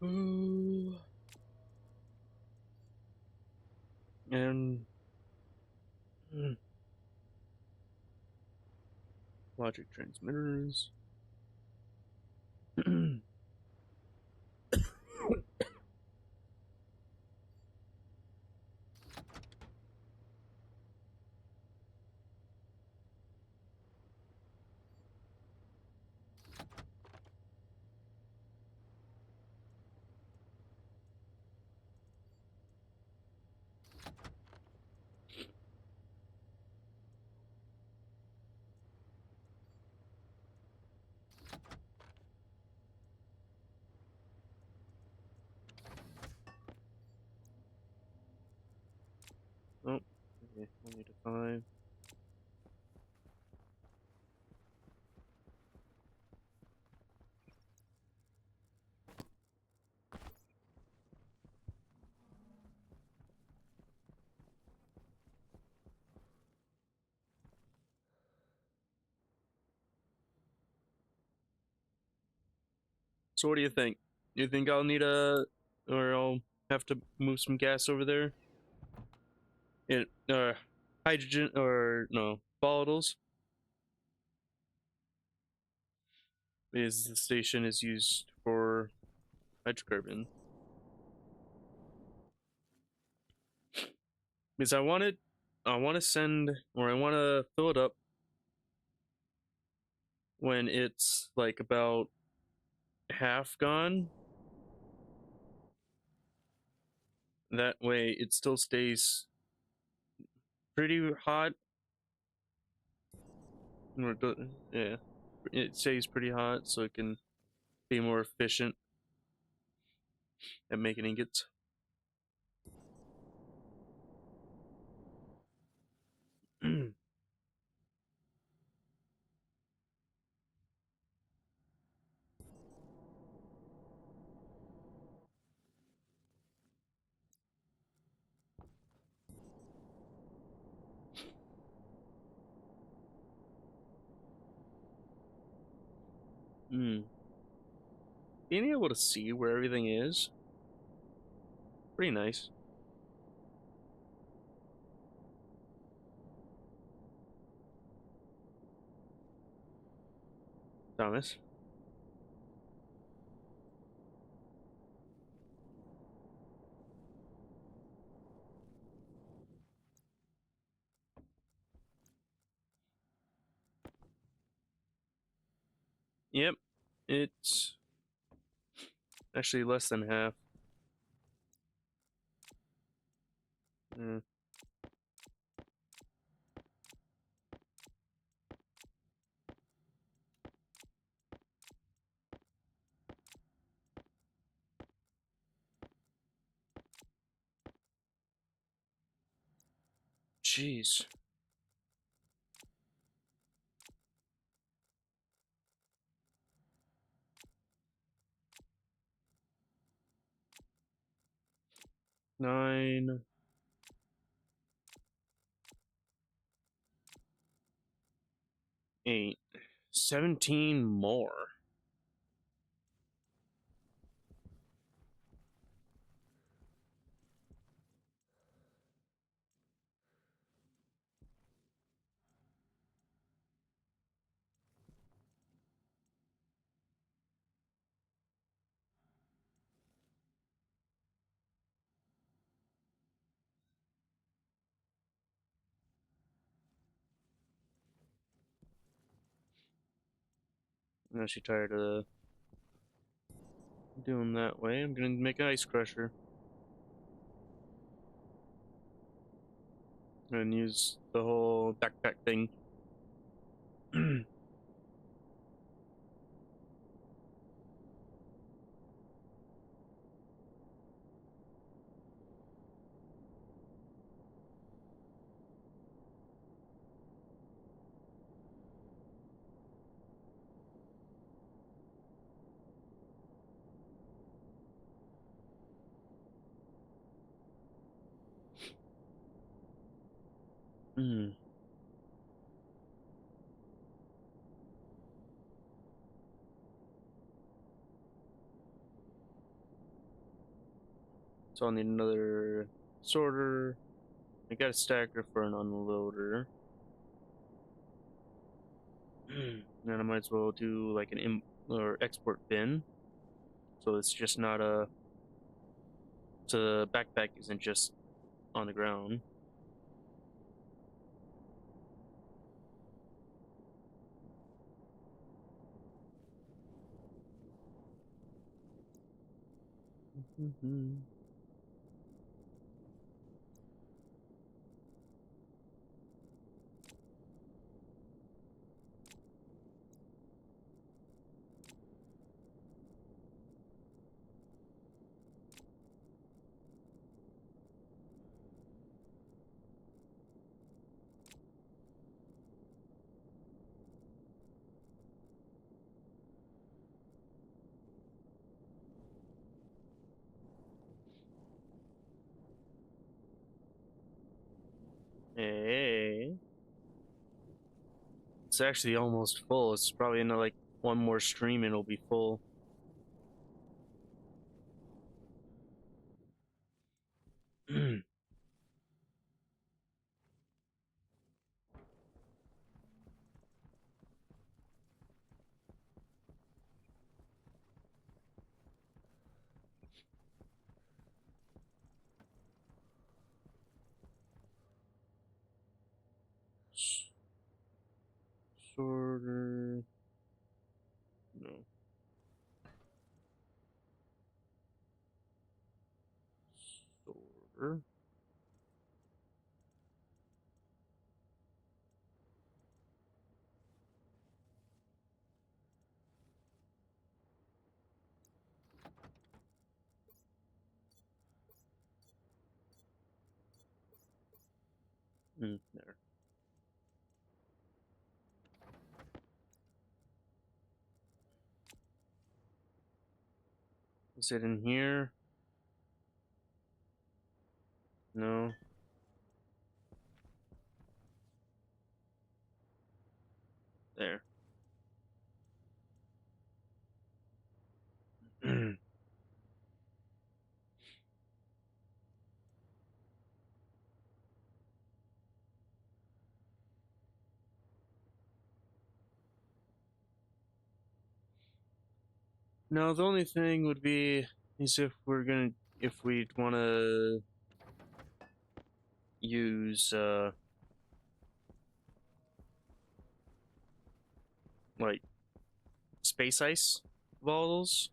Speaker 1: Ooh. And logic transmitters. Oh, okay. I need a 5. So what do you think? You think I'll need or I'll have to move some gas over there? It hydrogen or no volatiles? Is the station is used for hydrocarbon? Because I want to send or I want to fill it up when it's like about half gone. That way it still stays pretty hot. Yeah, it stays pretty hot so it can be more efficient at making ingots. Mm. Being able to see where everything is, pretty nice. Thomas. Yep, it's actually less than half. Mm. Jeez. Nine, 8, 17 more. I'm actually tired of doing that way. I'm gonna make an ice crusher and use the whole backpack thing. Mm. So I'll need another sorter. I got a stacker for an unloader. Then I might as well do like an or export bin. So it's just not a. So the backpack isn't just on the ground. Hey, it's actually almost full. It's probably in like one more stream and it'll be full. Sorter. Sure. There. Is it in here? No. There. Now the only thing would be is if we'd want to use like space ice bottles,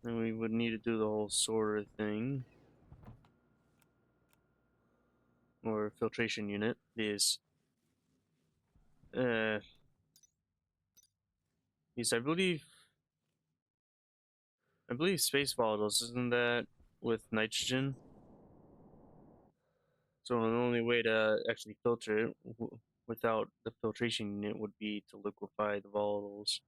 Speaker 1: then we would need to do the whole sorter thing or filtration unit is uh is I believe space volatiles, isn't that with nitrogen? So the only way to actually filter it without the filtration unit would be to liquefy the volatiles.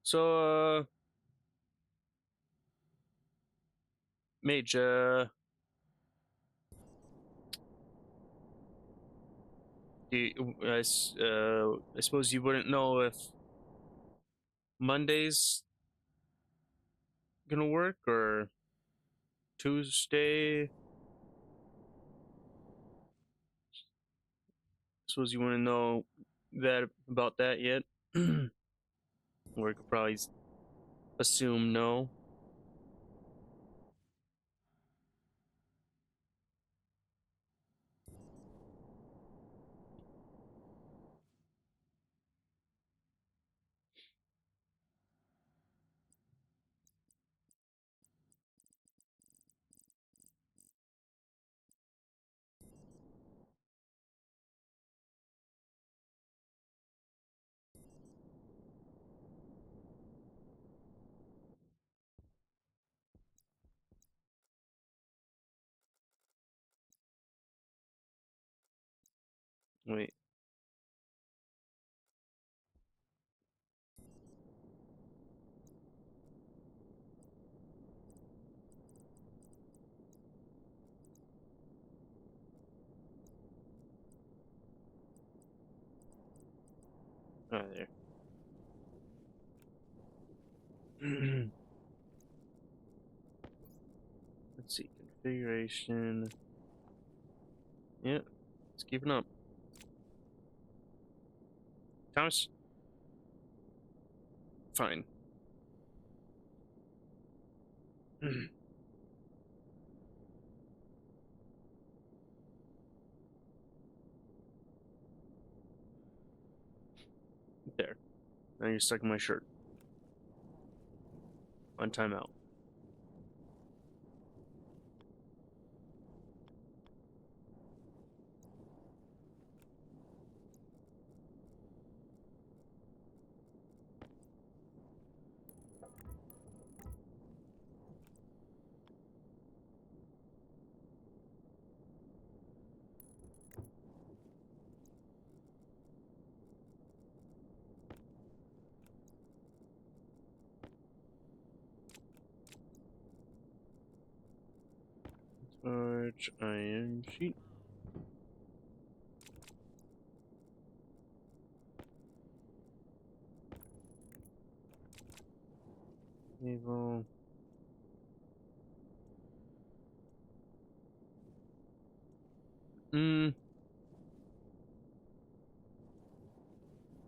Speaker 1: So, mage, I suppose you wouldn't know if Monday's gonna work or Tuesday. Suppose you wouldn't know that about that yet, or you could probably assume no. Wait, there. Let's see, configuration. Yeah, it's keeping up. Thomas, fine. There. Now you're stuck in my shirt. On timeout. Charge iron sheet. Naval. I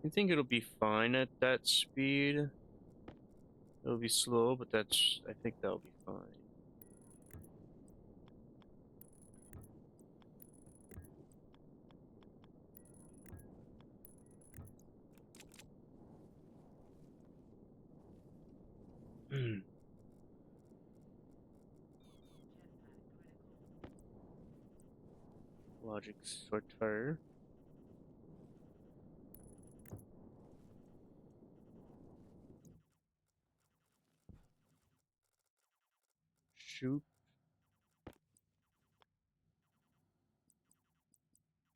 Speaker 1: think it'll be fine at that speed. It'll be slow, but I think that'll be fine. Logic sorter. Shoot.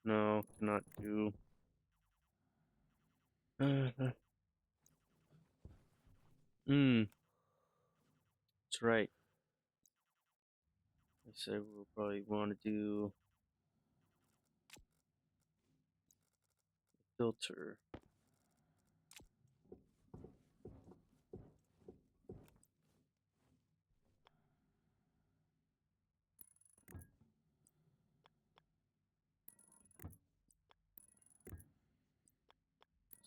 Speaker 1: No, cannot do. Hmm, that's right. I said we'll probably want to do filter.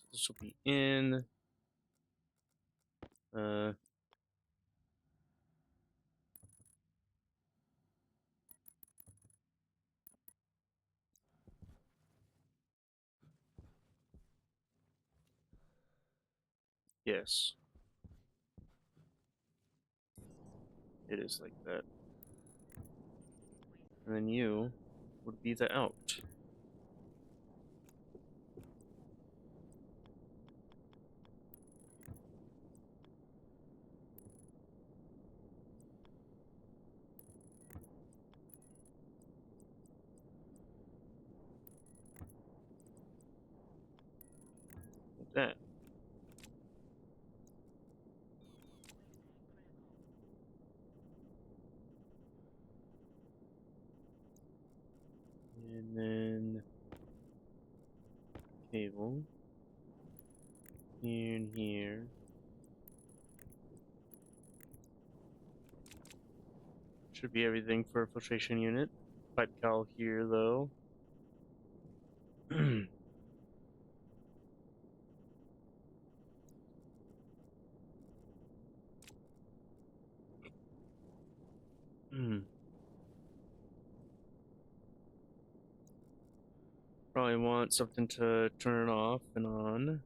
Speaker 1: So this will be in. Uh, yes, it is like that. And then you would be the out. Like that. And then cable here and here. Should be everything for a filtration unit. Pipe cowl here though. Probably want something to turn it off and on.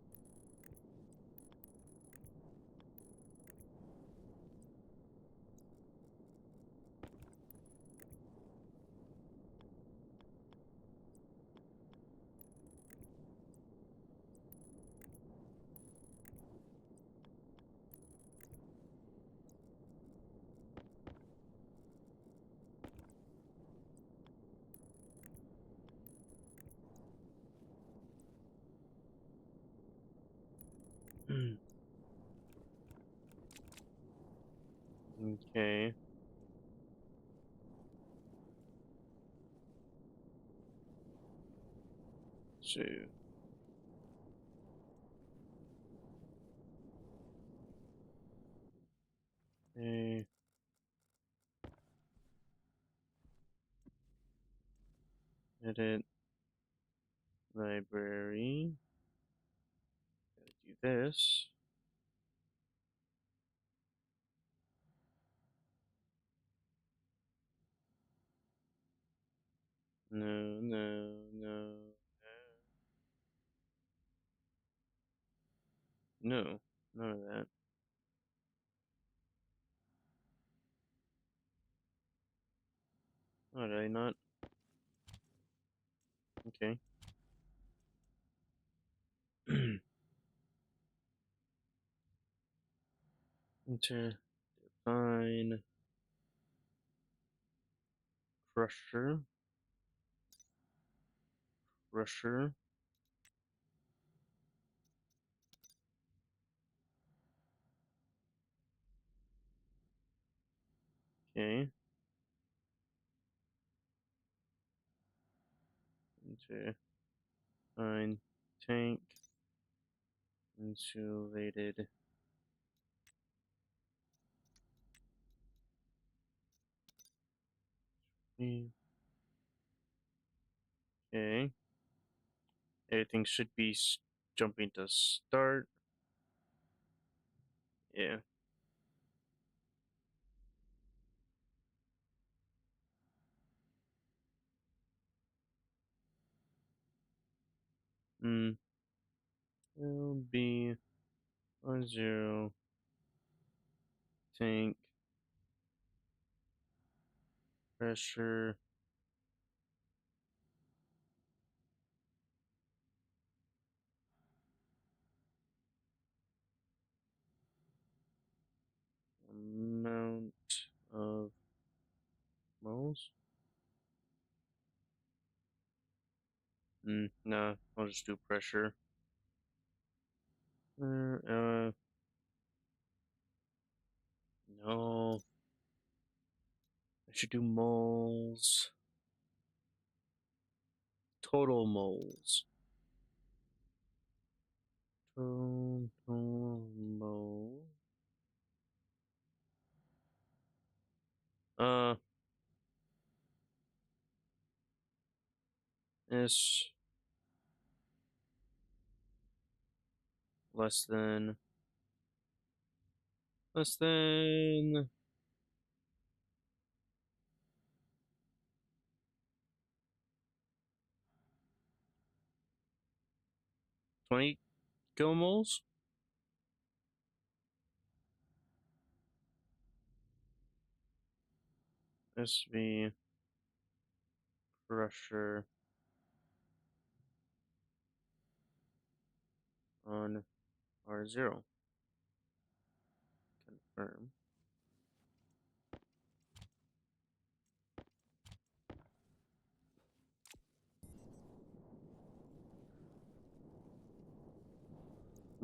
Speaker 1: Okay. So, okay. Edit library. Gotta do this. No, no, no, no. No, none of that. Oh, did I not? Okay. Enter define crusher. Crusher. Okay. Enter define tank. Insulated. Okay. Everything should be jumping to start. Yeah. Hmm. Will be 10 tank pressure amount of moles. Nah, I'll just do pressure. No. I should do moles. Total moles. Total mole. Uh, is less than 20 kilomoles. SV pressure on R0. Confirm.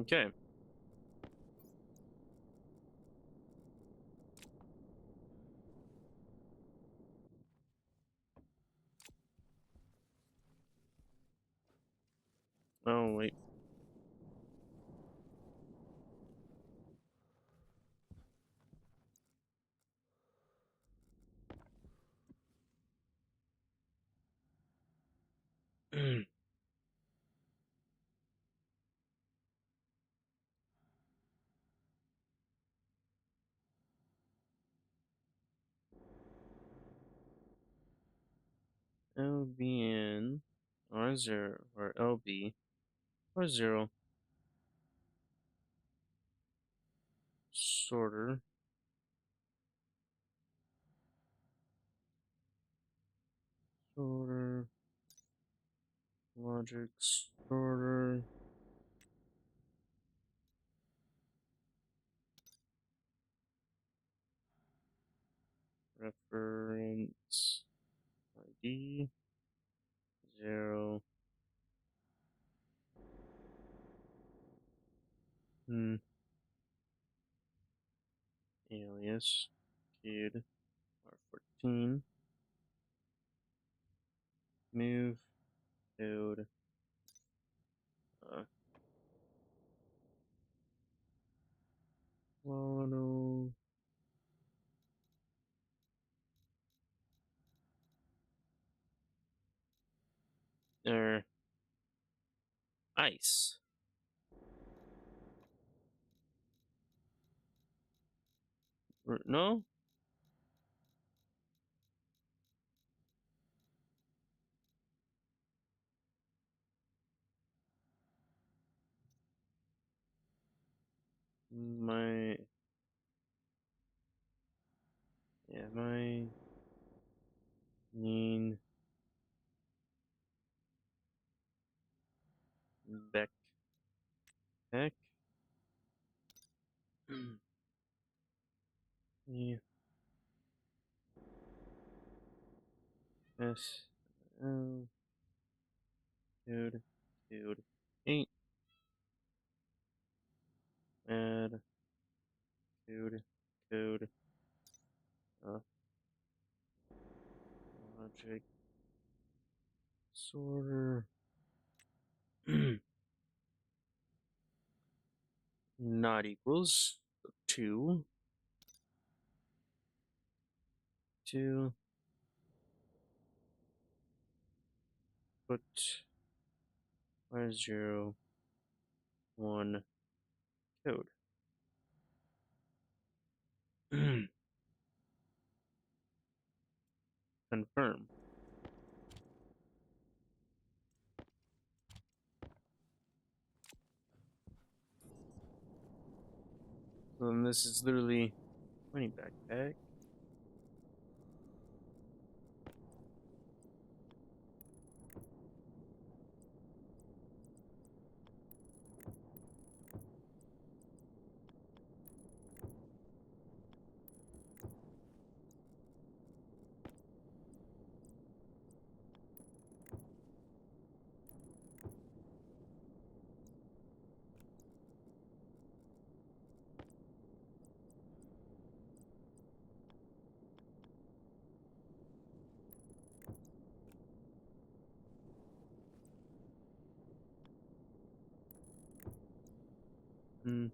Speaker 1: Okay. Oh, wait. LBN R0 or LB R0 sorter logic sorter reference ID 0 alias kid R14 move code mono er ice. No? My mean backpack yeah, S L code 8 add code uh, logic sorter not equals 2 put R0 1 code. Confirm. So then this is literally 20 backpack. Mm.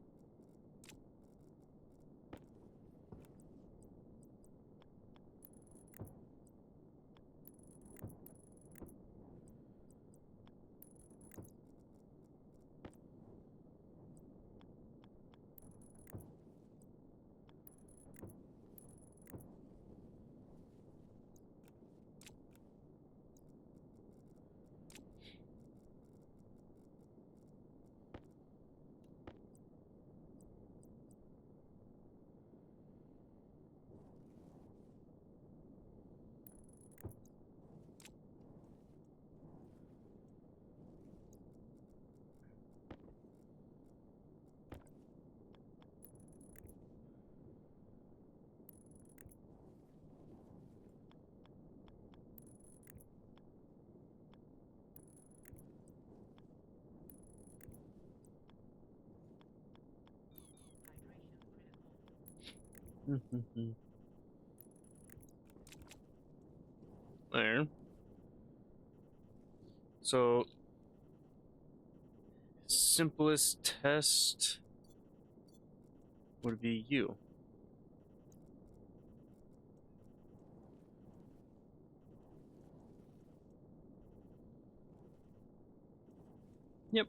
Speaker 1: There. So, simplest test would be you. Yep.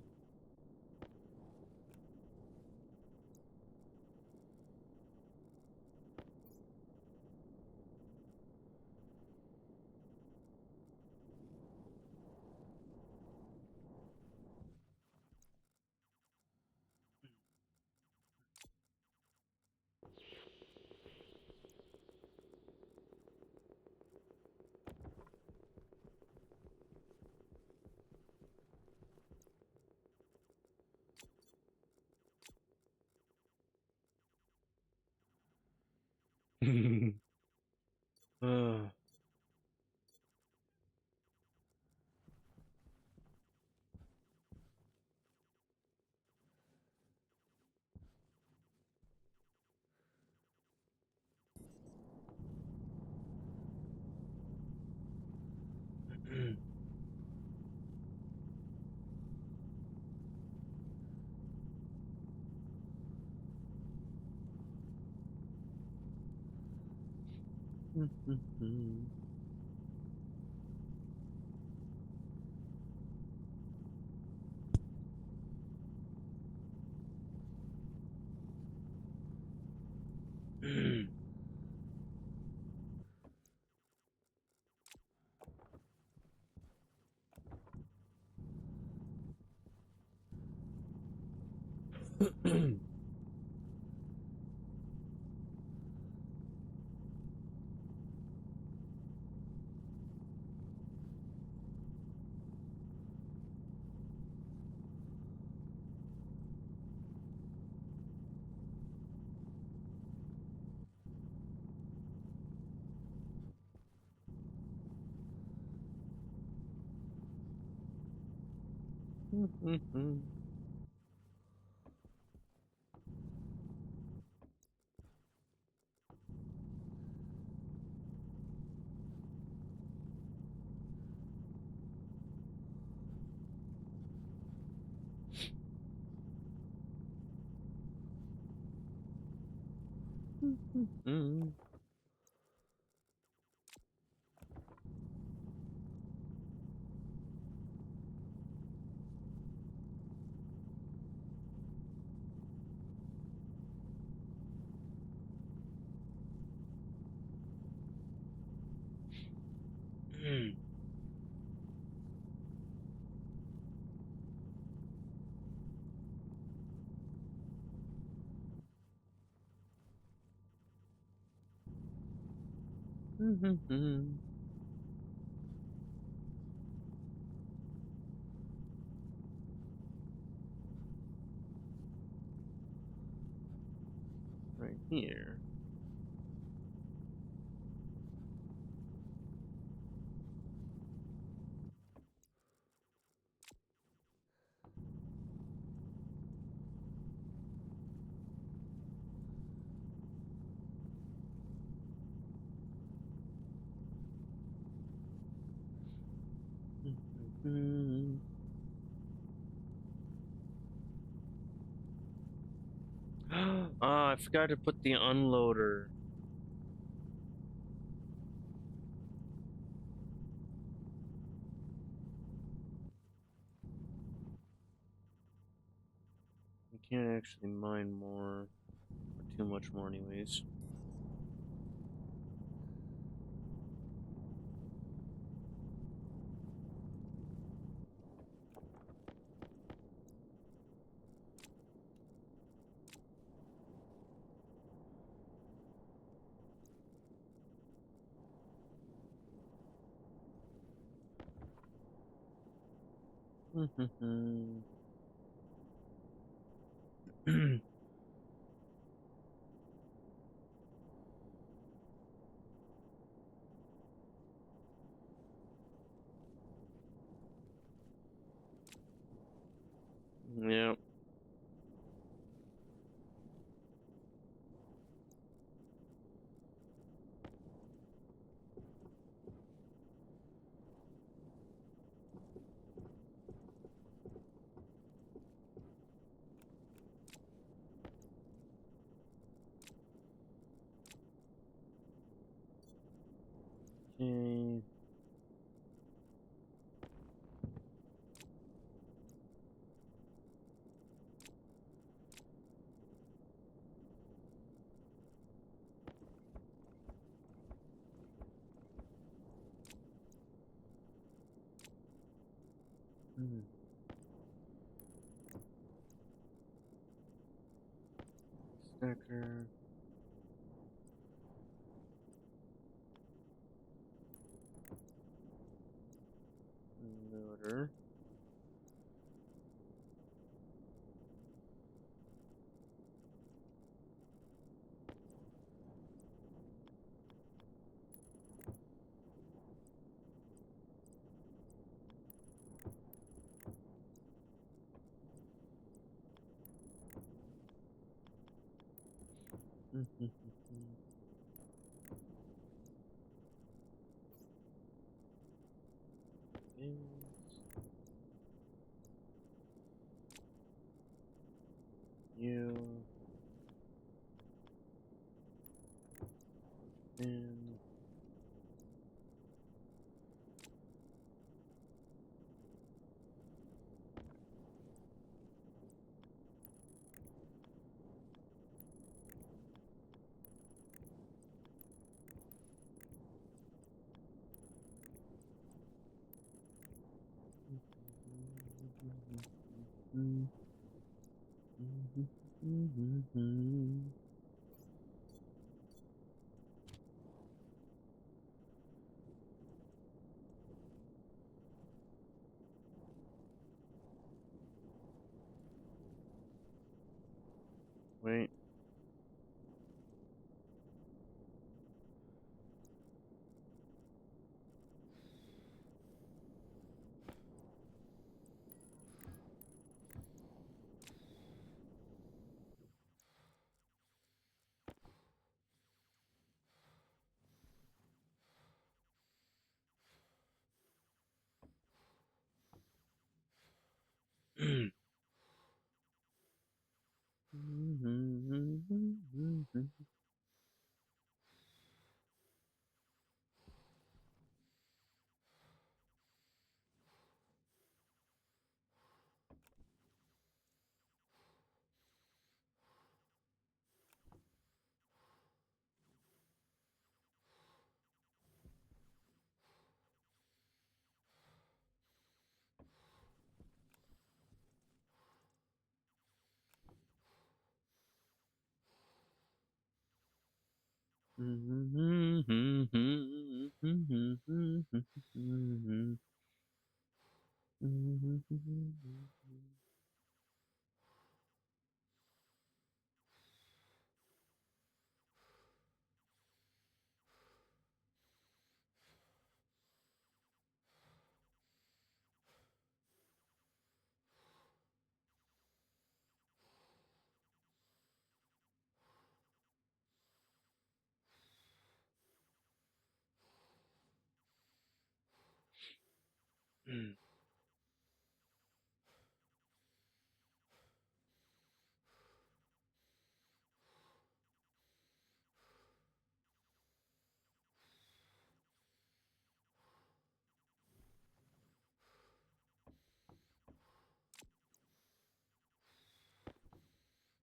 Speaker 1: uh, Right here. Ah, I forgot to put the unloader. I can't actually mine more, or too much more anyways. Yep. Okay. Stacker. Loader. You and wait.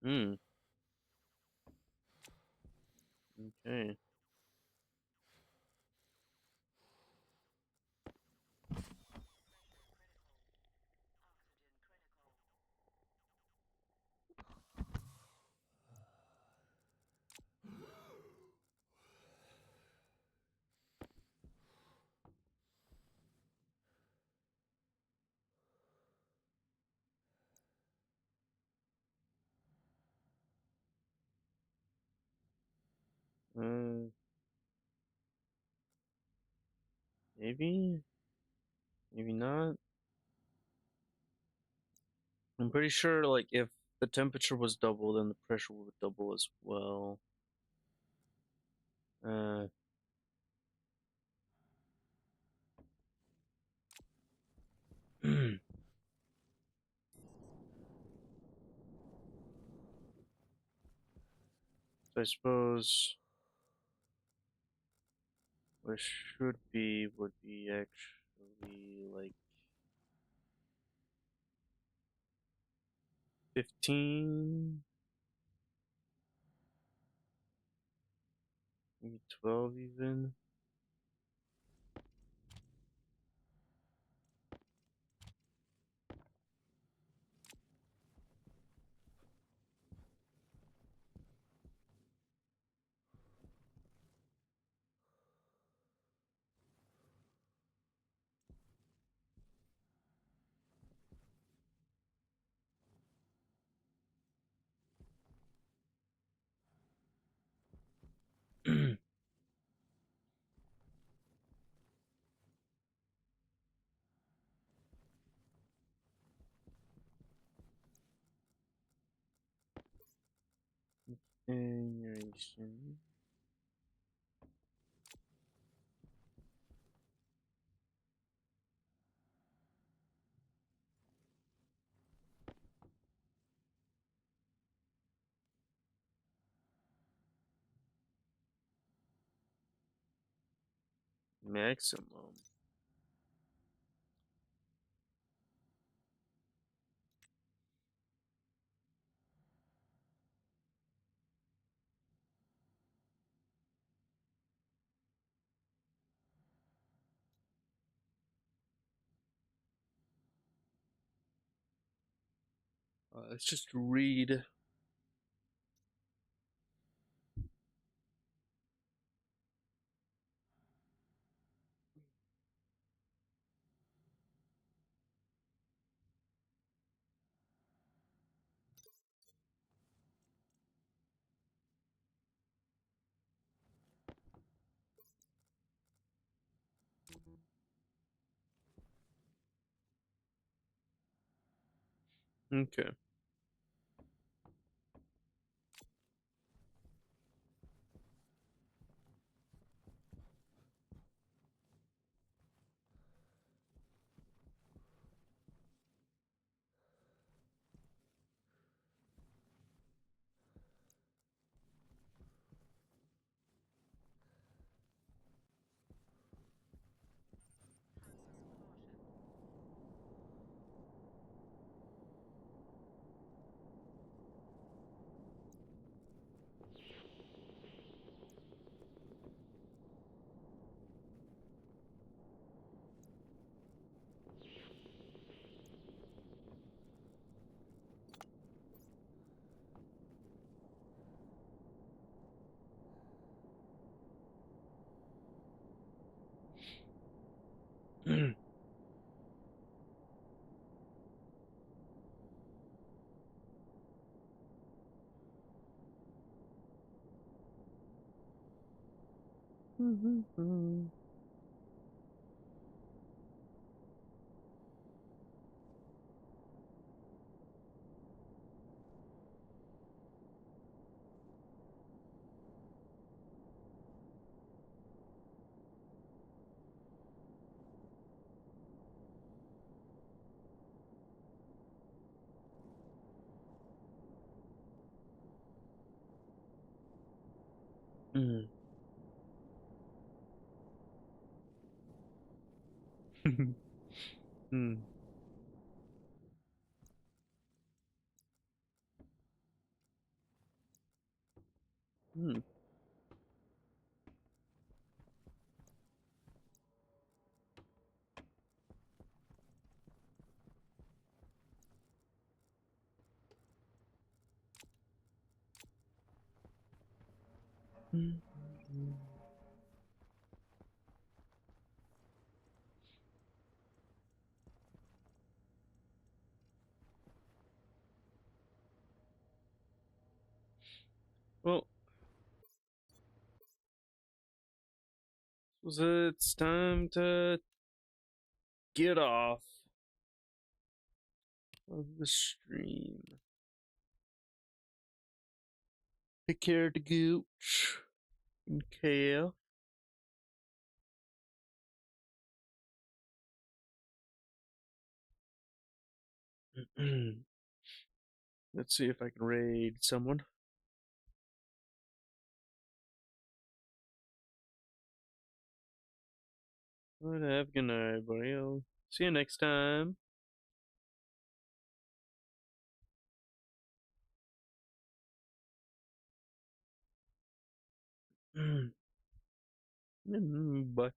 Speaker 1: Hmm. Okay. Uh, maybe, maybe not. I'm pretty sure, like, if the temperature was double, then the pressure would double as well. Uh, so I suppose what should be would be actually like 15, maybe 12 even. Generation. Maximum. Let's just read. Okay. Hmm. Hmm. Well, it's time to get off of the stream. Take care of the gooch and calf. Let's see if I can raid someone. But have a good night, buddy. I'll see you next time. Bye.